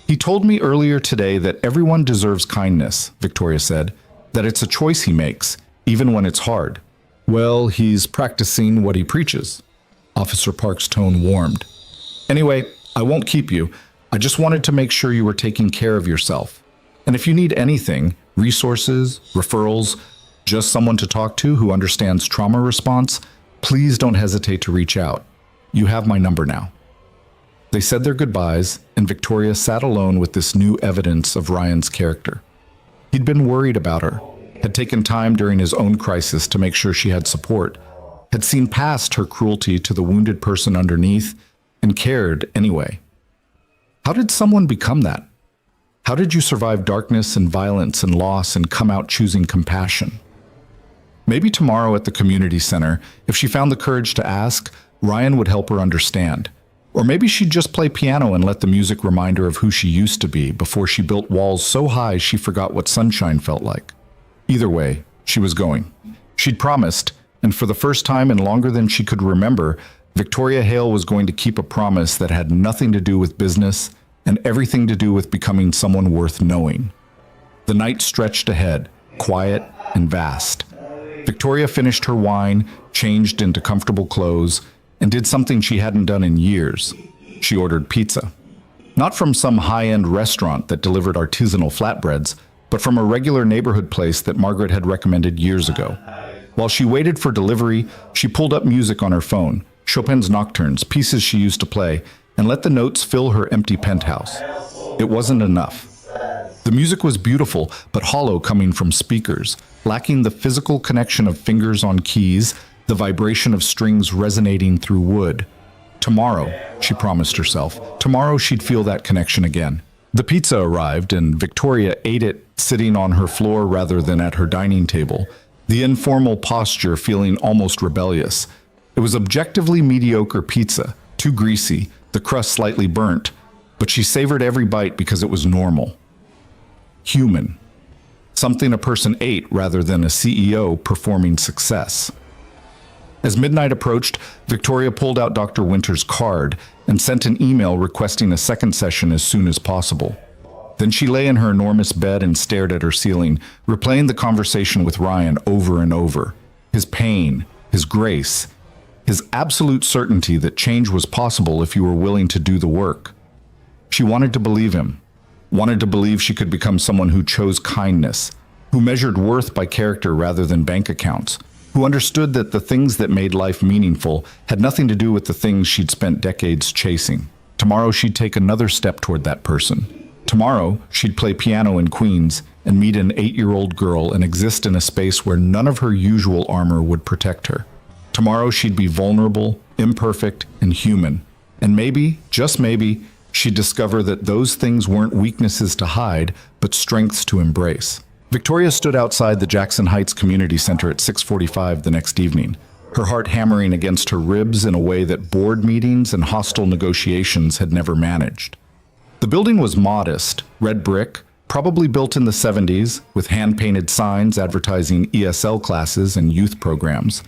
He told me earlier today that everyone deserves kindness, Victoria said, that it's a choice he makes, even when it's hard. Well, he's practicing what he preaches. Officer Park's tone warmed. Anyway, I won't keep you. I just wanted to make sure you were taking care of yourself. And if you need anything, resources, referrals, just someone to talk to who understands trauma response, please don't hesitate to reach out. You have my number now. They said their goodbyes, and Victoria sat alone with this new evidence of Ryan's character. He'd been worried about her, had taken time during his own crisis to make sure she had support, had seen past her cruelty to the wounded person underneath, and cared anyway. How did someone become that? How did you survive darkness and violence and loss and come out choosing compassion? Maybe tomorrow at the community center, if she found the courage to ask, Ryan would help her understand. Or maybe she'd just play piano and let the music remind her of who she used to be before she built walls so high she forgot what sunshine felt like. Either way, she was going. She'd promised, and for the first time in longer than she could remember, Victoria Hale was going to keep a promise that had nothing to do with business and everything to do with becoming someone worth knowing. The night stretched ahead, quiet and vast. Victoria finished her wine, changed into comfortable clothes, and did something she hadn't done in years. She ordered pizza. Not from some high-end restaurant that delivered artisanal flatbreads, but from a regular neighborhood place that Margaret had recommended years ago. While she waited for delivery, she pulled up music on her phone, Chopin's Nocturnes, pieces she used to play, and let the notes fill her empty penthouse. It wasn't enough. The music was beautiful, but hollow coming from speakers, lacking the physical connection of fingers on keys, the vibration of strings resonating through wood. Tomorrow, she promised herself, tomorrow she'd feel that connection again. The pizza arrived, and Victoria ate it sitting on her floor rather than at her dining table, the informal posture feeling almost rebellious. It was objectively mediocre pizza, too greasy, the crust slightly burnt, but she savored every bite because it was normal. Human. Something a person ate rather than a CEO performing success. As midnight approached, Victoria pulled out Dr. Winter's card and sent an email requesting a second session as soon as possible. Then she lay in her enormous bed and stared at her ceiling, replaying the conversation with Ryan over and over. His pain, his grace, his absolute certainty that change was possible if you were willing to do the work. She wanted to believe him, wanted to believe she could become someone who chose kindness, who measured worth by character rather than bank accounts, who understood that the things that made life meaningful had nothing to do with the things she'd spent decades chasing. Tomorrow she'd take another step toward that person. Tomorrow she'd play piano in Queens and meet an 8-year-old girl and exist in a space where none of her usual armor would protect her. Tomorrow she'd be vulnerable, imperfect, and human. And maybe, just maybe, she'd discover that those things weren't weaknesses to hide, but strengths to embrace. Victoria stood outside the Jackson Heights Community Center at 6:45 the next evening, her heart hammering against her ribs in a way that board meetings and hostile negotiations had never managed. The building was modest, red brick, probably built in the 70s, with hand-painted signs advertising ESL classes and youth programs,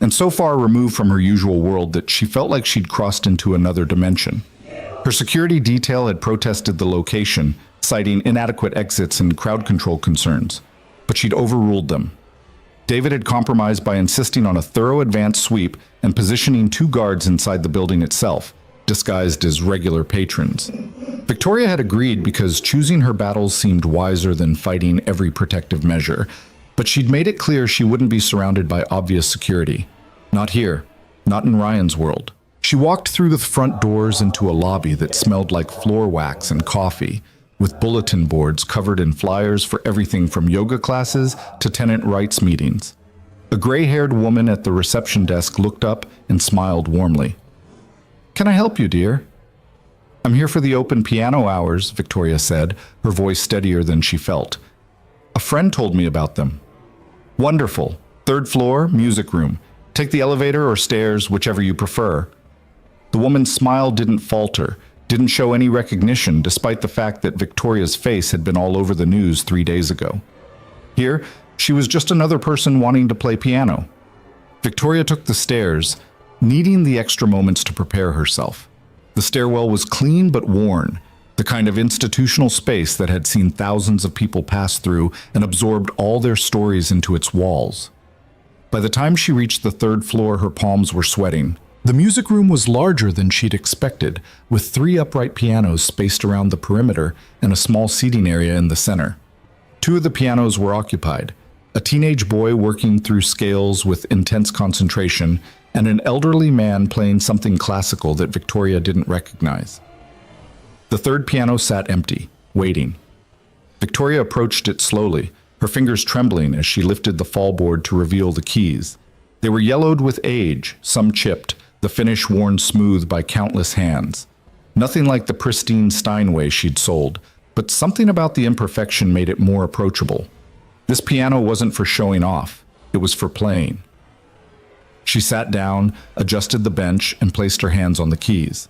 and so far removed from her usual world that she felt like she'd crossed into another dimension. Her security detail had protested the location, citing inadequate exits and crowd control concerns, but she'd overruled them. David had compromised by insisting on a thorough advance sweep and positioning 2 guards inside the building itself, disguised as regular patrons. Victoria had agreed because choosing her battles seemed wiser than fighting every protective measure, but she'd made it clear she wouldn't be surrounded by obvious security. Not here, not in Ryan's world. She walked through the front doors into a lobby that smelled like floor wax and coffee, with bulletin boards covered in flyers for everything from yoga classes to tenant rights meetings. A gray-haired woman at the reception desk looked up and smiled warmly. "Can I help you, dear?" "I'm here for the open piano hours," Victoria said, her voice steadier than she felt. "A friend told me about them." "Wonderful. 3rd floor, music room. Take the elevator or stairs, whichever you prefer." The woman's smile didn't falter, didn't show any recognition despite the fact that Victoria's face had been all over the news 3 days ago. Here, she was just another person wanting to play piano. Victoria took the stairs, needing the extra moments to prepare herself. The stairwell was clean but worn, the kind of institutional space that had seen thousands of people pass through and absorbed all their stories into its walls. By the time she reached the 3rd floor, her palms were sweating. The music room was larger than she'd expected, with 3 upright pianos spaced around the perimeter and a small seating area in the center. 2 of the pianos were occupied, a teenage boy working through scales with intense concentration, and an elderly man playing something classical that Victoria didn't recognize. The 3rd piano sat empty, waiting. Victoria approached it slowly, her fingers trembling as she lifted the fallboard to reveal the keys. They were yellowed with age, some chipped, the finish worn smooth by countless hands. Nothing like the pristine Steinway she'd sold, but something about the imperfection made it more approachable. This piano wasn't for showing off, it was for playing. She sat down, adjusted the bench, and placed her hands on the keys.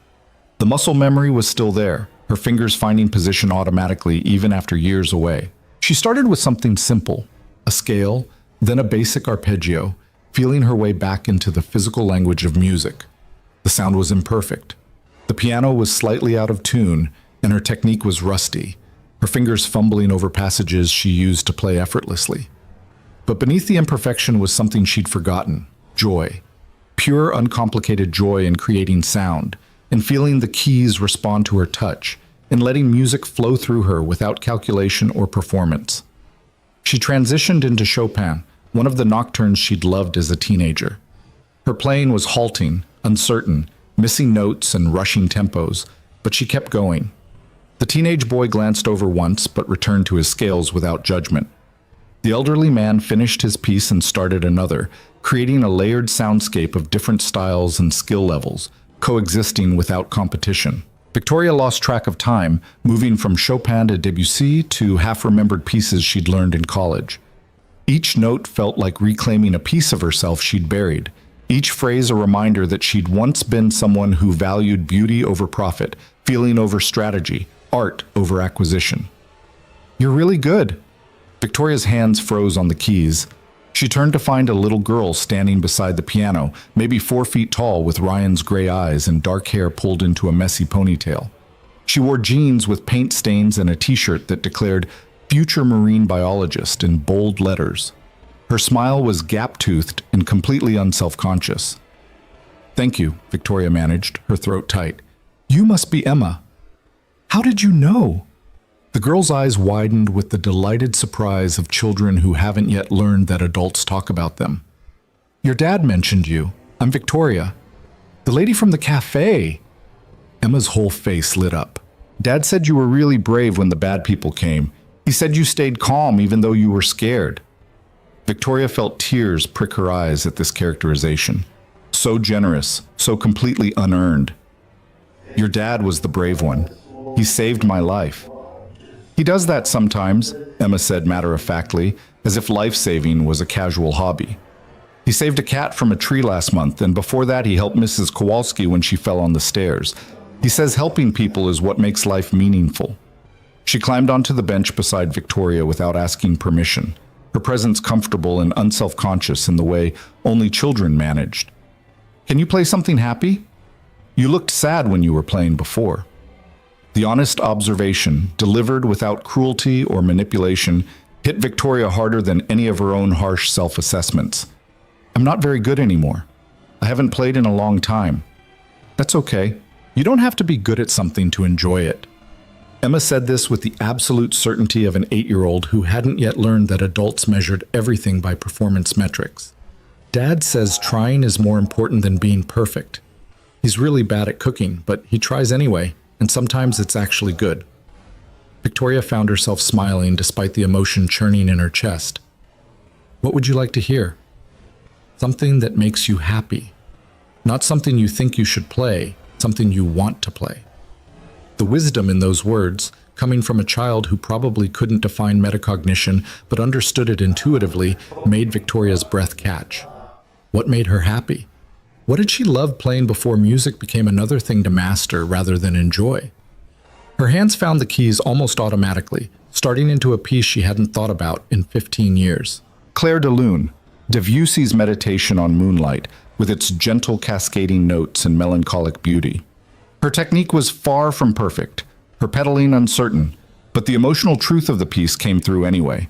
The muscle memory was still there, her fingers finding position automatically even after years away. She started with something simple, a scale, then a basic arpeggio, feeling her way back into the physical language of music. The sound was imperfect. The piano was slightly out of tune, and her technique was rusty, her fingers fumbling over passages she used to play effortlessly. But beneath the imperfection was something she'd forgotten, joy. Pure, uncomplicated joy in creating sound, in feeling the keys respond to her touch, in letting music flow through her without calculation or performance. She transitioned into Chopin, one of the nocturnes she'd loved as a teenager. Her playing was halting, uncertain, missing notes and rushing tempos, but she kept going. The teenage boy glanced over once, but returned to his scales without judgment. The elderly man finished his piece and started another, creating a layered soundscape of different styles and skill levels, coexisting without competition. Victoria lost track of time, moving from Chopin to Debussy to half-remembered pieces she'd learned in college. Each note felt like reclaiming a piece of herself she'd buried, each phrase a reminder that she'd once been someone who valued beauty over profit, feeling over strategy, art over acquisition. "You're really good." Victoria's hands froze on the keys. She turned to find a little girl standing beside the piano, maybe 4 feet tall with Ryan's gray eyes and dark hair pulled into a messy ponytail. She wore jeans with paint stains and a t-shirt that declared "Future Marine Biologist" in bold letters. Her smile was gap-toothed and completely unself-conscious. "Thank you," Victoria managed, her throat tight. "You must be Emma. How did you know?" The girl's eyes widened with the delighted surprise of children who haven't yet learned that adults talk about them. "Your dad mentioned you. I'm Victoria. The lady from the cafe." Emma's whole face lit up. "Dad said you were really brave when the bad people came. He said you stayed calm even though you were scared." Victoria felt tears prick her eyes at this characterization. So generous, so completely unearned. "Your dad was the brave one. He saved my life." "He does that sometimes," Emma said matter-of-factly, as if life-saving was a casual hobby. "He saved a cat from a tree last month, and before that he helped Mrs. Kowalski when she fell on the stairs. He says helping people is what makes life meaningful." She climbed onto the bench beside Victoria without asking permission, her presence comfortable and unself-conscious in the way only children managed. "Can you play something happy? You looked sad when you were playing before." The honest observation, delivered without cruelty or manipulation, hit Victoria harder than any of her own harsh self-assessments. "I'm not very good anymore. I haven't played in a long time." "That's okay. You don't have to be good at something to enjoy it." Emma said this with the absolute certainty of an 8-year-old who hadn't yet learned that adults measured everything by performance metrics. "Dad says trying is more important than being perfect. He's really bad at cooking, but he tries anyway. And sometimes it's actually good." Victoria found herself smiling despite the emotion churning in her chest. "What would you like to hear?" "Something that makes you happy. Not something you think you should play, something you want to play." The wisdom in those words, coming from a child who probably couldn't define metacognition but understood it intuitively, made Victoria's breath catch. What made her happy? What did she love playing before music became another thing to master rather than enjoy? Her hands found the keys almost automatically, starting into a piece she hadn't thought about in 15 years. Claire de Lune, Debussy's Meditation on Moonlight, with its gentle cascading notes and melancholic beauty. Her technique was far from perfect, her pedaling uncertain, but the emotional truth of the piece came through anyway.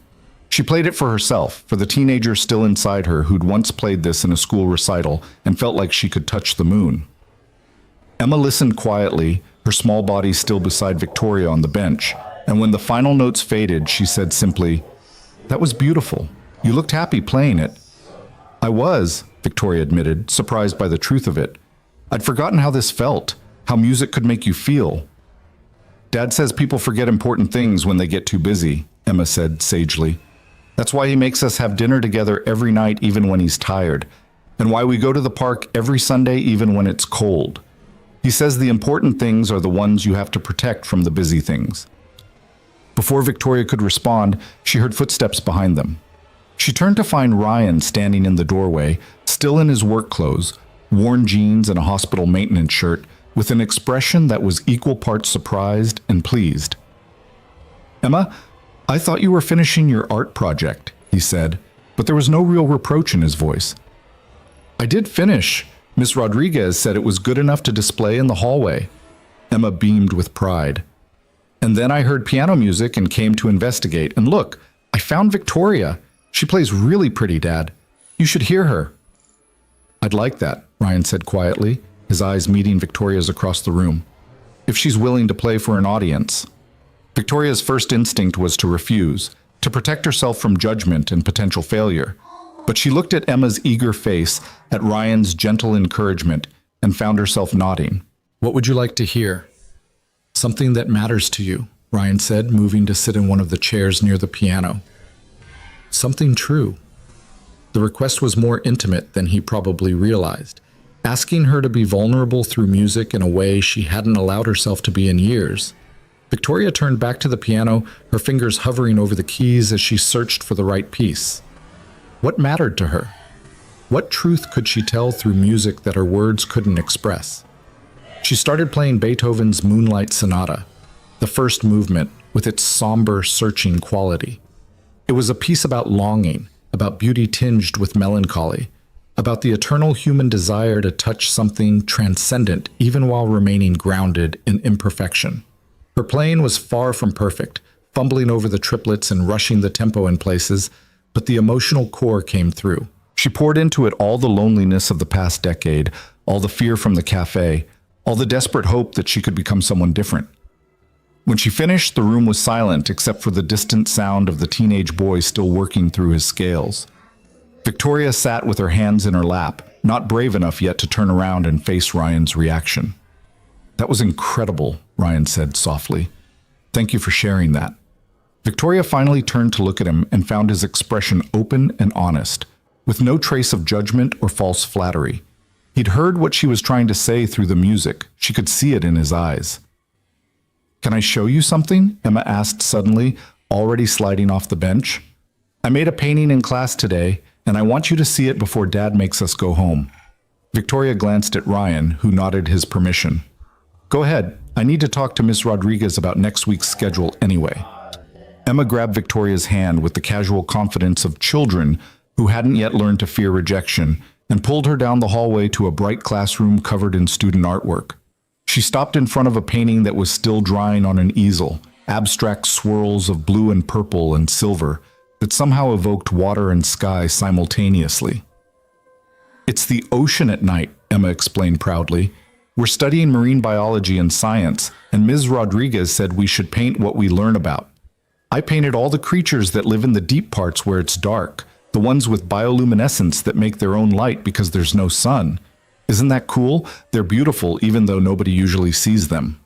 She played it for herself, for the teenager still inside her who'd once played this in a school recital and felt like she could touch the moon. Emma listened quietly, her small body still beside Victoria on the bench, and when the final notes faded, she said simply, "That was beautiful. You looked happy playing it." "I was," Victoria admitted, surprised by the truth of it. "I'd forgotten how this felt, how music could make you feel." "Dad says people forget important things when they get too busy," Emma said sagely. "That's why he makes us have dinner together every night even when he's tired, and why we go to the park every Sunday even when it's cold. He says the important things are the ones you have to protect from the busy things." Before Victoria could respond, she heard footsteps behind them. She turned to find Ryan standing in the doorway, still in his work clothes, worn jeans and a hospital maintenance shirt, with an expression that was equal parts surprised and pleased. "Emma, I thought you were finishing your art project," he said, but there was no real reproach in his voice. "I did finish. Miss Rodriguez said it was good enough to display in the hallway." Emma beamed with pride. "And then I heard piano music and came to investigate. And look, I found Victoria. She plays really pretty, Dad. You should hear her." "I'd like that," Ryan said quietly, his eyes meeting Victoria's across the room. "If she's willing to play for an audience." Victoria's first instinct was to refuse, to protect herself from judgment and potential failure. But she looked at Emma's eager face, at Ryan's gentle encouragement, and found herself nodding. "What would you like to hear?" "Something that matters to you," Ryan said, moving to sit in one of the chairs near the piano. Something true. The request was more intimate than he probably realized, asking her to be vulnerable through music in a way she hadn't allowed herself to be in years. Victoria turned back to the piano, her fingers hovering over the keys as she searched for the right piece. What mattered to her? What truth could she tell through music that her words couldn't express? She started playing Beethoven's Moonlight Sonata, the first movement, with its somber, searching quality. It was a piece about longing, about beauty tinged with melancholy, about the eternal human desire to touch something transcendent even while remaining grounded in imperfection. Her playing was far from perfect, fumbling over the triplets and rushing the tempo in places, but the emotional core came through. She poured into it all the loneliness of the past decade, all the fear from the cafe, all the desperate hope that she could become someone different. When she finished, the room was silent except for the distant sound of the teenage boy still working through his scales. Victoria sat with her hands in her lap, not brave enough yet to turn around and face Ryan's reaction. "That was incredible," Ryan said softly. "Thank you for sharing that." Victoria finally turned to look at him and found his expression open and honest, with no trace of judgment or false flattery. He'd heard what she was trying to say through the music. She could see it in his eyes. "Can I show you something?" Emma asked suddenly, already sliding off the bench. "I made a painting in class today, and I want you to see it before Dad makes us go home." Victoria glanced at Ryan, who nodded his permission. "Go ahead. I need to talk to Miss Rodriguez about next week's schedule anyway." Emma grabbed Victoria's hand with the casual confidence of children who hadn't yet learned to fear rejection, and pulled her down the hallway to a bright classroom covered in student artwork. She stopped in front of a painting that was still drying on an easel, abstract swirls of blue and purple and silver that somehow evoked water and sky simultaneously. "It's the ocean at night," Emma explained proudly. "We're studying marine biology and science, and Ms. Rodriguez said we should paint what we learn about. I painted all the creatures that live in the deep parts where it's dark, the ones with bioluminescence that make their own light because there's no sun. Isn't that cool? They're beautiful even though nobody usually sees them."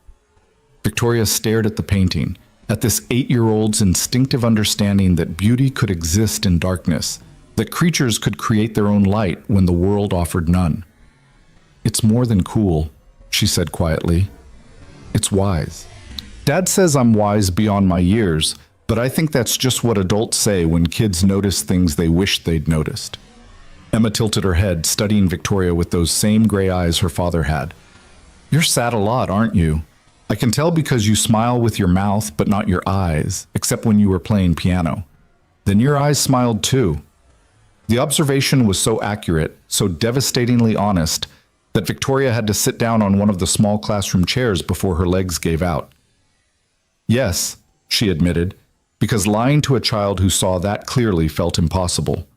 Victoria stared at the painting, at this 8-year-old's instinctive understanding that beauty could exist in darkness, that creatures could create their own light when the world offered none. "It's more than cool," she said quietly. "It's wise. Dad says I'm wise beyond my years, but I think that's just what adults say when kids notice things they wish they'd noticed." Emma tilted her head, studying Victoria with those same gray eyes her father had. You're sad a lot, aren't you? I can tell because you smile with your mouth but not your eyes, except when you were playing piano. Then your eyes smiled too. The observation was so accurate, so devastatingly honest, that Victoria had to sit down on one of the small classroom chairs before her legs gave out. Yes, she admitted, because lying to a child who saw that clearly felt impossible.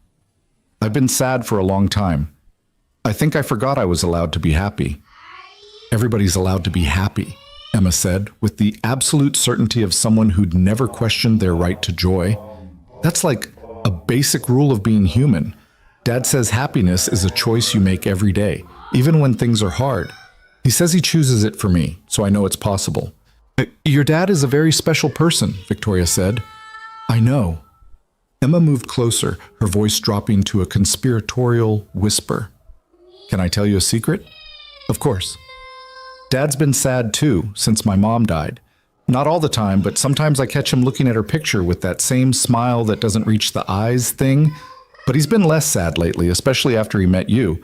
I've been sad for a long time. I think I forgot I was allowed to be happy. Everybody's allowed to be happy, Emma said, with the absolute certainty of someone who'd never questioned their right to joy. That's like a basic rule of being human. Dad says happiness is a choice you make every day, even when things are hard. He says he chooses it for me, so I know it's possible. Your dad is a very special person, Victoria said. I know. Emma moved closer, her voice dropping to a conspiratorial whisper. Can I tell you a secret? Of course. Dad's been sad too, since my mom died. Not all the time, but sometimes I catch him looking at her picture with that same smile that doesn't reach the eyes thing. But he's been less sad lately, especially after he met you.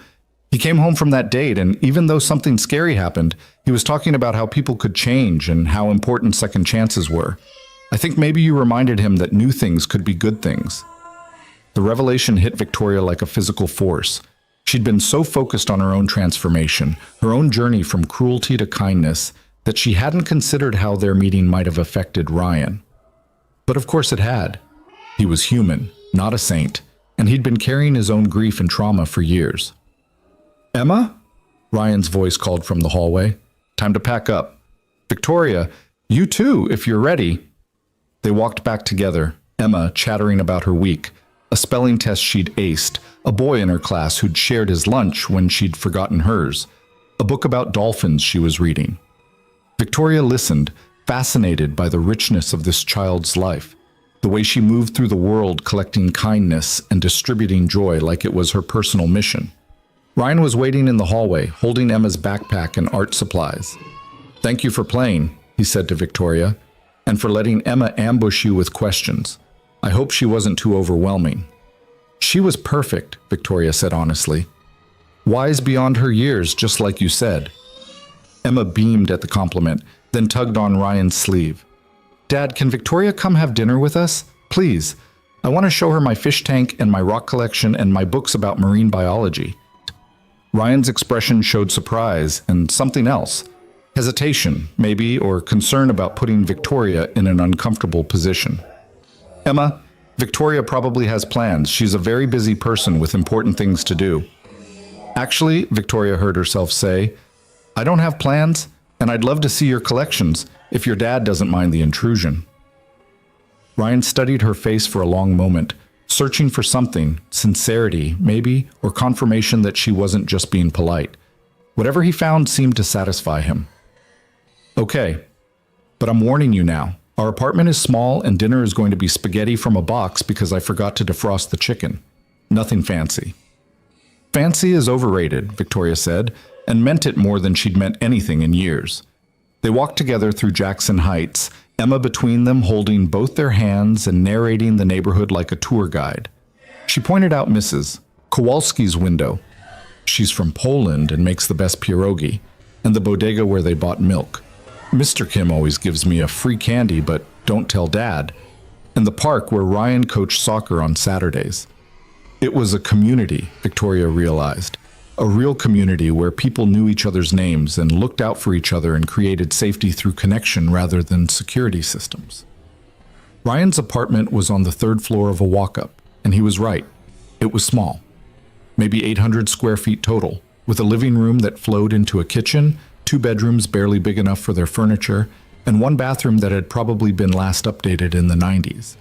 He came home from that date, and even though something scary happened, he was talking about how people could change and how important second chances were. I think maybe you reminded him that new things could be good things. The revelation hit Victoria like a physical force. She'd been so focused on her own transformation, her own journey from cruelty to kindness, that she hadn't considered how their meeting might have affected Ryan. But of course it had. He was human, not a saint, and he'd been carrying his own grief and trauma for years. Emma? Ryan's voice called from the hallway. Time to pack up. Victoria, you too, if you're ready. They walked back together, Emma chattering about her week, a spelling test she'd aced, a boy in her class who'd shared his lunch when she'd forgotten hers, a book about dolphins she was reading. Victoria listened, fascinated by the richness of this child's life, the way she moved through the world collecting kindness and distributing joy like it was her personal mission. Ryan was waiting in the hallway, holding Emma's backpack and art supplies. Thank you for playing, he said to Victoria, and for letting Emma ambush you with questions. I hope she wasn't too overwhelming. She was perfect, Victoria said honestly. Wise beyond her years, just like you said. Emma beamed at the compliment, then tugged on Ryan's sleeve. Dad, can Victoria come have dinner with us? Please. I want to show her my fish tank and my rock collection and my books about marine biology. Ryan's expression showed surprise and something else. Hesitation, maybe, or concern about putting Victoria in an uncomfortable position. Emma, Victoria probably has plans. She's a very busy person with important things to do. Actually, Victoria heard herself say, I don't have plans, and I'd love to see your collections if your dad doesn't mind the intrusion. Ryan studied her face for a long moment, searching for something, sincerity, maybe, or confirmation that she wasn't just being polite. Whatever he found seemed to satisfy him. Okay, but I'm warning you now. Our apartment is small and dinner is going to be spaghetti from a box because I forgot to defrost the chicken. Nothing fancy. Fancy is overrated, Victoria said, and meant it more than she'd meant anything in years. They walked together through Jackson Heights, Emma between them holding both their hands and narrating the neighborhood like a tour guide. She pointed out Mrs. Kowalski's window. She's from Poland and makes the best pierogi, and the bodega where they bought milk. Mr. Kim always gives me a free candy, but don't tell Dad. And the park where Ryan coached soccer on Saturdays. It was a community, Victoria realized. A real community where people knew each other's names and looked out for each other and created safety through connection rather than security systems. Ryan's apartment was on the third floor of a walk-up, and he was right. It was small. Maybe 800 square feet total, with a living room that flowed into a kitchen, 2 bedrooms barely big enough for their furniture, and 1 bathroom that had probably been last updated in the 90s.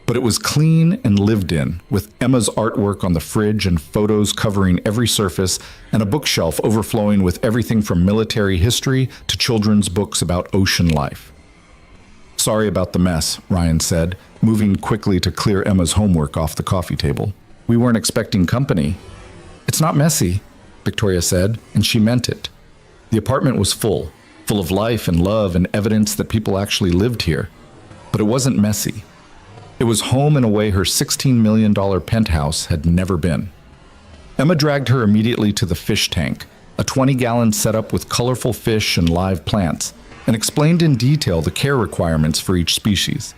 But it was clean and lived in, with Emma's artwork on the fridge and photos covering every surface, and a bookshelf overflowing with everything from military history to children's books about ocean life. Sorry about the mess, Ryan said, moving quickly to clear Emma's homework off the coffee table. We weren't expecting company. It's not messy, Victoria said, and she meant it. The apartment was full of life and love and evidence that people actually lived here. But it wasn't messy. It was home in a way her $16 million penthouse had never been. Emma dragged her immediately to the fish tank, a 20-gallon setup with colorful fish and live plants, and explained in detail the care requirements for each species.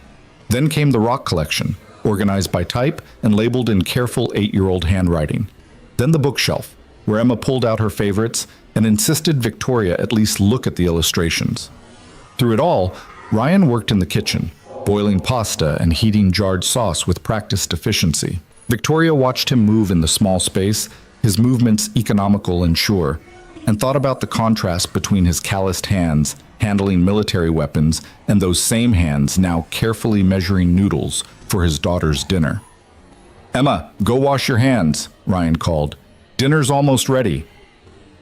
Then came the rock collection, organized by type and labeled in careful 8-year-old handwriting. Then the bookshelf, where Emma pulled out her favorites and insisted Victoria at least look at the illustrations. Through it all, Ryan worked in the kitchen, boiling pasta and heating jarred sauce with practiced efficiency. Victoria watched him move in the small space, his movements economical and sure, and thought about the contrast between his calloused hands, handling military weapons, and those same hands now carefully measuring noodles for his daughter's dinner. "Emma, go wash your hands," Ryan called. "Dinner's almost ready."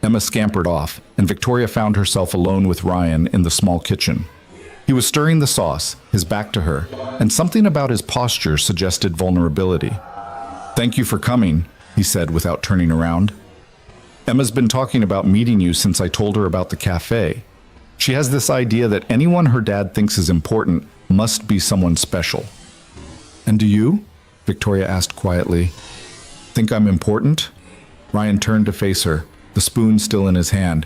Emma scampered off, and Victoria found herself alone with Ryan in the small kitchen. He was stirring the sauce, his back to her, and something about his posture suggested vulnerability. "Thank you for coming," he said without turning around. "Emma's been talking about meeting you since I told her about the cafe. She has this idea that anyone her dad thinks is important must be someone special." "And do you?" Victoria asked quietly. "Think I'm important?" Ryan turned to face her, the spoon still in his hand.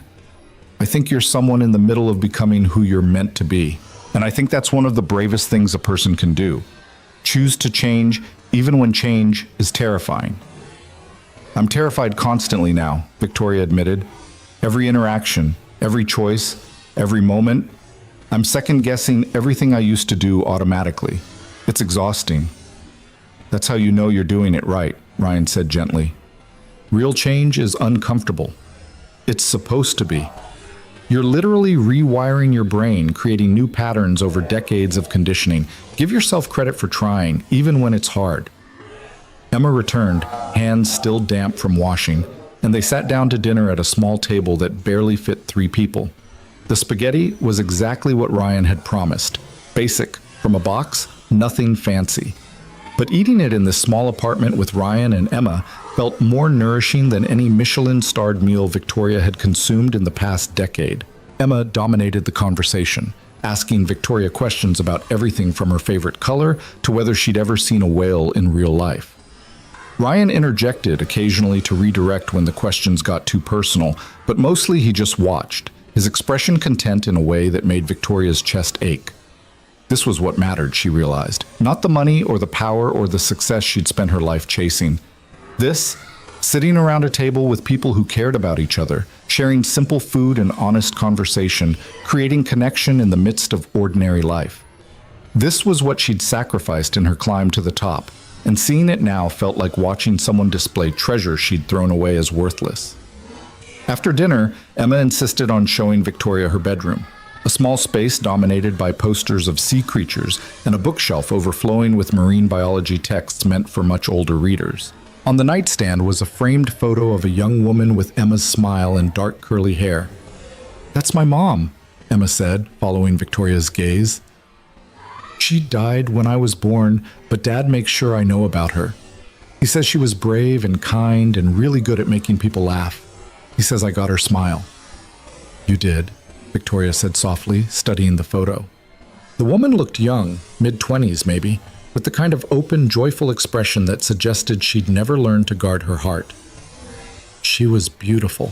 "I think you're someone in the middle of becoming who you're meant to be. And I think that's one of the bravest things a person can do. Choose to change, even when change is terrifying." "I'm terrified constantly now," Victoria admitted. "Every interaction, every choice, every moment. I'm second-guessing everything I used to do automatically. It's exhausting." "That's how you know you're doing it right," Ryan said gently. "Real change is uncomfortable. It's supposed to be. You're literally rewiring your brain, creating new patterns over decades of conditioning. Give yourself credit for trying, even when it's hard." Emma returned, hands still damp from washing, and they sat down to dinner at a small table that barely fit 3 people. The spaghetti was exactly what Ryan had promised. Basic, from a box, nothing fancy. But eating it in this small apartment with Ryan and Emma felt more nourishing than any Michelin-starred meal Victoria had consumed in the past decade. Emma dominated the conversation, asking Victoria questions about everything from her favorite color to whether she'd ever seen a whale in real life. Ryan interjected occasionally to redirect when the questions got too personal, but mostly he just watched, his expression content in a way that made Victoria's chest ache. This was what mattered, she realized. Not the money or the power or the success she'd spent her life chasing. This, sitting around a table with people who cared about each other, sharing simple food and honest conversation, creating connection in the midst of ordinary life. This was what she'd sacrificed in her climb to the top, and seeing it now felt like watching someone display treasure she'd thrown away as worthless. After dinner, Emma insisted on showing Victoria her bedroom. A small space dominated by posters of sea creatures and a bookshelf overflowing with marine biology texts meant for much older readers. On the nightstand was a framed photo of a young woman with Emma's smile and dark curly hair. "That's my mom," Emma said, following Victoria's gaze. "She died when I was born, but Dad makes sure I know about her. He says she was brave and kind and really good at making people laugh. He says I got her smile." "You did," Victoria said softly, studying the photo. The woman looked young, mid-20s maybe, with the kind of open, joyful expression that suggested she'd never learned to guard her heart. "She was beautiful."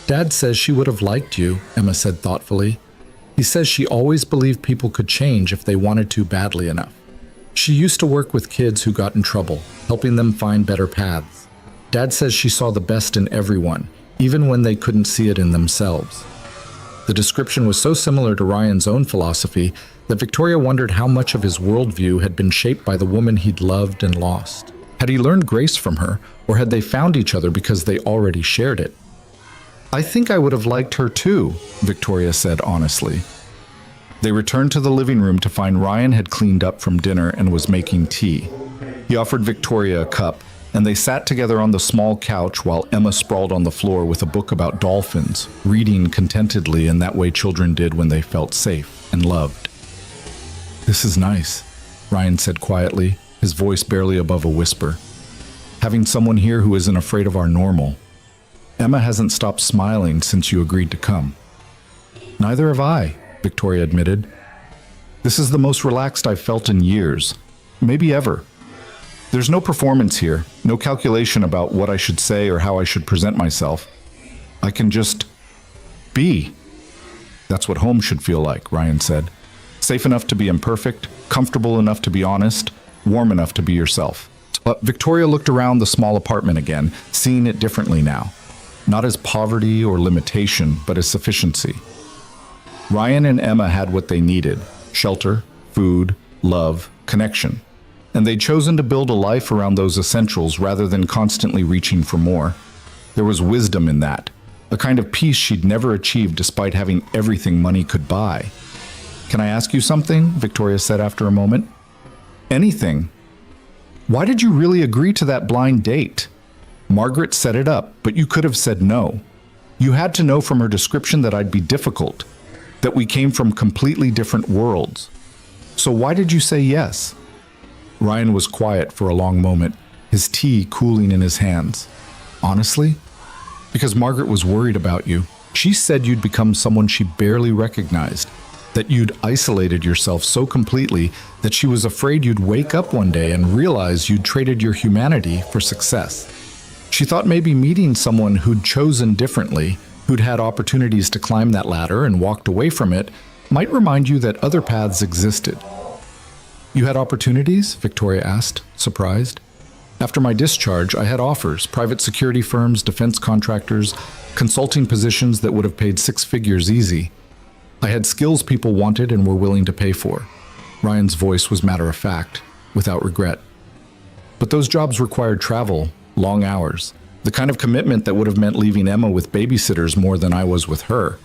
"Dad says she would have liked you," Emma said thoughtfully. "He says she always believed people could change if they wanted to badly enough. She used to work with kids who got in trouble, helping them find better paths. Dad says she saw the best in everyone, even when they couldn't see it in themselves." The description was so similar to Ryan's own philosophy that Victoria wondered how much of his worldview had been shaped by the woman he'd loved and lost. Had he learned grace from her, or had they found each other because they already shared it? "I think I would have liked her too," Victoria said honestly. They returned to the living room to find Ryan had cleaned up from dinner and was making tea. He offered Victoria a cup, and they sat together on the small couch while Emma sprawled on the floor with a book about dolphins, reading contentedly in that way children did when they felt safe and loved. "This is nice," Ryan said quietly, his voice barely above a whisper. "Having someone here who isn't afraid of our normal. Emma hasn't stopped smiling since you agreed to come." "Neither have I," Victoria admitted. "This is the most relaxed I've felt in years, maybe ever." There's no performance here, no calculation about what I should say or how I should present myself. I can just be. That's what home should feel like, Ryan said. Safe enough to be imperfect, comfortable enough to be honest, warm enough to be yourself. But Victoria looked around the small apartment again, seeing it differently now. Not as poverty or limitation, but as sufficiency. Ryan and Emma had what they needed: shelter, food, love, connection. And they'd chosen to build a life around those essentials rather than constantly reaching for more. There was wisdom in that, a kind of peace she'd never achieved despite having everything money could buy. "Can I ask you something?" Victoria said after a moment. "Anything. Why did you really agree to that blind date? Margaret set it up, but you could have said no. You had to know from her description that I'd be difficult, that we came from completely different worlds. So why did you say yes?" Ryan was quiet for a long moment, his tea cooling in his hands. "Honestly? Because Margaret was worried about you. She said you'd become someone she barely recognized, that you'd isolated yourself so completely that she was afraid you'd wake up one day and realize you'd traded your humanity for success. She thought maybe meeting someone who'd chosen differently, who'd had opportunities to climb that ladder and walked away from it, might remind you that other paths existed." "You had opportunities?" Victoria asked, surprised. "After my discharge, I had offers: private security firms, defense contractors, consulting positions that would have paid six figures easy. I had skills people wanted and were willing to pay for." Ryan's voice was matter-of-fact, without regret. "But those jobs required travel, long hours, the kind of commitment that would have meant leaving Emma with babysitters more than I was with her.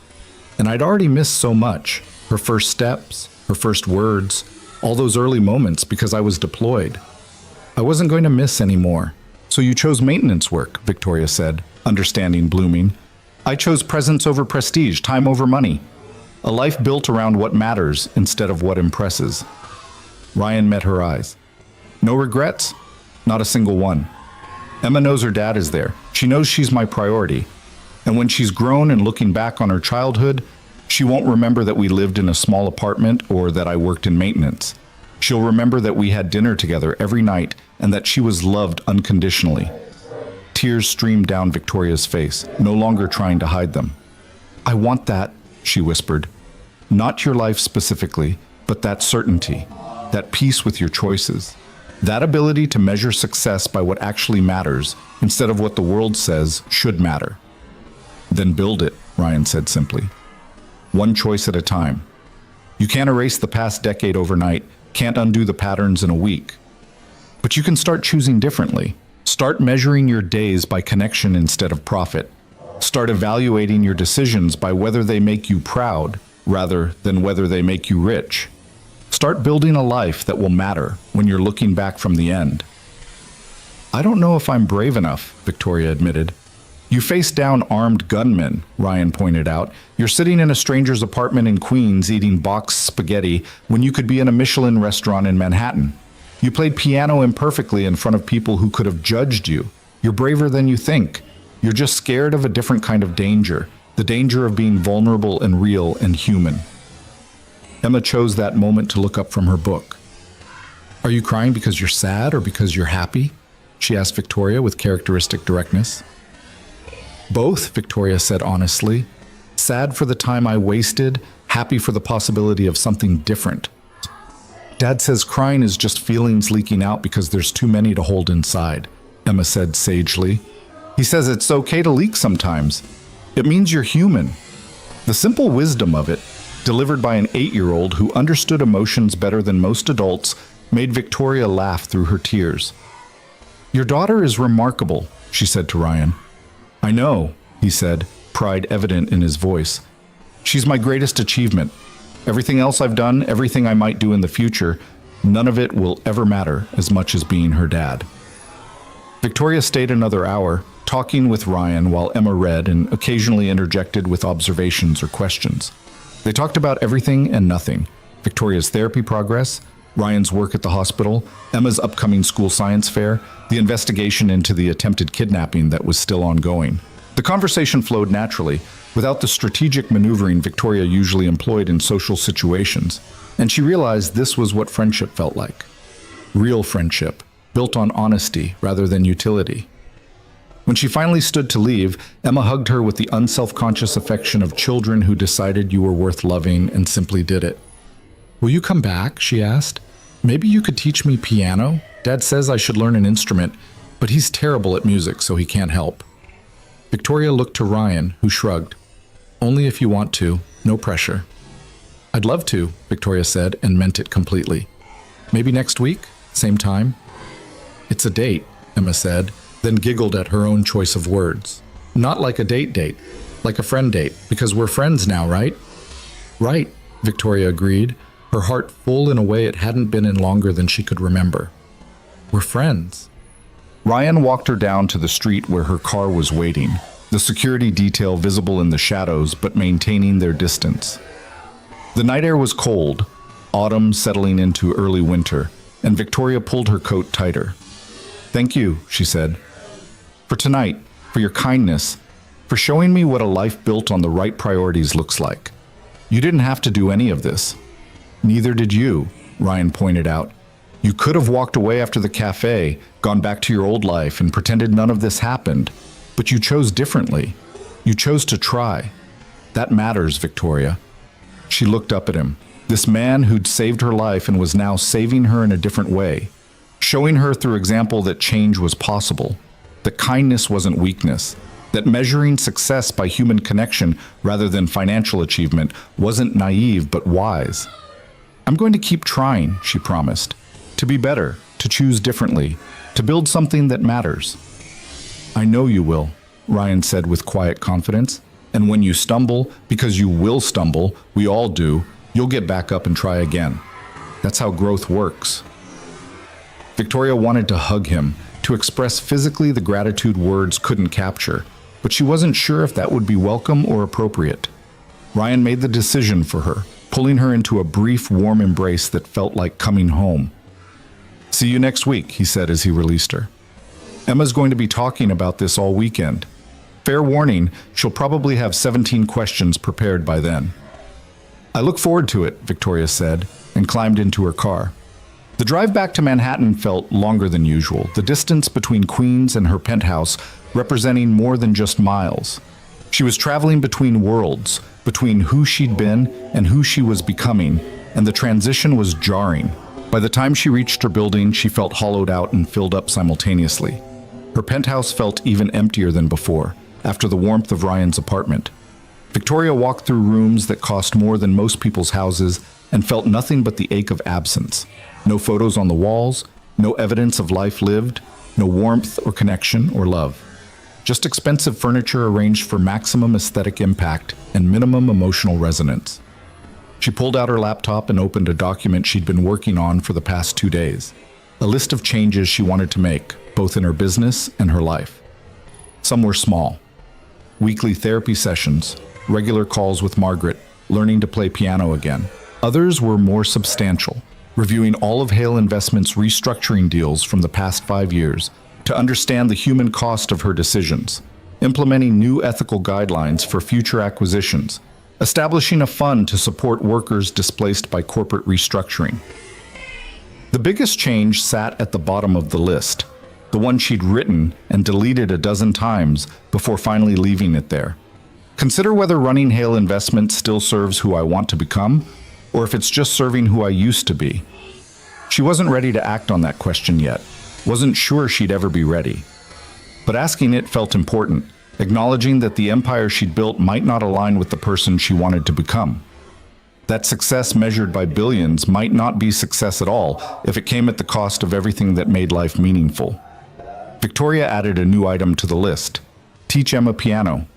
And I'd already missed so much: her first steps, her first words, all those early moments because I was deployed. I wasn't going to miss any more." "So you chose maintenance work," Victoria said, understanding blooming. "I chose presence over prestige, time over money. A life built around what matters instead of what impresses." Ryan met her eyes. "No regrets?" "Not a single one. Emma knows her dad is there. She knows she's my priority. And when she's grown and looking back on her childhood, she won't remember that we lived in a small apartment or that I worked in maintenance. She'll remember that we had dinner together every night and that she was loved unconditionally." Tears streamed down Victoria's face, no longer trying to hide them. "I want that," she whispered. "Not your life specifically, but that certainty, that peace with your choices, that ability to measure success by what actually matters instead of what the world says should matter." "Then build it," Ryan said simply. "One choice at a time. You can't erase the past decade overnight, can't undo the patterns in a week. But you can start choosing differently. Start measuring your days by connection instead of profit. Start evaluating your decisions by whether they make you proud rather than whether they make you rich. Start building a life that will matter when you're looking back from the end." "I don't know if I'm brave enough," Victoria admitted. "You face down armed gunmen," Ryan pointed out. "You're sitting in a stranger's apartment in Queens eating boxed spaghetti when you could be in a Michelin restaurant in Manhattan. You played piano imperfectly in front of people who could have judged you. You're braver than you think. You're just scared of a different kind of danger, the danger of being vulnerable and real and human." Emma chose that moment to look up from her book. "Are you crying because you're sad or because you're happy?" she asked Victoria with characteristic directness. "Both," Victoria said honestly. "Sad for the time I wasted, happy for the possibility of something different." "Dad says crying is just feelings leaking out because there's too many to hold inside," Emma said sagely. "He says it's okay to leak sometimes. It means you're human." The simple wisdom of it, delivered by an 8-year-old who understood emotions better than most adults, made Victoria laugh through her tears. "Your daughter is remarkable," she said to Ryan. "I know," he said, pride evident in his voice. "She's my greatest achievement. Everything else I've done, everything I might do in the future, none of it will ever matter as much as being her dad." Victoria stayed another hour, talking with Ryan while Emma read and occasionally interjected with observations or questions. They talked about everything and nothing: Victoria's therapy progress, Ryan's work at the hospital, Emma's upcoming school science fair, the investigation into the attempted kidnapping that was still ongoing. The conversation flowed naturally, without the strategic maneuvering Victoria usually employed in social situations, and she realized this was what friendship felt like. Real friendship, built on honesty rather than utility. When she finally stood to leave, Emma hugged her with the unself-conscious affection of children who decided you were worth loving and simply did it. "Will you come back?" she asked. "Maybe you could teach me piano? Dad says I should learn an instrument, but he's terrible at music, so he can't help." Victoria looked to Ryan, who shrugged. "Only if you want to, no pressure." "I'd love to," Victoria said, and meant it completely. "Maybe next week? Same time?" "It's a date," Emma said, then giggled at her own choice of words. "Not like a date, like a friend date, because we're friends now, right?" "Right," Victoria agreed, her heart full in a way it hadn't been in longer than she could remember. "We're friends." Ryan walked her down to the street where her car was waiting, the security detail visible in the shadows but maintaining their distance. The night air was cold, autumn settling into early winter, and Victoria pulled her coat tighter. "Thank you," she said. "For tonight, for your kindness, for showing me what a life built on the right priorities looks like. You didn't have to do any of this." "Neither did you," Ryan pointed out. "You could have walked away after the cafe, gone back to your old life, and pretended none of this happened. But you chose differently. You chose to try. That matters, Victoria." She looked up at him. This man who'd saved her life and was now saving her in a different way, showing her through example that change was possible, that kindness wasn't weakness, that measuring success by human connection rather than financial achievement wasn't naive but wise. "I'm going to keep trying," she promised, "to be better, to choose differently, to build something that matters." "I know you will," Ryan said with quiet confidence. "And when you stumble, because you will stumble, we all do, you'll get back up and try again. That's how growth works." Victoria wanted to hug him, to express physically the gratitude words couldn't capture, but she wasn't sure if that would be welcome or appropriate. Ryan made the decision for her, pulling her into a brief, warm embrace that felt like coming home. "See you next week," he said as he released her. "Emma's going to be talking about this all weekend. Fair warning, she'll probably have 17 questions prepared by then." "I look forward to it," Victoria said, and climbed into her car. The drive back to Manhattan felt longer than usual, the distance between Queens and her penthouse representing more than just miles. She was traveling between worlds, between who she'd been and who she was becoming, and the transition was jarring. By the time she reached her building, she felt hollowed out and filled up simultaneously. Her penthouse felt even emptier than before, after the warmth of Ryan's apartment. Victoria walked through rooms that cost more than most people's houses and felt nothing but the ache of absence. No photos on the walls, no evidence of life lived, no warmth or connection or love. Just expensive furniture arranged for maximum aesthetic impact and minimum emotional resonance. She pulled out her laptop and opened a document she'd been working on for the past 2 days. A list of changes she wanted to make, both in her business and her life. Some were small. Weekly therapy sessions, regular calls with Margaret, learning to play piano again. Others were more substantial, reviewing all of Hale Investments' restructuring deals from the past 5 years to understand the human cost of her decisions, implementing new ethical guidelines for future acquisitions, establishing a fund to support workers displaced by corporate restructuring. The biggest change sat at the bottom of the list, the one she'd written and deleted a dozen times before finally leaving it there. Consider whether running Hale Investments still serves who I want to become, or if it's just serving who I used to be. She wasn't ready to act on that question yet, wasn't sure she'd ever be ready. But asking it felt important, acknowledging that the empire she'd built might not align with the person she wanted to become. That success measured by billions might not be success at all if it came at the cost of everything that made life meaningful. Victoria added a new item to the list. Teach Emma piano.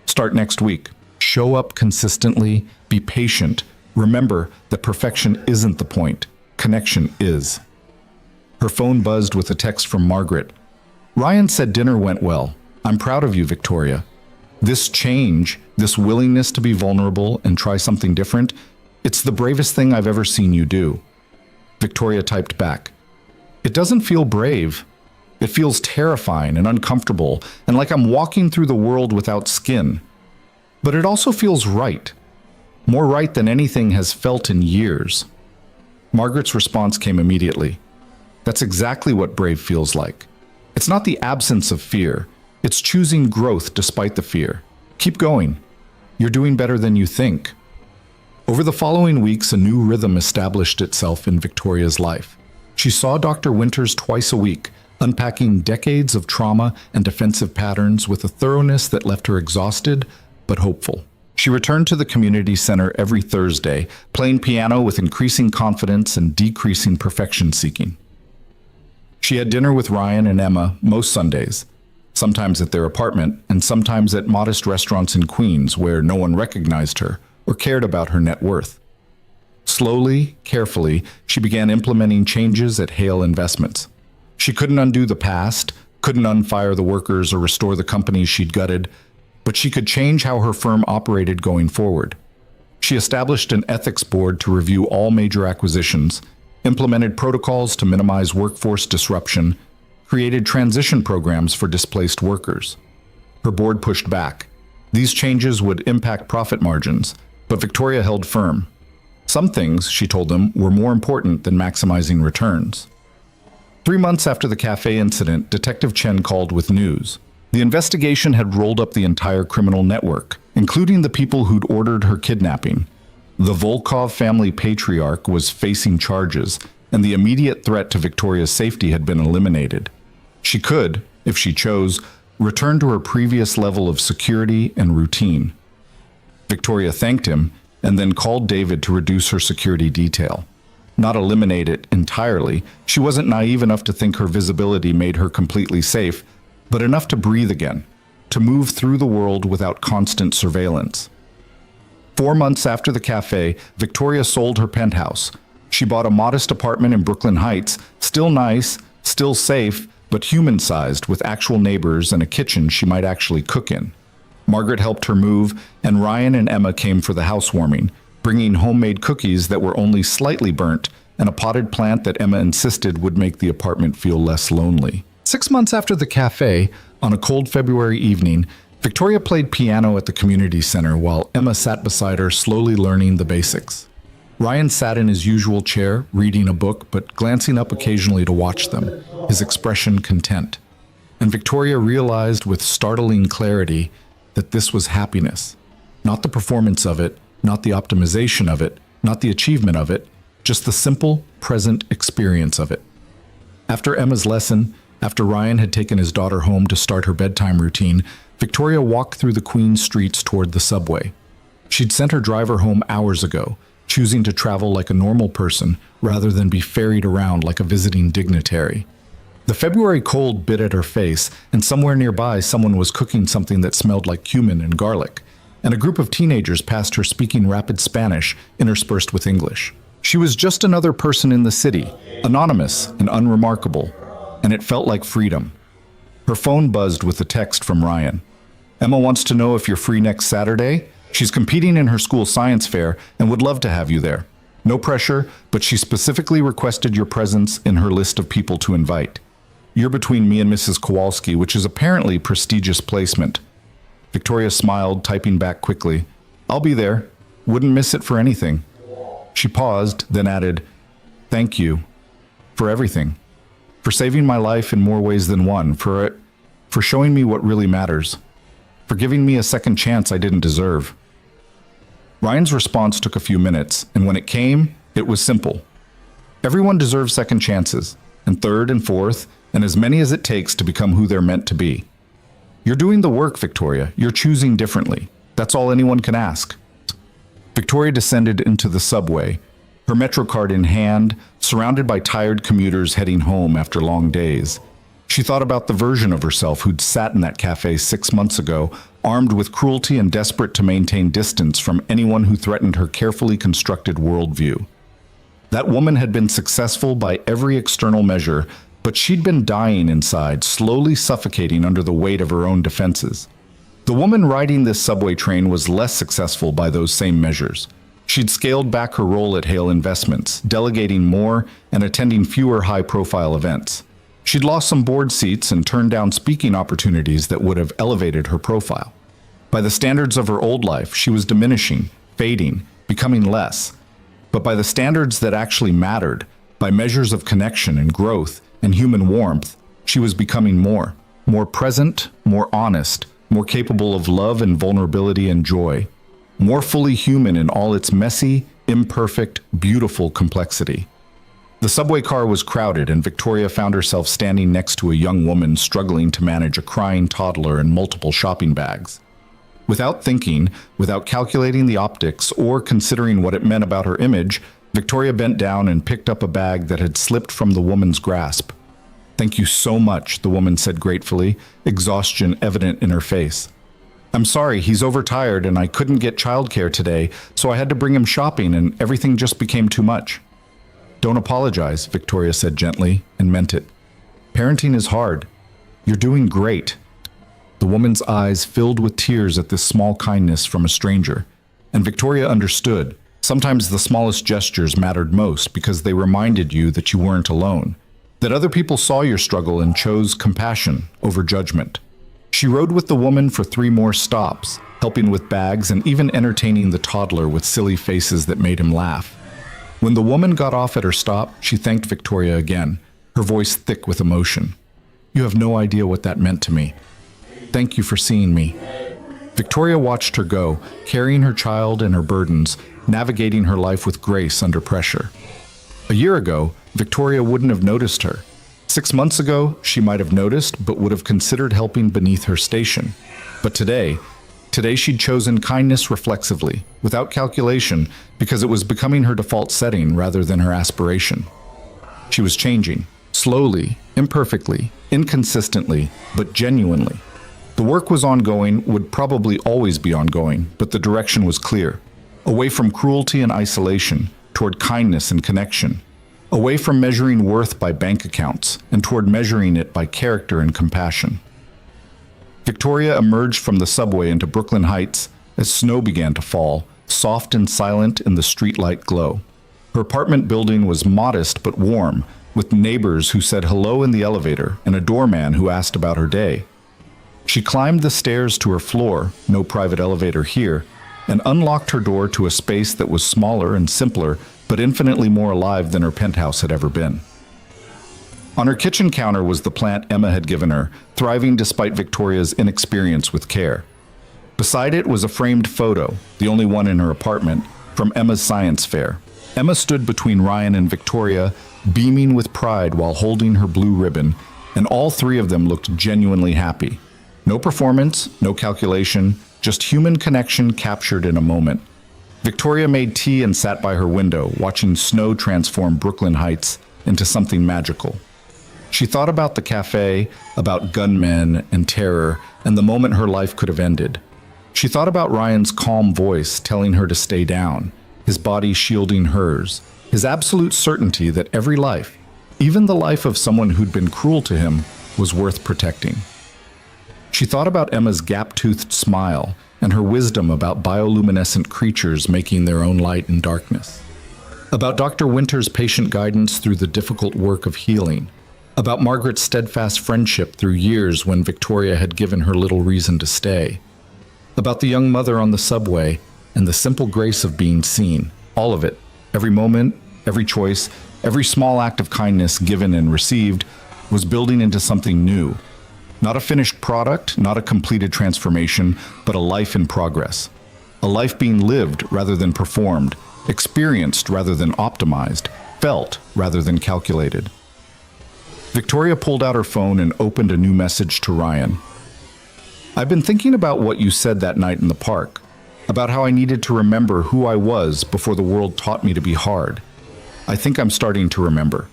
Start next week. Show up consistently, be patient. Remember that perfection isn't the point. Connection is. Her phone buzzed with a text from Margaret. "Ryan said dinner went well. I'm proud of you, Victoria. This change, this willingness to be vulnerable and try something different, it's the bravest thing I've ever seen you do." Victoria typed back. "It doesn't feel brave. It feels terrifying and uncomfortable and like I'm walking through the world without skin. But it also feels right. More right than anything has felt in years." Margaret's response came immediately. That's exactly what brave feels like. It's not the absence of fear, it's choosing growth despite the fear. Keep going. You're doing better than you think. Over the following weeks, a new rhythm established itself in Victoria's life. She saw Dr. Winters twice a week, unpacking decades of trauma and defensive patterns with a thoroughness that left her exhausted but hopeful. She returned to the community center every Thursday, playing piano with increasing confidence and decreasing perfection seeking. She had dinner with Ryan and Emma most Sundays, sometimes at their apartment and sometimes at modest restaurants in Queens where no one recognized her or cared about her net worth. Slowly, carefully, she began implementing changes at Hale Investments. She couldn't undo the past, couldn't unfire the workers or restore the companies she'd gutted, but she could change how her firm operated going forward. She established an ethics board to review all major acquisitions, implemented protocols to minimize workforce disruption, created transition programs for displaced workers. Her board pushed back. These changes would impact profit margins, but Victoria held firm. Some things, she told them, were more important than maximizing returns. 3 months after the cafe incident, Detective Chen called with news. The investigation had rolled up the entire criminal network, including the people who'd ordered her kidnapping. The Volkov family patriarch was facing charges, and the immediate threat to Victoria's safety had been eliminated. She could, if she chose, return to her previous level of security and routine. Victoria thanked him and then called David to reduce her security detail. Not eliminate it entirely, she wasn't naive enough to think her visibility made her completely safe, but enough to breathe again, to move through the world without constant surveillance. 4 months after the cafe, Victoria sold her penthouse. She bought a modest apartment in Brooklyn Heights, still nice, still safe, but human-sized, with actual neighbors and a kitchen she might actually cook in. Margaret helped her move, and Ryan and Emma came for the housewarming, bringing homemade cookies that were only slightly burnt and a potted plant that Emma insisted would make the apartment feel less lonely. 6 months after the cafe, on a cold February evening, Victoria played piano at the community center while Emma sat beside her, slowly learning the basics. Ryan sat in his usual chair, reading a book but glancing up occasionally to watch them, his expression content. And Victoria realized with startling clarity that this was happiness. Not the performance of it, not the optimization of it, not the achievement of it, just the simple, present experience of it. After Emma's lesson, after Ryan had taken his daughter home to start her bedtime routine, Victoria walked through the Queens streets toward the subway. She'd sent her driver home hours ago, choosing to travel like a normal person rather than be ferried around like a visiting dignitary. The February cold bit at her face, and somewhere nearby someone was cooking something that smelled like cumin and garlic, and a group of teenagers passed her speaking rapid Spanish interspersed with English. She was just another person in the city, anonymous and unremarkable, and it felt like freedom. Her phone buzzed with a text from Ryan. Emma wants to know if you're free next Saturday. She's competing in her school science fair and would love to have you there. No pressure, but she specifically requested your presence in her list of people to invite. You're between me and Mrs. Kowalski, which is apparently prestigious placement. Victoria smiled, typing back quickly. I'll be there. Wouldn't miss it for anything. She paused, then added, thank you for everything. For saving my life in more ways than one, for showing me what really matters, for giving me a second chance I didn't deserve. Ryan's response took a few minutes, and when it came, it was simple. Everyone deserves second chances, and third and fourth, and as many as it takes to become who they're meant to be. You're doing the work, Victoria. You're choosing differently. That's all anyone can ask. Victoria descended into the subway, her MetroCard in hand, surrounded by tired commuters heading home after long days. She thought about the version of herself who'd sat in that cafe 6 months ago, armed with cruelty and desperate to maintain distance from anyone who threatened her carefully constructed worldview. That woman had been successful by every external measure, but she'd been dying inside, slowly suffocating under the weight of her own defenses. The woman riding this subway train was less successful by those same measures. She'd scaled back her role at Hale Investments, delegating more and attending fewer high-profile events. She'd lost some board seats and turned down speaking opportunities that would have elevated her profile. By the standards of her old life, she was diminishing, fading, becoming less. But by the standards that actually mattered, By measures of connection and growth and human warmth, she was becoming more present, more honest, more capable of love and vulnerability and joy, more fully human in all its messy, imperfect, beautiful complexity. The subway car was crowded, and Victoria found herself standing next to a young woman struggling to manage a crying toddler and multiple shopping bags. Without thinking, without calculating the optics or considering what it meant about her image, Victoria bent down and picked up a bag that had slipped from the woman's grasp. "Thank you so much," the woman said gratefully, exhaustion evident in her face. "I'm sorry, he's overtired and I couldn't get childcare today, so I had to bring him shopping and everything just became too much." "Don't apologize," Victoria said gently, and meant it. "Parenting is hard. You're doing great." The woman's eyes filled with tears at this small kindness from a stranger, and Victoria understood. Sometimes the smallest gestures mattered most because they reminded you that you weren't alone, that other people saw your struggle and chose compassion over judgment. She rode with the woman for 3 more stops, helping with bags and even entertaining the toddler with silly faces that made him laugh. When the woman got off at her stop, she thanked Victoria again, her voice thick with emotion. "You have no idea what that meant to me. Thank you for seeing me." Victoria watched her go, carrying her child and her burdens, navigating her life with grace under pressure. A year ago, Victoria wouldn't have noticed her. 6 months ago, she might have noticed, but would have considered helping beneath her station. But today she'd chosen kindness reflexively, without calculation, because it was becoming her default setting rather than her aspiration. She was changing, slowly, imperfectly, inconsistently, but genuinely. The work was ongoing, would probably always be ongoing, but the direction was clear. Away from cruelty and isolation, toward kindness and connection. Away from measuring worth by bank accounts, and toward measuring it by character and compassion. Victoria emerged from the subway into Brooklyn Heights as snow began to fall, soft and silent in the streetlight glow. Her apartment building was modest but warm, with neighbors who said hello in the elevator and a doorman who asked about her day. She climbed the stairs to her floor, no private elevator here, and unlocked her door to a space that was smaller and simpler, but infinitely more alive than her penthouse had ever been. On her kitchen counter was the plant Emma had given her, thriving despite Victoria's inexperience with care. Beside it was a framed photo, the only one in her apartment, from Emma's science fair. Emma stood between Ryan and Victoria, beaming with pride while holding her blue ribbon, and all 3 of them looked genuinely happy. No performance, no calculation, just human connection captured in a moment. Victoria made tea and sat by her window, watching snow transform Brooklyn Heights into something magical. She thought about the cafe, about gunmen and terror, and the moment her life could have ended. She thought about Ryan's calm voice telling her to stay down, his body shielding hers, his absolute certainty that every life, even the life of someone who'd been cruel to him, was worth protecting. She thought about Emma's gap-toothed smile and her wisdom about bioluminescent creatures making their own light in darkness. About Dr. Winter's patient guidance through the difficult work of healing. About Margaret's steadfast friendship through years when Victoria had given her little reason to stay. About the young mother on the subway and the simple grace of being seen. All of it, every moment, every choice, every small act of kindness given and received, was building into something new. Not a finished product, not a completed transformation, but a life in progress. A life being lived rather than performed, experienced rather than optimized, felt rather than calculated. Victoria pulled out her phone and opened a new message to Ryan. "I've been thinking about what you said that night in the park, about how I needed to remember who I was before the world taught me to be hard. I think I'm starting to remember.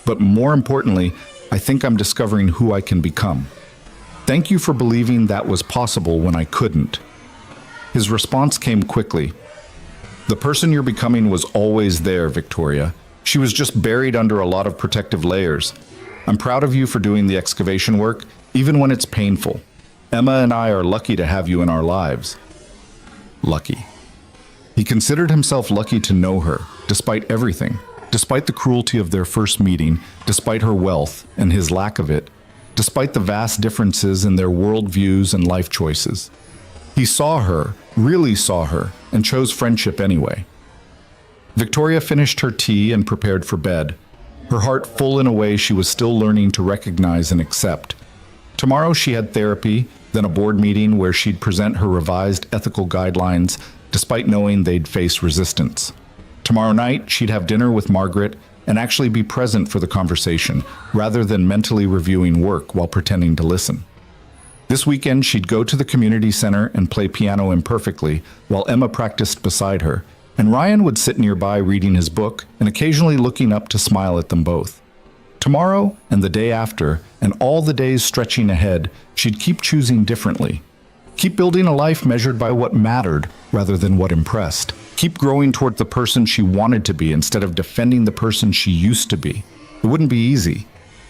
But more importantly, I think I'm discovering who I can become. Thank you for believing that was possible when I couldn't." His response came quickly. "The person you're becoming was always there, Victoria. She was just buried under a lot of protective layers. I'm proud of you for doing the excavation work, even when it's painful. Emma and I are lucky to have you in our lives." Lucky. He considered himself lucky to know her, despite everything, despite the cruelty of their first meeting, despite her wealth and his lack of it, despite the vast differences in their worldviews and life choices. He saw her, really saw her, and chose friendship anyway. Victoria finished her tea and prepared for bed. her heart full in a way she was still learning to recognize and accept. Tomorrow she had therapy, then a board meeting where she'd present her revised ethical guidelines despite knowing they'd face resistance. Tomorrow night she'd have dinner with Margaret and actually be present for the conversation, rather than mentally reviewing work while pretending to listen. This weekend she'd go to the community center and play piano imperfectly while Emma practiced beside her, and Ryan would sit nearby reading his book and occasionally looking up to smile at them both. Tomorrow and the day after, and all the days stretching ahead, she'd keep choosing differently. Keep building a life measured by what mattered rather than what impressed. Keep growing toward the person she wanted to be instead of defending the person she used to be. It wouldn't be easy.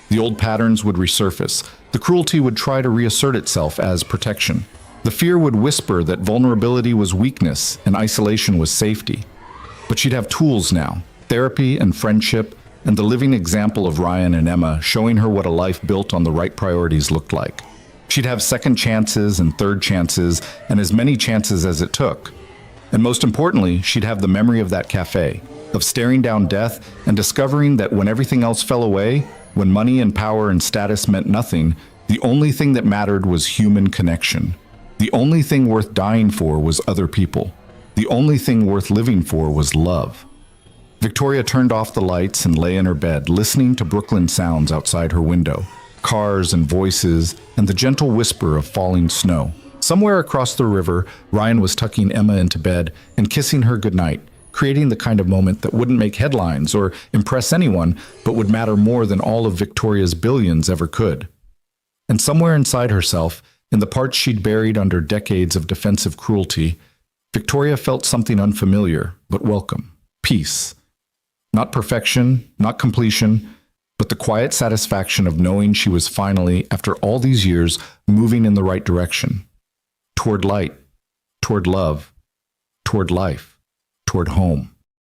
The old patterns would resurface. The cruelty would try to reassert itself as protection. The fear would whisper that vulnerability was weakness and isolation was safety. But she'd have tools now, therapy and friendship, and the living example of Ryan and Emma showing her what a life built on the right priorities looked like. She'd have second chances and third chances, and as many chances as it took. And most importantly, she'd have the memory of that cafe, of staring down death and discovering that when everything else fell away, when money and power and status meant nothing, the only thing that mattered was human connection. The only thing worth dying for was other people. The only thing worth living for was love. Victoria turned off the lights and lay in her bed, listening to Brooklyn sounds outside her window, cars and voices, and the gentle whisper of falling snow. Somewhere across the river, Ryan was tucking Emma into bed and kissing her goodnight, creating the kind of moment that wouldn't make headlines or impress anyone, but would matter more than all of Victoria's billions ever could. And somewhere inside herself, in the parts she'd buried under decades of defensive cruelty, Victoria felt something unfamiliar, but welcome. Peace. Not perfection, not completion, but the quiet satisfaction of knowing she was finally, after all these years, moving in the right direction. Toward light, toward love, toward life, toward home.